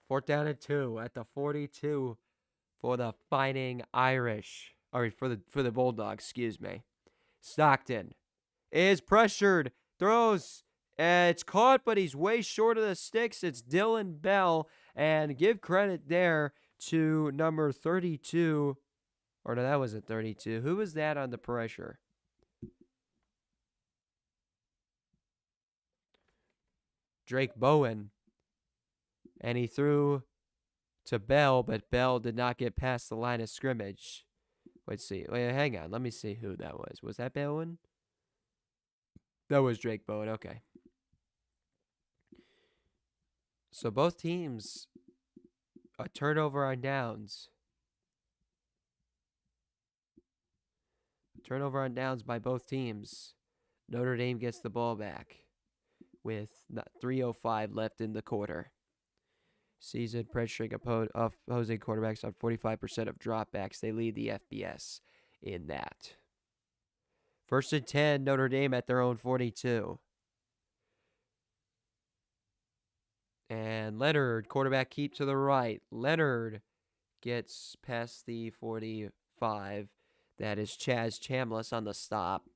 S1: Fourth down and 2 at the 42 for the Fighting Irish. Or for the Bulldogs, excuse me. Stockton is pressured, throws, it's caught, but he's way short of the sticks. It's Dylan Bell, and give credit there to number 32. Or no, that wasn't 32. Who was that on the pressure? Drake Bowen. And he threw to Bell, but Bell did not get past the line of scrimmage. Let's see. Wait, hang on. Let me see who that was. Was that Bowen? That was Drake Bowen. Okay. So both teams, a turnover on downs. Turnover on downs by both teams. Notre Dame gets the ball back with 3:05 left in the quarter. Season pressuring opposing quarterbacks on 45% of dropbacks. They lead the FBS in that. 1st and 10, Notre Dame at their own 42. And Leonard, quarterback keep to the right. Leonard gets past the 45. That is Chaz Chambliss on the stop.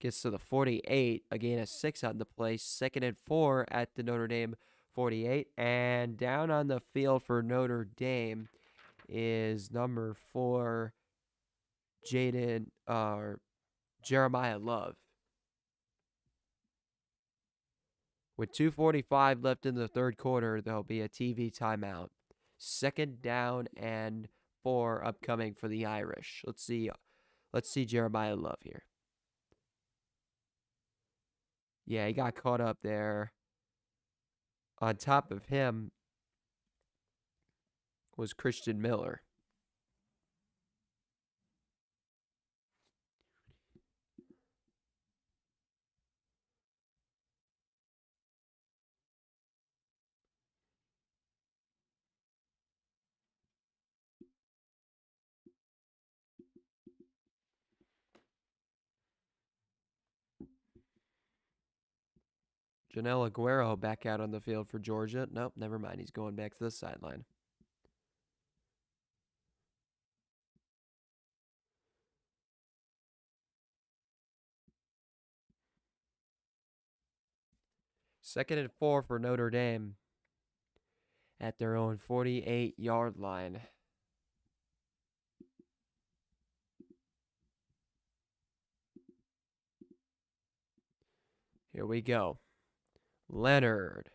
S1: Gets to the 48. A gain of 6 on the play. 2nd and 4 at the Notre Dame 48. And down on the field for Notre Dame is number 4, Jeremiah Love. With 2:45 left in the third quarter, there'll be a TV timeout. 2nd down and 4 upcoming for the Irish. Let's see Jeremiah Love here. Yeah, he got caught up there. On top of him was Christian Miller. Janelle Aguero back out on the field for Georgia. Nope, never mind. He's going back to the sideline. Second and 4 for Notre Dame at their own 48-yard line. Here we go. Leonard.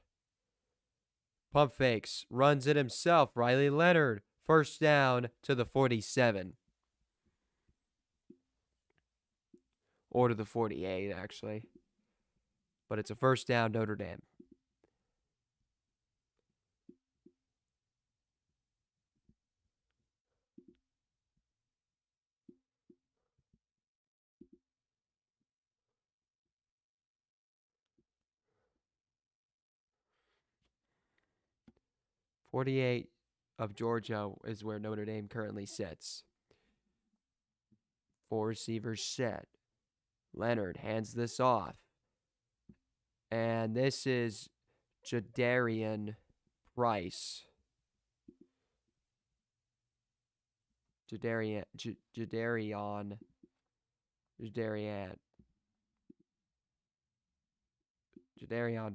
S1: Pump fakes. Runs it himself. Riley Leonard. 1st down to the 47. Or to the 48, actually. But it's a 1st down, Notre Dame. .48 of Georgia is where Notre Dame currently sits. 4 receivers set. Leonard hands this off. And this is Jadarian Price. Jadarian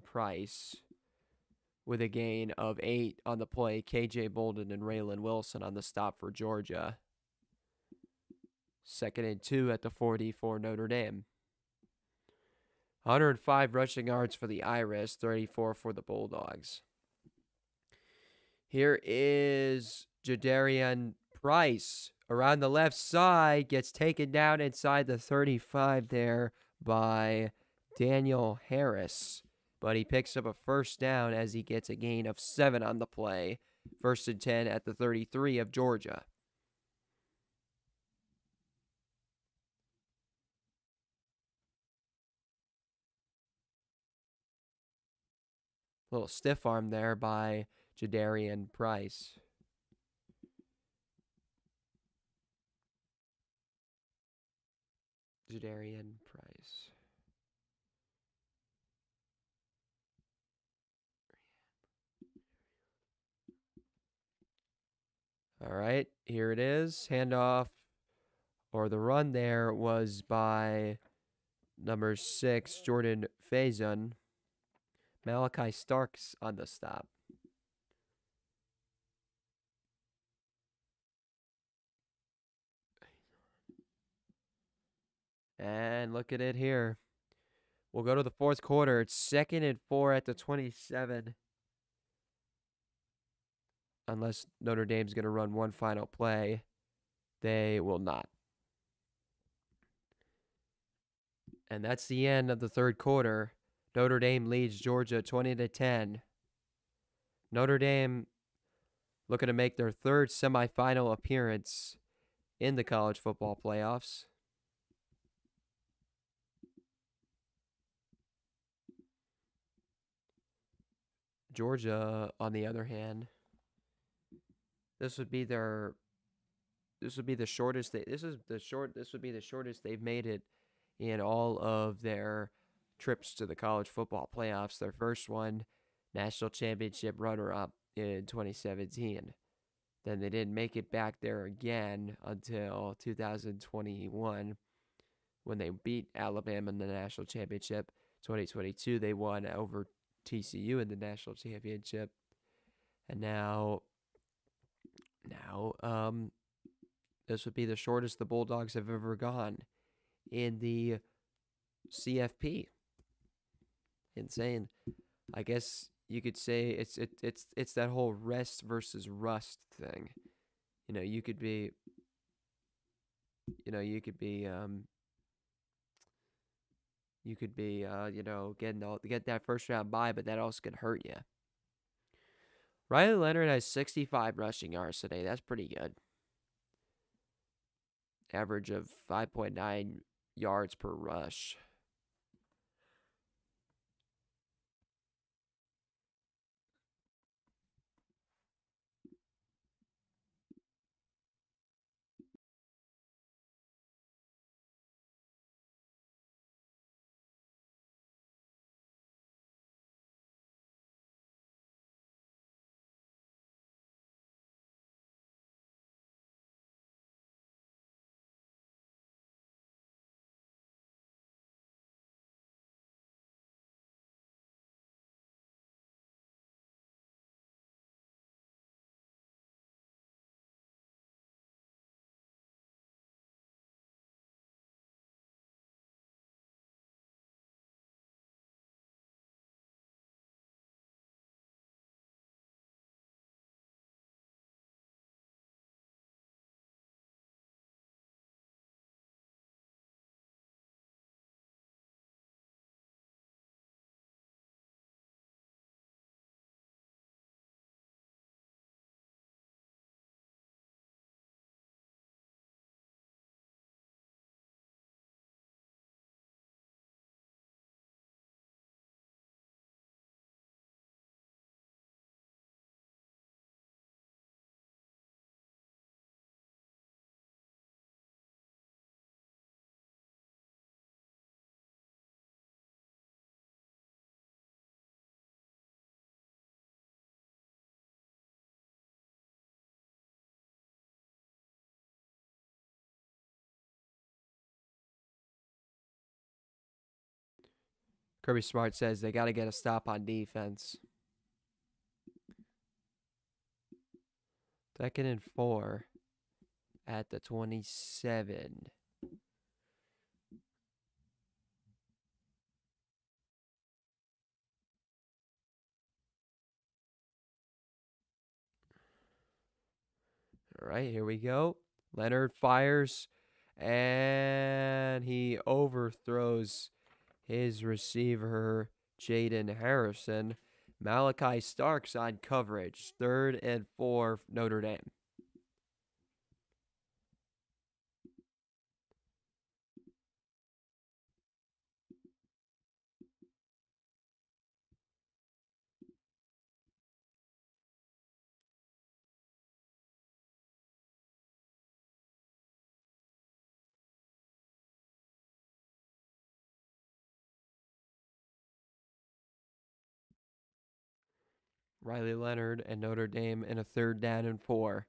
S1: Price with a gain of 8 on the play. KJ Bolden and Raylan Wilson on the stop for Georgia. 2nd and 2 at the 40 for Notre Dame. 105 rushing yards for the Irish, 34 for the Bulldogs. Here is Jadarian Price around the left side, gets taken down inside the 35 there by Daniel Harris. But he picks up a first down as he gets a gain of 7 on the play. 1st and 10 at the 33 of Georgia. Little stiff arm there by Jadarian Price. Jadarian Price. All right, here it is. Handoff, or the run there was by number 6, Jordan Faison. Malachi Starks on the stop. And look at it here. We'll go to the 4th quarter. It's 2nd and 4 at the 27. Unless Notre Dame's going to run one final play, they will not. And that's the end of the 3rd quarter. Notre Dame leads Georgia 20-10. Notre Dame looking to make their 3rd semifinal appearance in the college football playoffs. Georgia, on the other hand, this would be the shortest they've made it in all of their trips to the college football playoffs. Their first one, national championship runner-up in 2017. Then they didn't make it back there again until 2021 when they beat Alabama in the national championship. 2022, they won over TCU in the national championship. And now this would be the shortest the Bulldogs have ever gone in the CFP. Insane. I guess you could say it's that whole rest versus rust thing. You could be get that first round bye, but that also could hurt you. Riley Leonard has 65 rushing yards today. That's pretty good. Average of 5.9 yards per rush. Kirby Smart says they got to get a stop on defense. 2nd and 4 at the 27. All right, here we go. Leonard fires, and he overthrows his receiver, Jaden Harrison. Malachi Starks on coverage. 3rd and 4, Notre Dame. Riley Leonard and Notre Dame in a 3rd down and 4.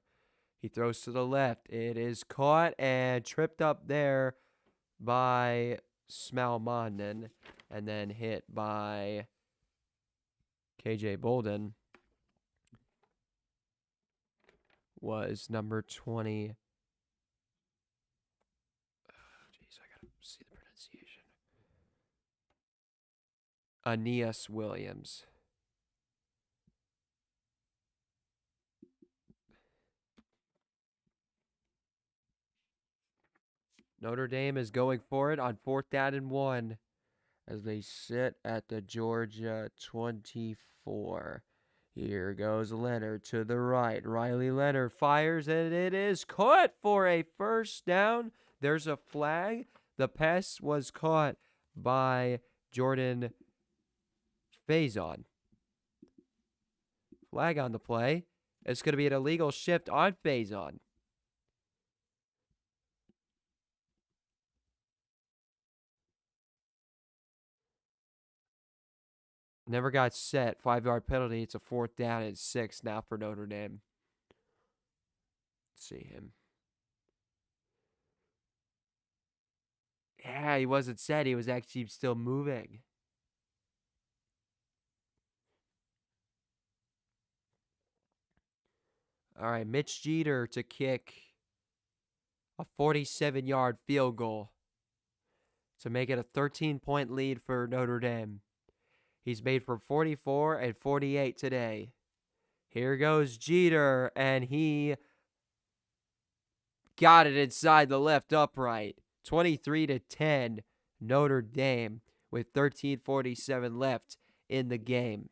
S1: He throws to the left. It is caught and tripped up there by Smalmonden and then hit by KJ Bolden. Was number 20. Jeez, I gotta see the pronunciation. Aeneas Williams. Notre Dame is going for it on 4th down and 1 as they sit at the Georgia 24. Here goes Leonard to the right. Riley Leonard fires, and it is caught for a 1st down. There's a flag. The pass was caught by Jordan Faison. Flag on the play. It's going to be an illegal shift on Faison. Never got set. 5-yard penalty. It's a 4th down and 6 now for Notre Dame. Let's see him. Yeah, he wasn't set. He was actually still moving. All right, Mitch Jeter to kick a 47-yard field goal to make it a 13-point lead for Notre Dame. He's made for 44 and 48 today. Here goes Jeter, and he got it inside the left upright. 23-10, Notre Dame with 13:47 left in the game.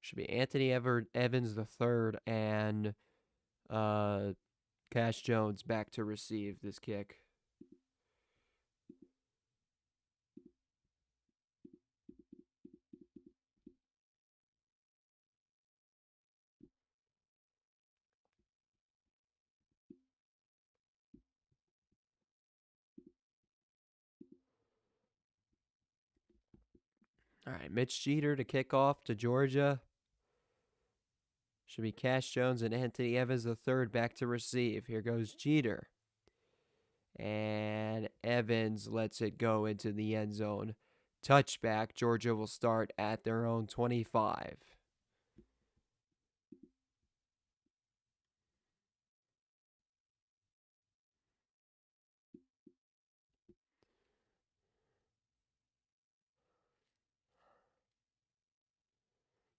S1: Should be Anthony Evans III and Cash Jones back to receive this kick. All right, Mitch Jeter to kick off to Georgia. Should be Cash Jones and Anthony Evans III back to receive. Here goes Jeter. And Evans lets it go into the end zone. Touchback. Georgia will start at their own 25.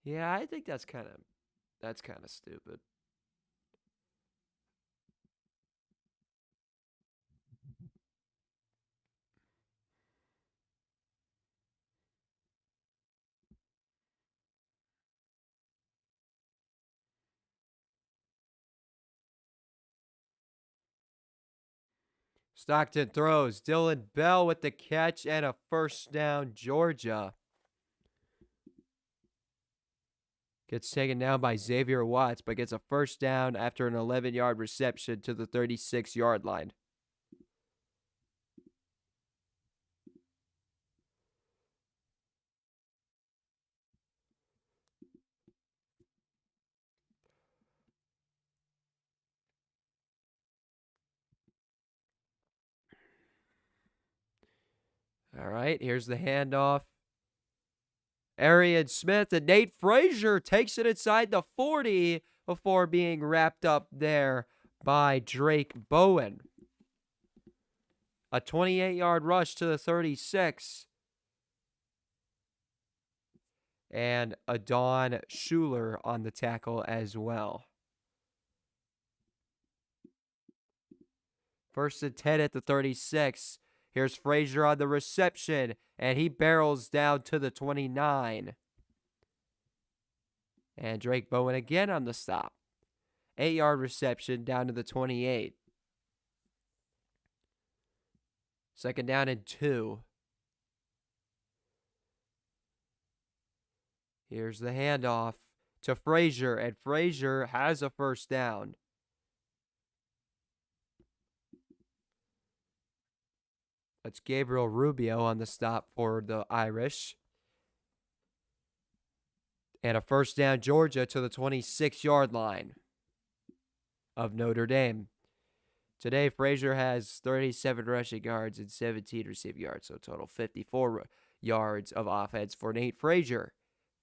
S1: Yeah, I think that's kind of stupid. Stockton throws. Dylan Bell with the catch and a first down, Georgia. Gets taken down by Xavier Watts, but gets a first down after an 11-yard reception to the 36-yard line. All right, here's the handoff. Arian Smith and Nate Frazier takes it inside the 40 before being wrapped up there by Drake Bowen. A 28-yard rush to the 36. And a Don Schuler on the tackle as well. First and 10 at the 36. Here's Frazier on the reception, and he barrels down to the 29. And Drake Bowen again on the stop. 8-yard reception down to the 28. Second down and 2. Here's the handoff to Frazier, and Frazier has a first down. That's Gabriel Rubio on the stop for the Irish. And a first down, Georgia, to the 26-yard line of Notre Dame. Today, Frazier has 37 rushing yards and 17 receiving yards, so total 54 yards of offense for Nate Frazier.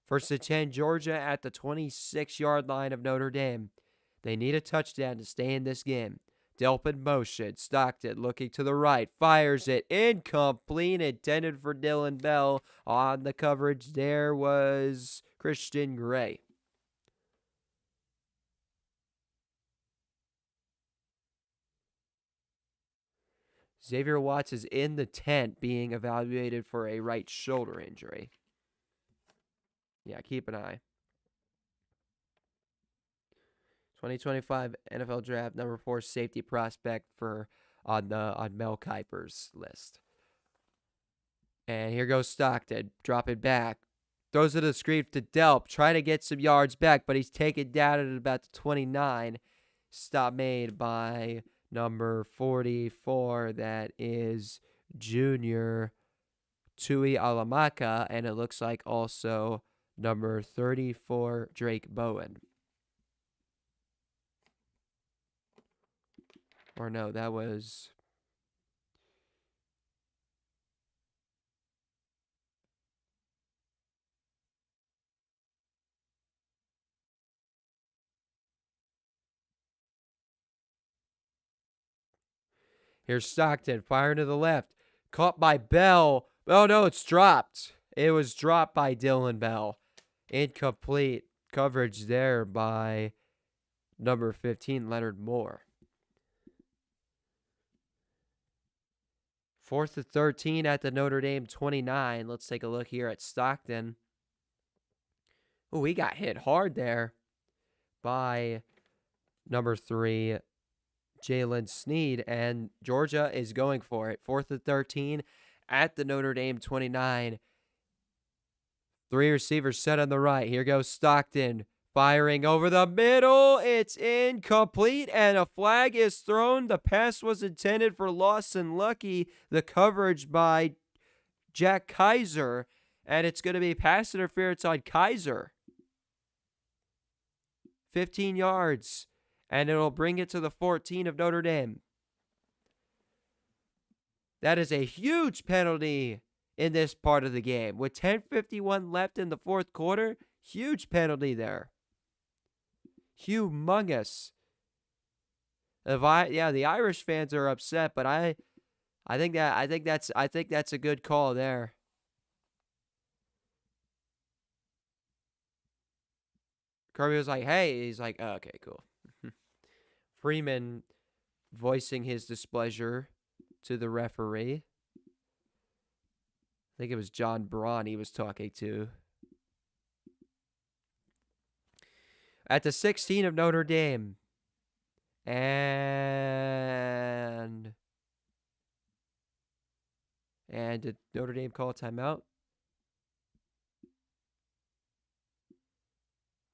S1: First and 10, Georgia at the 26-yard line of Notre Dame. They need a touchdown to stay in this game. Delp in motion. Stockton looking to the right. Fires it. Incomplete. Intended for Dylan Bell. On the coverage there was Christian Gray. Xavier Watts is in the tent being evaluated for a right shoulder injury. Yeah, keep an eye. 2025 NFL Draft number 4 safety prospect on Mel Kiper's list. And here goes Stockton, dropping back. Throws it a screen to Delp, trying to get some yards back, but he's taken down at about the 29. Stop made by number 44, that is Junior Tui Alamaka, and it looks like also number 34, Drake Bowen. Or no, that was... Here's Stockton, firing to the left. Caught by Bell. Oh, no, it's dropped. It was dropped by Dylan Bell. Incomplete coverage there by number 15, Leonard Moore. 4th and 13 at the Notre Dame 29. Let's take a look here at Stockton. Oh, he got hit hard there by number 3, Jalen Sneed, and Georgia is going for it. 4th and 13 at the Notre Dame 29. 3 receivers set on the right. Here goes Stockton, firing over the middle. It's incomplete, and a flag is thrown. The pass was intended for Lawson Lucky. The coverage by Jack Kaiser, and it's going to be pass interference on Kaiser. 15 yards. And it'll bring it to the 14 of Notre Dame. That is a huge penalty in this part of the game. With 10:51 left in the fourth quarter, huge penalty there. Humongous. The Irish fans are upset, but I think that's a good call there. Kirby was like, "Hey," he's like, oh, "Okay, cool." Freeman voicing his displeasure to the referee. I think it was John Braun he was talking to. At the 16 of Notre Dame. And And did Notre Dame call a timeout?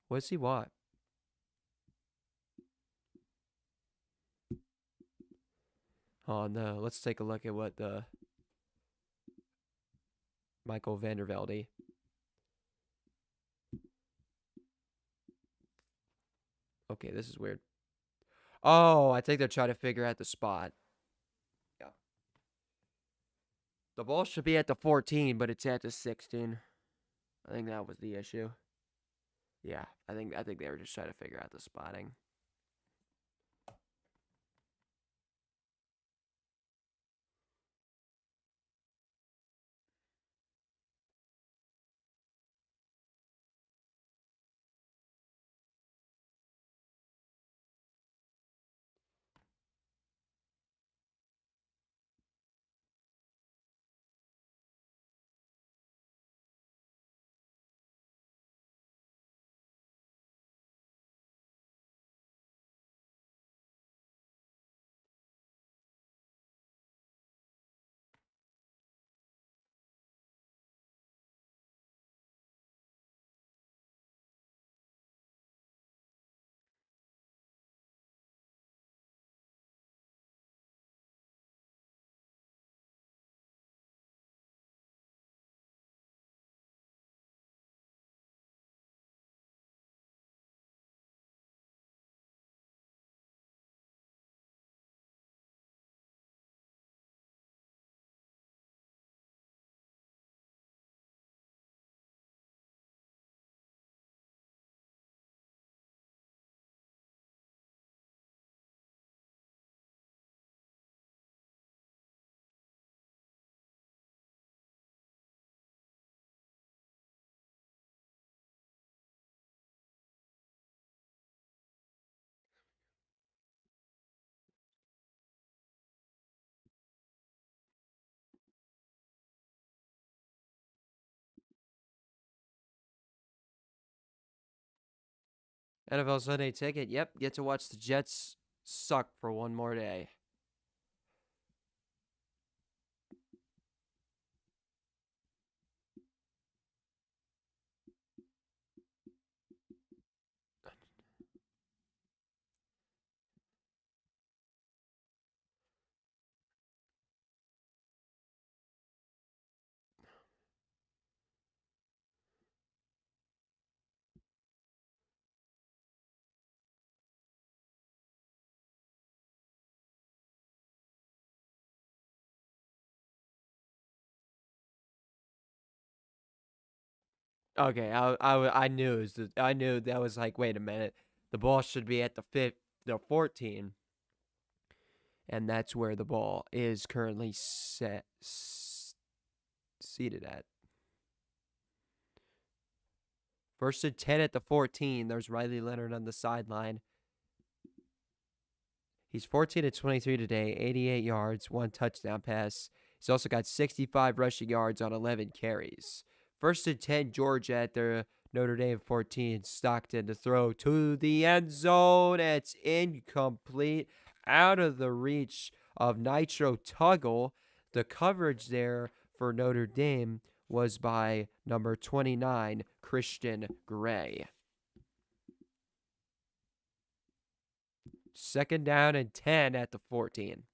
S1: What does he want? Oh no, let's take a look at what the Michael Vandervelde. Okay, this is weird. Oh, I think they're trying to figure out the spot. Yeah. The ball should be at the 14, but it's at the 16. I think that was the issue. Yeah, I think they were just trying to figure out the spotting. NFL Sunday ticket. Yep, get to watch the Jets suck for one more day. Okay, I knew it was I knew that was like, wait a minute, the ball should be at the 14, and that's where the ball is currently seated at. First and 10 at the 14. There's Riley Leonard on the sideline. He's 14 to 23 today, 88 yards, 1 touchdown pass. He's also got 65 rushing yards on 11 carries. First and 10, Georgia at their Notre Dame 14. Stockton to throw to the end zone. It's incomplete, out of the reach of Nitro Tuggle. The coverage there for Notre Dame was by number 29, Christian Gray. Second down and 10 at the 14.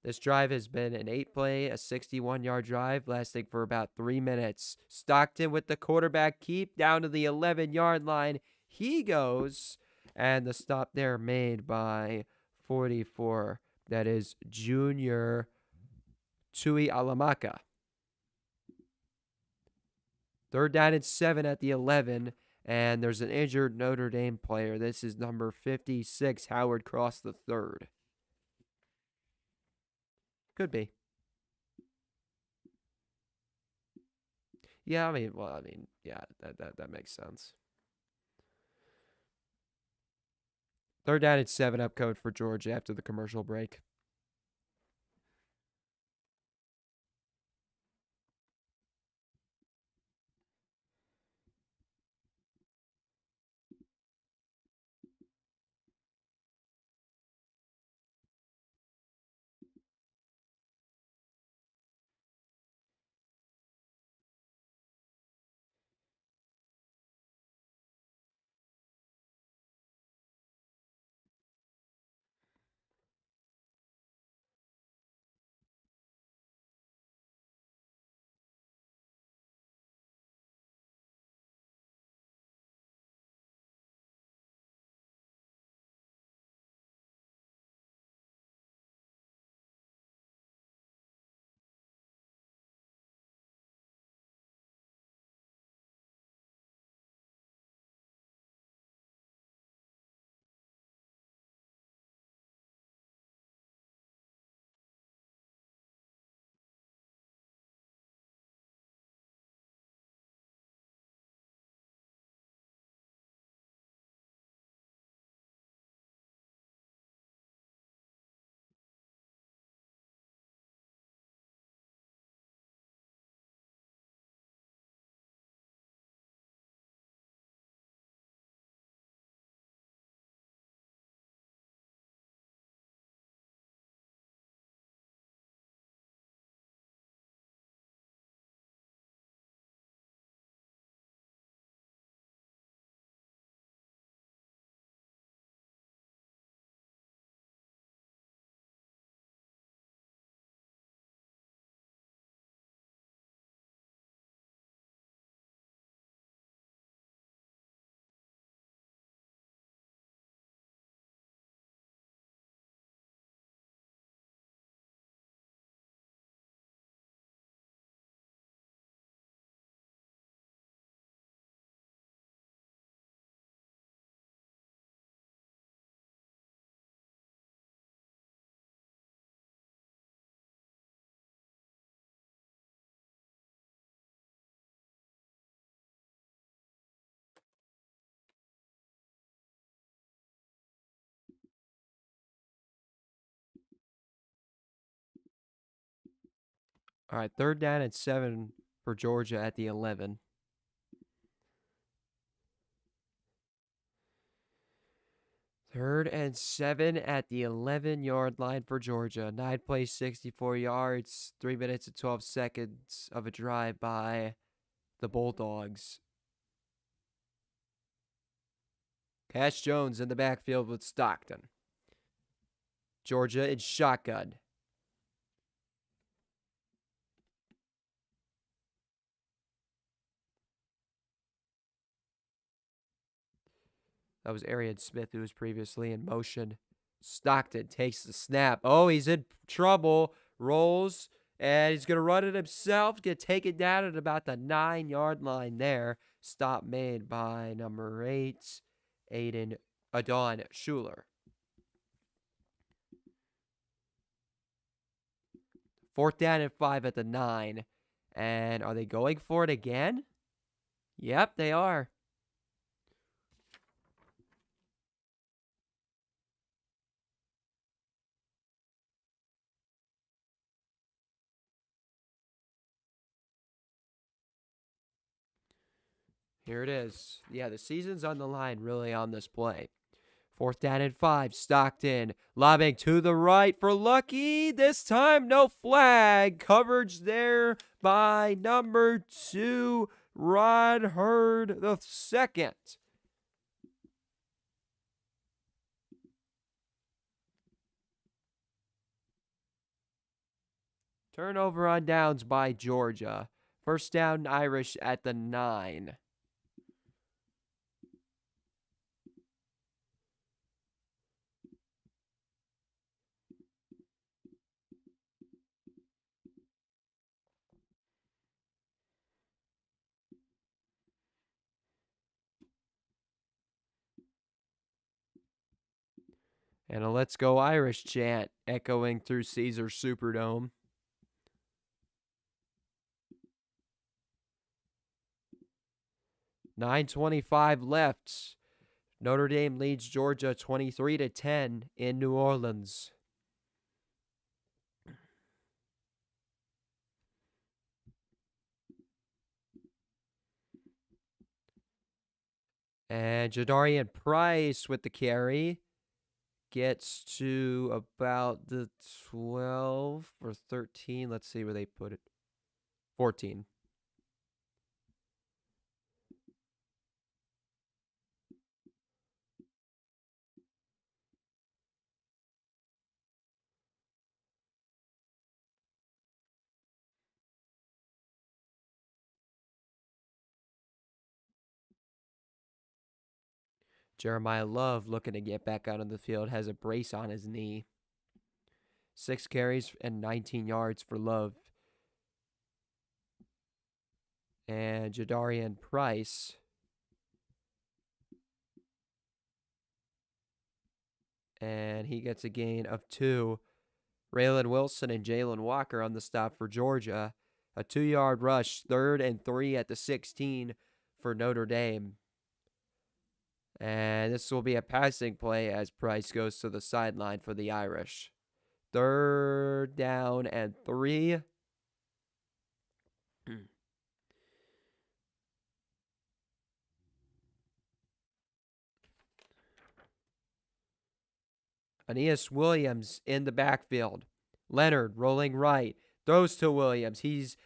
S1: This drive has been an 8-play, a 61-yard drive lasting for about 3 minutes. Stockton with the quarterback keep down to the 11-yard line. He goes, and the stop there made by 44. That is Junior Tui Alamaka. Third down and 7 at the 11, and there's an injured Notre Dame player. This is number 56, Howard Cross III. Could be. Yeah, yeah, that makes sense. Third down and 7 up code for Georgia after the commercial break. All right, 3rd down and 7 for Georgia at the 11. Third and 7 at the 11-yard line for Georgia. 9 plays, 64 yards, 3 minutes and 12 seconds of a drive by the Bulldogs. Cash Jones in the backfield with Stockton. Georgia in shotgun. That was Arian Smith, who was previously in motion. Stockton takes the snap. Oh, he's in trouble. Rolls, and he's going to run it himself. Get taken down at about the 9-yard line there. Stop made by number 8, Adon Schuler. 4th down and 5 at the 9. And are they going for it again? Yep, they are. Here it is. Yeah, the season's on the line really on this play. 4th down and 5. Stockton lobbing to the right for Lucky. This time, no flag. Coverage there by number 2, Rod Hurd the second. Turnover on downs by Georgia. 1st down, Irish at the 9. And a Let's Go Irish chant echoing through Caesars Superdome. 9:25 left. Notre Dame leads Georgia 23-10 in New Orleans. And Jadarian Price with the carry gets to about the 12 or 13. Let's see where they put it. 14. Jeremiah Love, looking to get back out on the field, has a brace on his knee. 6 carries and 19 yards for Love. And Jadarian Price and he gets a gain of 2. Raylan Wilson and Jalen Walker on the stop for Georgia. A 2-yard rush, 3rd and 3 at the 16 for Notre Dame. And this will be a passing play as Price goes to the sideline for the Irish. 3rd down and 3. Aeneas Williams in the backfield. Leonard rolling right. Throws to Williams. He's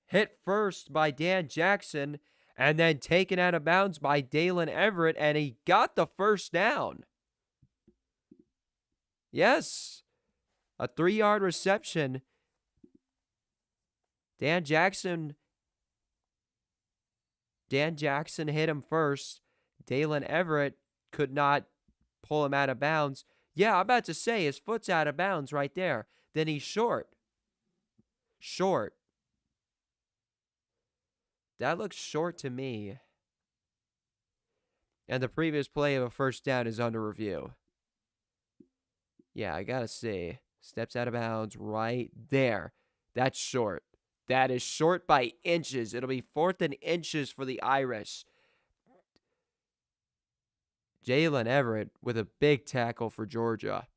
S1: hit first by Dan Jackson and then taken out of bounds by Dalen Everett, and he got the 1st down. Yes, a 3-yard reception. Dan Jackson hit him first. Dalen Everett could not pull him out of bounds. Yeah, I'm about to say his foot's out of bounds right there. Then he's short. That looks short to me. And the previous play of a 1st down is under review. Yeah, I gotta see. Steps out of bounds right there. That's short. That is short by inches. It'll be 4th and inches for the Irish. Jalen Everett with a big tackle for Georgia.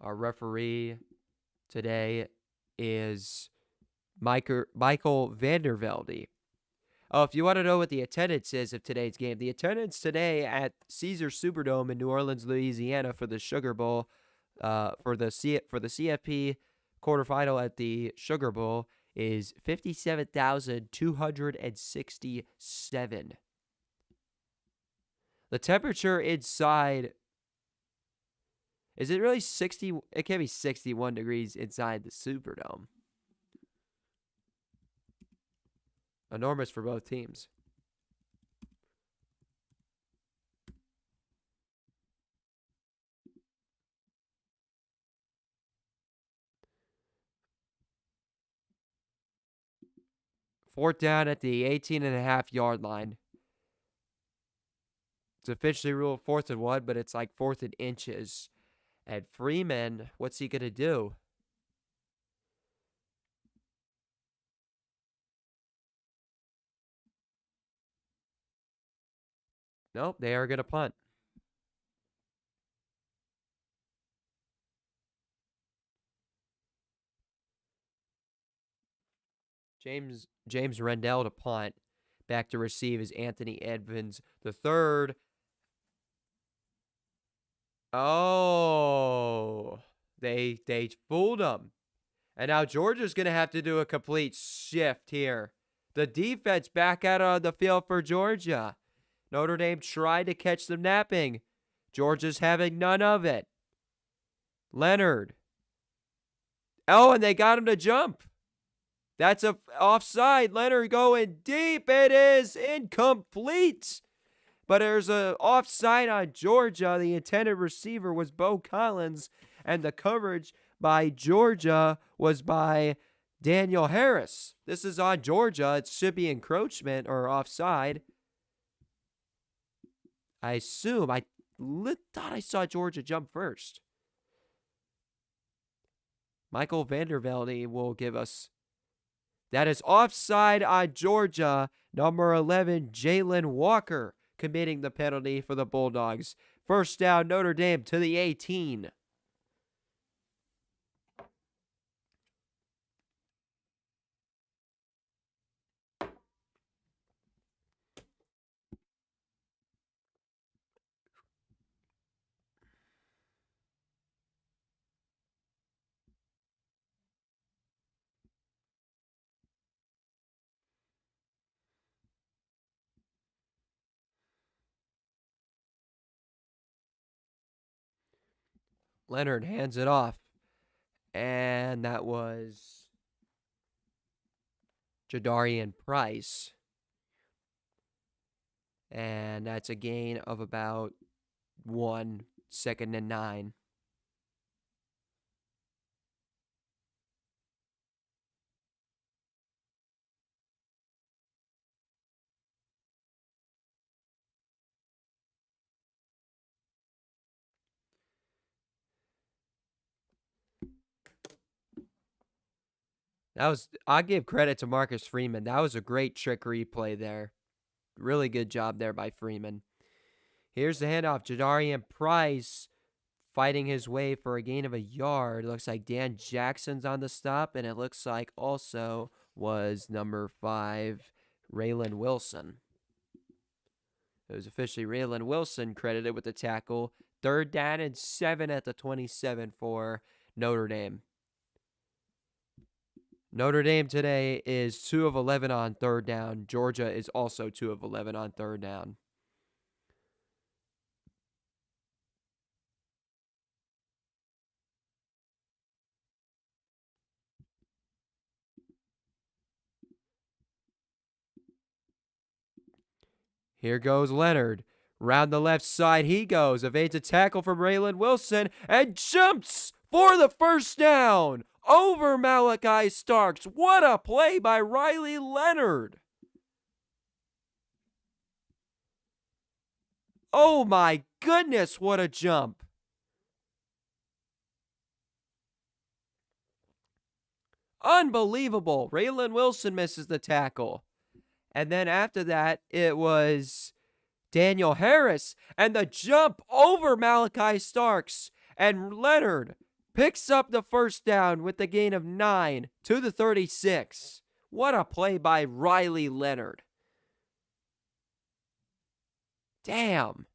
S1: Our referee today is Michael Vandervelde. Oh, if you want to know what the attendance is of today's game, the attendance today at Caesars Superdome in New Orleans, Louisiana for the Sugar Bowl, for the CFP quarterfinal at the Sugar Bowl is 57,267. The temperature inside, is it really 60? It can't be 61 degrees inside the Superdome. Enormous for both teams. Fourth down at the 18.5-yard line. It's officially ruled 4th and 1, but it's like 4th and inches. And Freeman, what's he going to do? Nope, they are going to punt. James Rendell to punt. Back to receive is Anthony Edmonds the third. Oh, they fooled him. And now Georgia's going to have to do a complete shift here. The defense back out on the field for Georgia. Notre Dame tried to catch them napping. Georgia's having none of it. Leonard. Oh, and they got him to jump. That's a offside. Leonard going deep. It is incomplete. But there's an offside on Georgia. The intended receiver was Bo Collins, and the coverage by Georgia was by Daniel Harris. This is on Georgia. It should be encroachment or offside. I assume. I thought I saw Georgia jump first. Michael Vandervelde will give us. That is offside on Georgia. Number 11, Jalen Walker, committing the penalty for the Bulldogs. First down, Notre Dame to the 18. Leonard hands it off. And that was Jadarian Price. And that's a gain of about 1, 2nd and 9. I give credit to Marcus Freeman. That was a great trickery play there. Really good job there by Freeman. Here's the handoff. Jadarian Price fighting his way for a gain of a yard. Looks like Dan Jackson's on the stop, and it looks like also was number 5, Raylan Wilson. It was officially Raylan Wilson credited with the tackle. 3rd down and 7 at the 27 for Notre Dame. Notre Dame today is 2 of 11 on 3rd down. Georgia is also 2 of 11 on 3rd down. Here goes Leonard. Round the left side he goes. Evades a tackle from Raylan Wilson and jumps for the first down over Malachi Starks. What a play by Riley Leonard. Oh my goodness, what a jump. Unbelievable. Raylan Wilson misses the tackle. And then after that, it was Daniel Harris and the jump over Malachi Starks. And Leonard picks up the first down with the gain of 9 to the 36. What a play by Riley Leonard. Damn.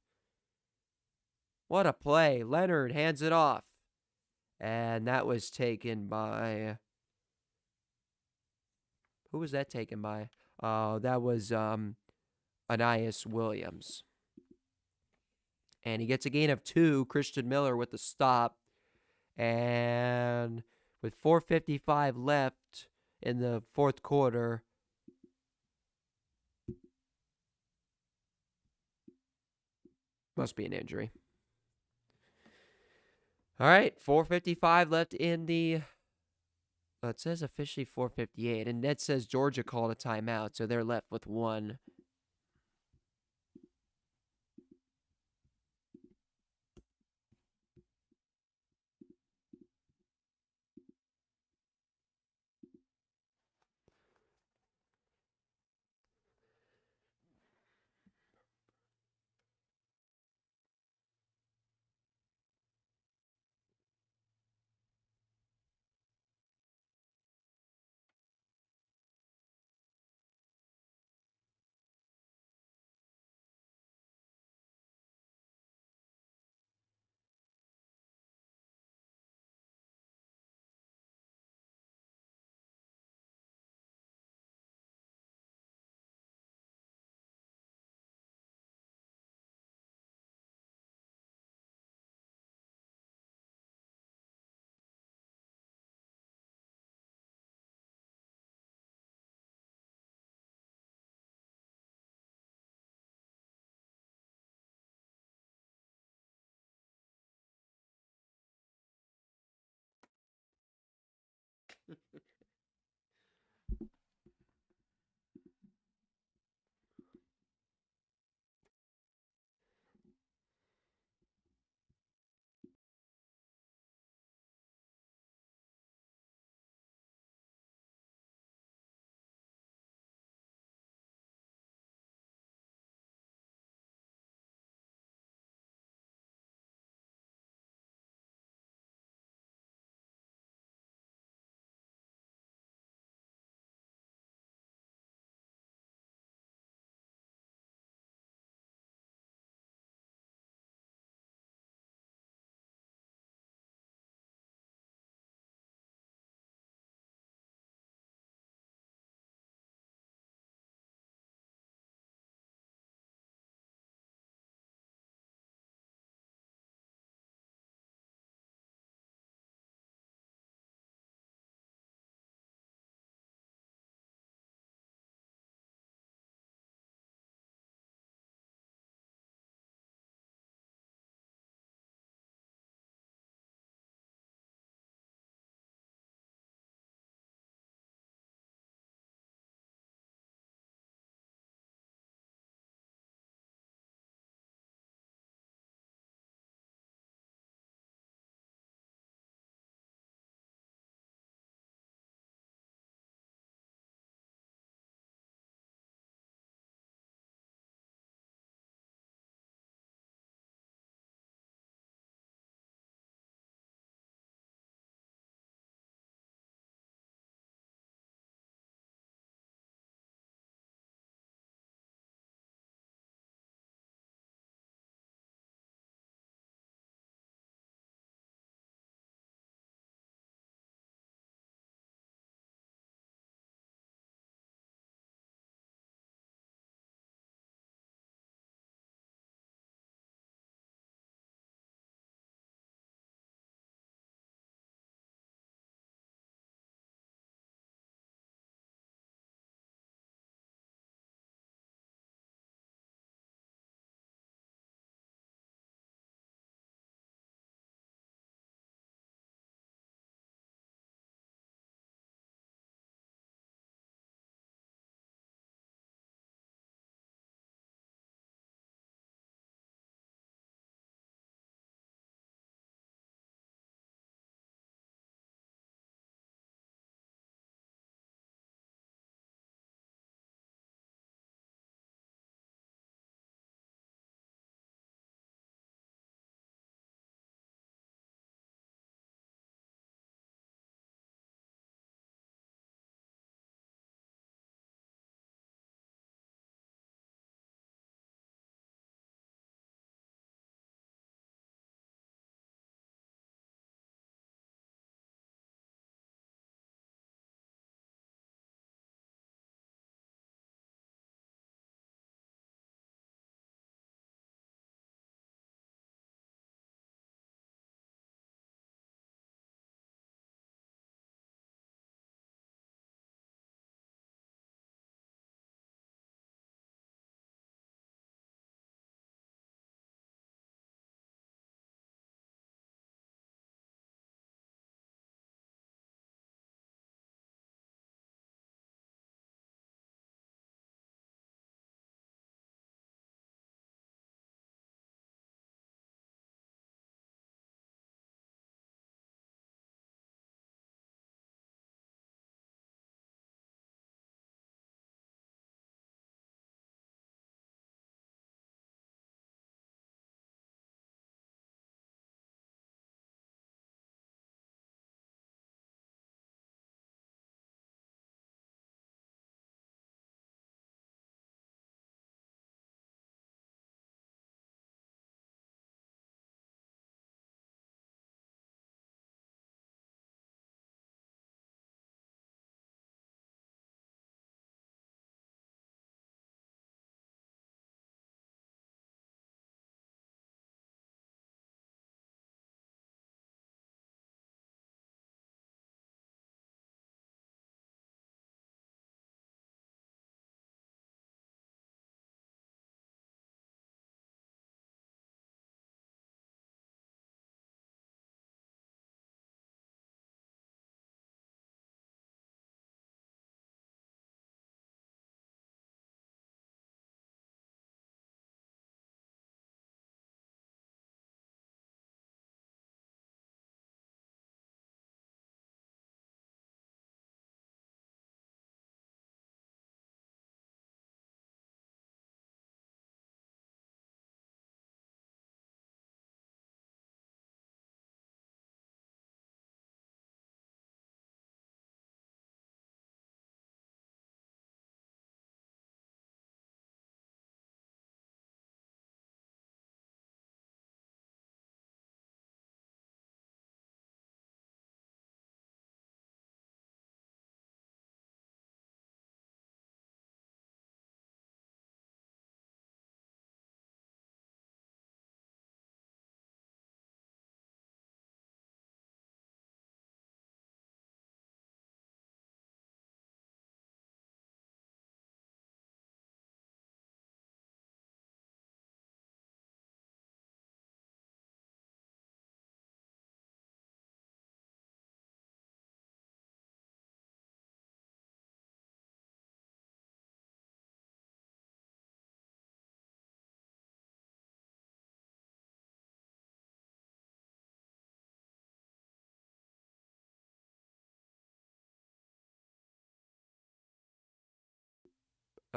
S1: What a play. Leonard hands it off. And that was taken by... Who was that taken by? That was Anais Williams. And he gets a gain of 2. Christian Miller with the stop. And with 4:55 left in the fourth quarter, must be an injury. All right, 4:55 left in the... it says officially 4:58, and that says Georgia called a timeout, so they're left with 1.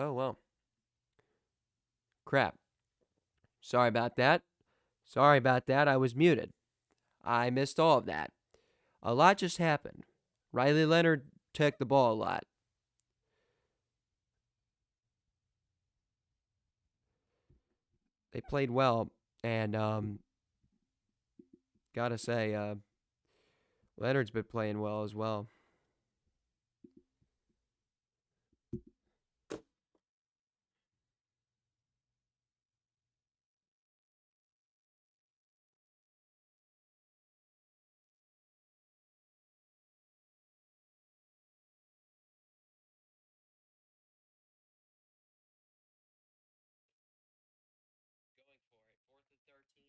S1: Oh, well. Crap. Sorry about that. Sorry about that. I was muted. I missed all of that. A lot just happened. Riley Leonard took the ball a lot. They played well, and gotta say, Leonard's been playing well as well. Going for it. 4th and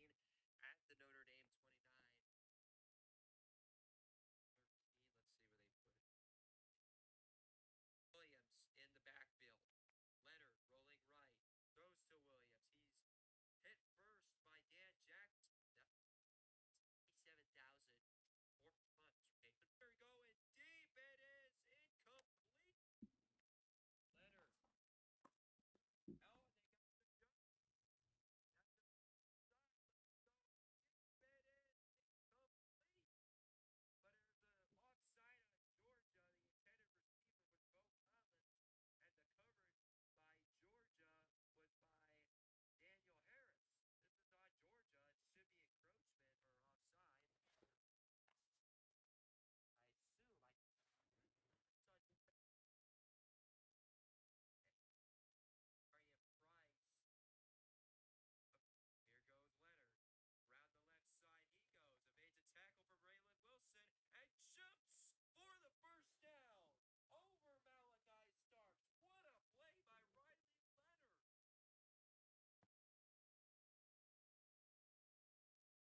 S1: 13 at the Notre Dame 29. 13. Let's see where they put it. Williams in the backfield. Leonard rolling right. Throws to Williams. He's hit first by Dan Jackson. 87,000. 4 punts. Okay, good. Going deep. It is incomplete. Leonard. Oh, and they got the jump. It is incomplete. But it was an offside on Georgia. The intended receiver was Bo Collins, and the coverage by Georgia was by Daniel Harris. This is on Georgia. It should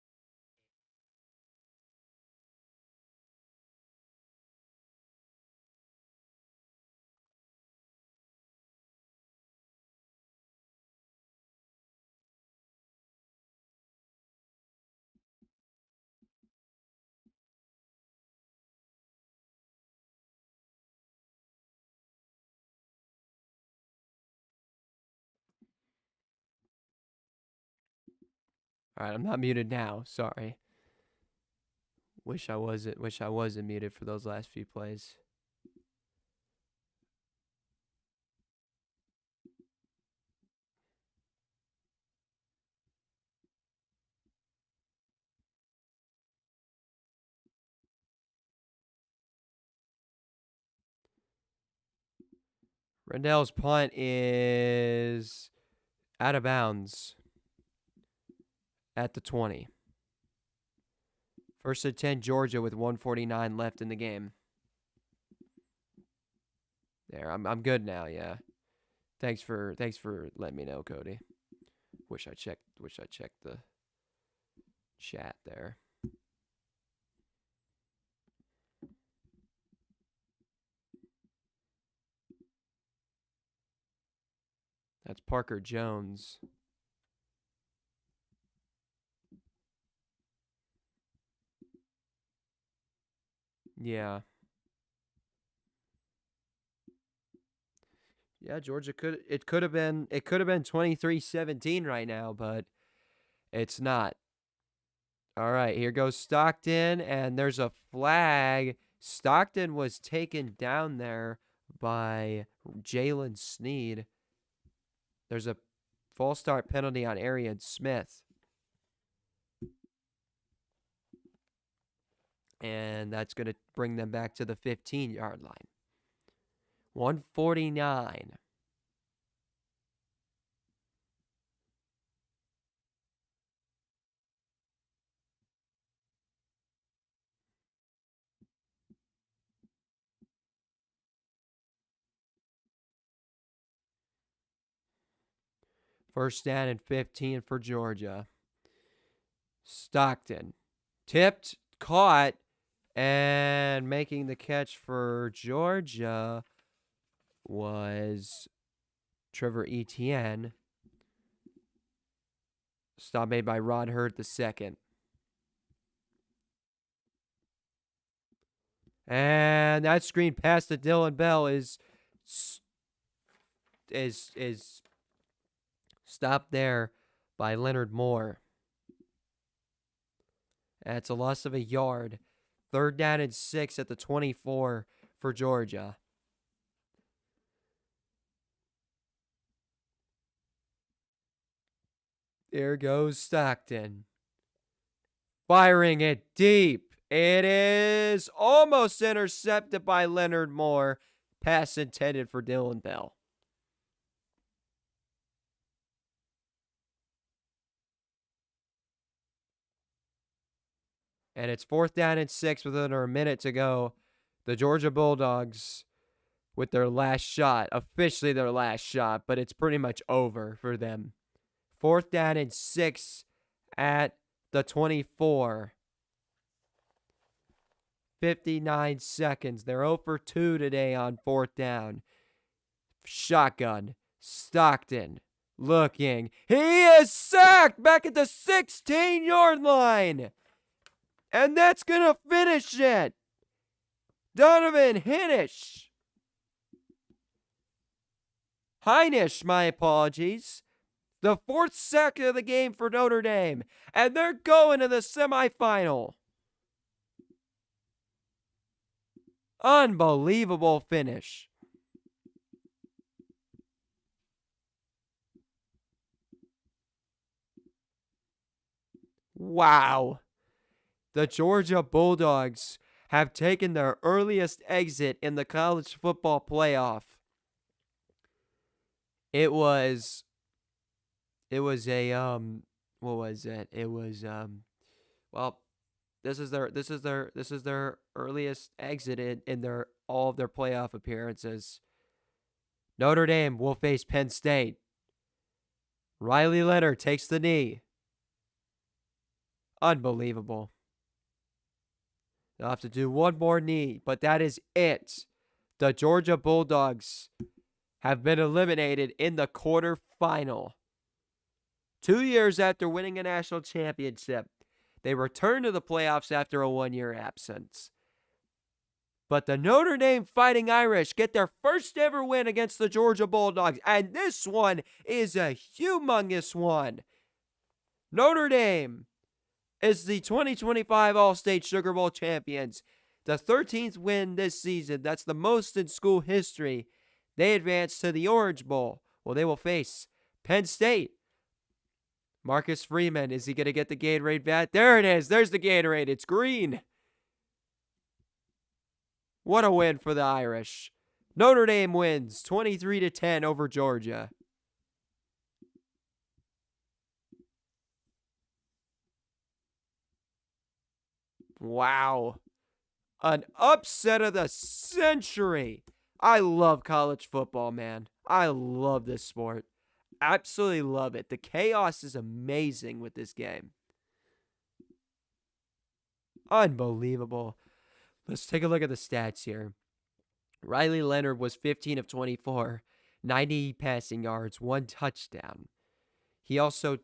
S1: be encroachment or offside. Marion Price. Here goes Leonard. Round the left side he goes. Evades a tackle from Raylan Wilson and shoots for the first down over Malachi Starks. What a play by Riley Leonard. All right, I'm not muted now. Sorry. Wish I wasn't. Wish I wasn't muted for those last few plays. Rendell's punt is out of bounds at the 20. 1st and 10, Georgia with 1:49 left in the game. There, I'm good now. Yeah. Thanks for letting me know, Cody. Wish I checked the chat there. That's Parker Jones. Yeah. Yeah, Georgia could have been 23-17 right now, but it's not. All right, here goes Stockton, and there's a flag. Stockton was taken down there by Jalen Sneed. There's a false start penalty on Arian Smith. And that's going to bring them back to the 15-yard line. 149. First down and 15 for Georgia. Stockton. Tipped, caught, and making the catch for Georgia was Trevor Etienne. Stop made by Rod Hurt II. And that screen pass to Dylan Bell is is stopped there by Leonard Moore. That's a loss of a yard. 3rd down and 6 at the 24 for Georgia. There goes Stockton. Firing it deep. It is almost intercepted by Leonard Moore. Pass intended for Dylan Bell. And it's 4th down and 6 with under a minute to go. The Georgia Bulldogs with their last shot. Officially their last shot, but it's pretty much over for them. 4th down and 6 at the 24. 59 seconds. They're 0 for 2 today on 4th down. Shotgun. Stockton looking. He is sacked back at the 16-yard line. And that's going to finish it. Donovan Heinisch, my apologies. The 4th sack of the game for Notre Dame. And they're going to the semifinal. Unbelievable finish. Wow. The Georgia Bulldogs have taken their earliest exit in the college football playoff. It was a what was it? It was well, this is their earliest exit in their all of their playoff appearances. Notre Dame will face Penn State. Riley Leonard takes the knee. Unbelievable. They'll have to do one more knee, but that is it. The Georgia Bulldogs have been eliminated in the quarterfinal. 2 years after winning a national championship, they return to the playoffs after a 1-year absence. But the Notre Dame Fighting Irish get their first ever win against the Georgia Bulldogs, and this one is a humongous one. Notre Dame is the 2025 All-State Sugar Bowl champions. The 13th win this season. That's the most in school history. They advance to the Orange Bowl. Well, they will face Penn State. Marcus Freeman, is he going to get the Gatorade bat? There it is. There's the Gatorade. It's green. What a win for the Irish. Notre Dame wins 23-10 over Georgia. Wow. An upset of the century. I love college football, man. I love this sport. Absolutely love it. The chaos is amazing with this game. Unbelievable. Let's take a look at the stats here. Riley Leonard was 15 of 24, 90 passing yards, 1 touchdown. He also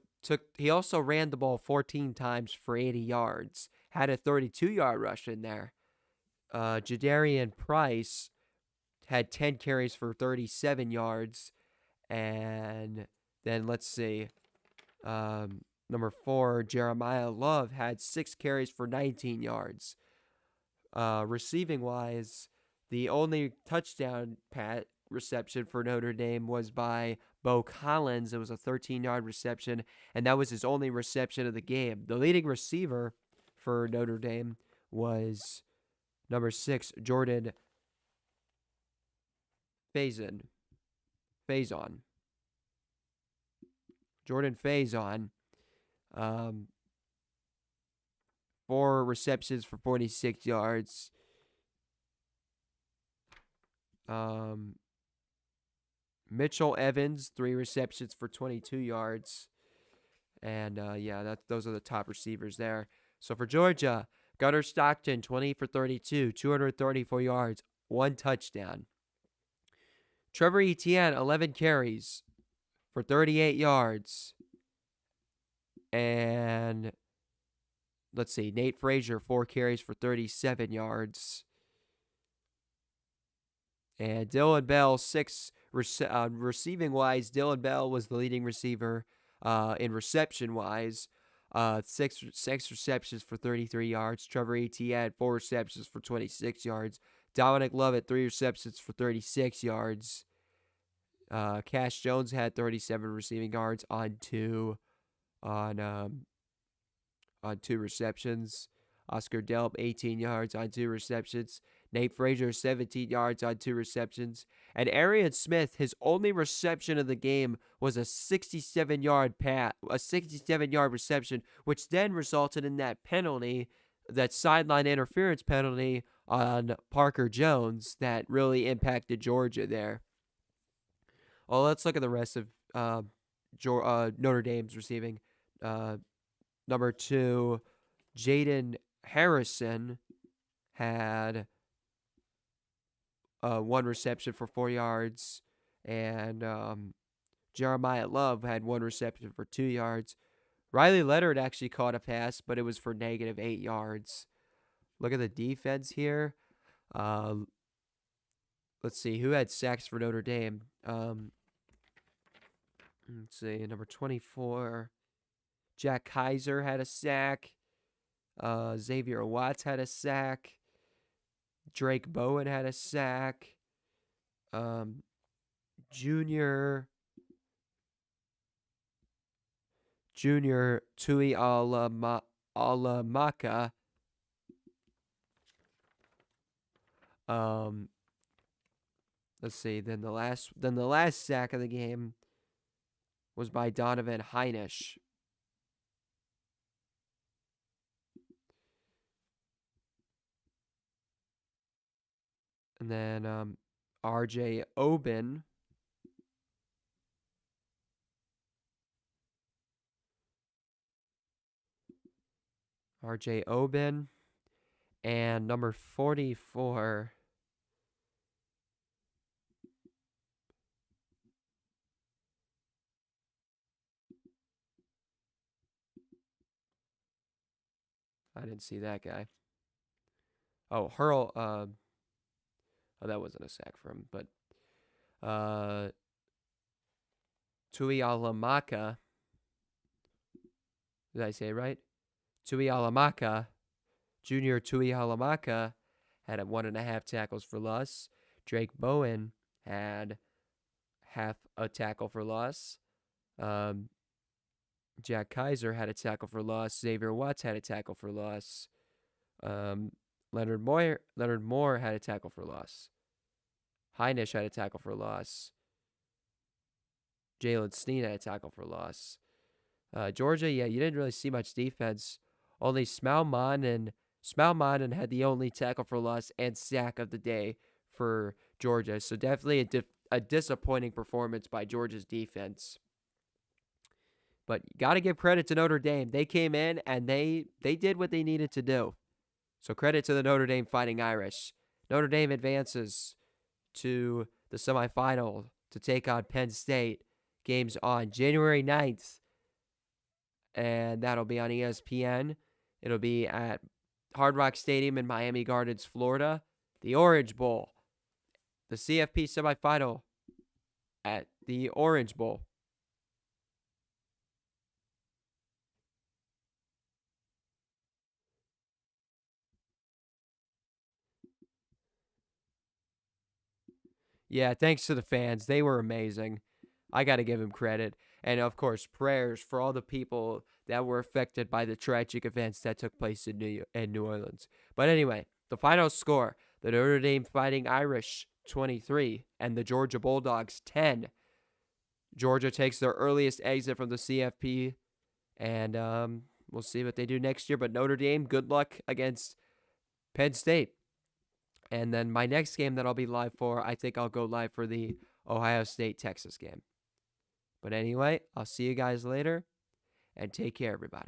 S1: ran the ball 14 times for 80 yards. Had a 32-yard rush in there. Jadarian Price had 10 carries for 37 yards. And then let's see. Number 4, Jeremiah Love had 6 carries for 19 yards. Receiving-wise, the only touchdown reception for Notre Dame was by Bo Collins. It was a 13-yard reception, and that was his only reception of the game. The leading receiver for Notre Dame was number 6, Jordan Faison. Jordan Faison. 4 receptions for 46 yards. Mitchell Evans, 3 receptions for 22 yards. And those are the top receivers there. So for Georgia, Gunnar Stockton, 20 for 32, 234 yards, 1 touchdown. Trevor Etienne, 11 carries for 38 yards. And let's see, Nate Frazier, 4 carries for 37 yards. And Dylan Bell, receiving wise, Dylan Bell was the leading receiver in reception wise. Six receptions for 33 yards. Trevor Etienne, 4 receptions for 26 yards. Dominic Lovett, 3 receptions for 36 yards. Cash Jones had 37 receiving yards on two receptions. Oscar Delp, 18 yards on 2 receptions. Nate Frazier, 17 yards on 2 receptions. And Arian Smith, his only reception of the game was a 67-yard reception, which then resulted in that penalty, that sideline interference penalty on Parker Jones that really impacted Georgia there. Well, let's look at the rest of Notre Dame's receiving. Number 2, Jaden Harrison had 1 reception for 4 yards, and Jeremiah Love had 1 reception for 2 yards. Riley Leonard actually caught a pass, but it was for negative 8 yards. Look at the defense here. Let's see, who had sacks for Notre Dame? Let's see, number 24, Jack Kaiser had a sack. Xavier Watts had a sack. Drake Bowen had a sack. Junior Tui Alamaka. Let's see. Then the last sack of the game was by Donovan Heinisch. And then R.J. Oben. R.J. Oben. And number 44. I didn't see that guy. Oh, Hurl. Oh, that wasn't a sack for him, but Tui Alamaka. Did I say it right? Tui Alamaka, Junior Tui Alamaka had 1.5 tackles for loss. Drake Bowen had half a tackle for loss. Jack Kaiser had a tackle for loss. Xavier Watts had a tackle for loss. Leonard Moore had a tackle for loss. Heinisch had a tackle for loss. Jalen Steen had a tackle for loss. Georgia, yeah, you didn't really see much defense. Only Smell Monin had the only tackle for loss and sack of the day for Georgia. So definitely a disappointing performance by Georgia's defense. But you got to give credit to Notre Dame. They came in and they did what they needed to do. So credit to the Notre Dame Fighting Irish. Notre Dame advances to the semifinal to take on Penn State. Games on January 9th. And that'll be on ESPN. It'll be at Hard Rock Stadium in Miami Gardens, Florida. The Orange Bowl. The CFP semifinal at the Orange Bowl. Yeah, thanks to the fans. They were amazing. I got to give them credit. And, of course, prayers for all the people that were affected by the tragic events that took place in New Orleans. But anyway, the final score, the Notre Dame Fighting Irish 23 and the Georgia Bulldogs 10. Georgia takes their earliest exit from the CFP, and we'll see what they do next year. But Notre Dame, good luck against Penn State. And then my next game that I'll be live for, I think I'll go live for the Ohio State-Texas game. But anyway, I'll see you guys later, and take care, everybody.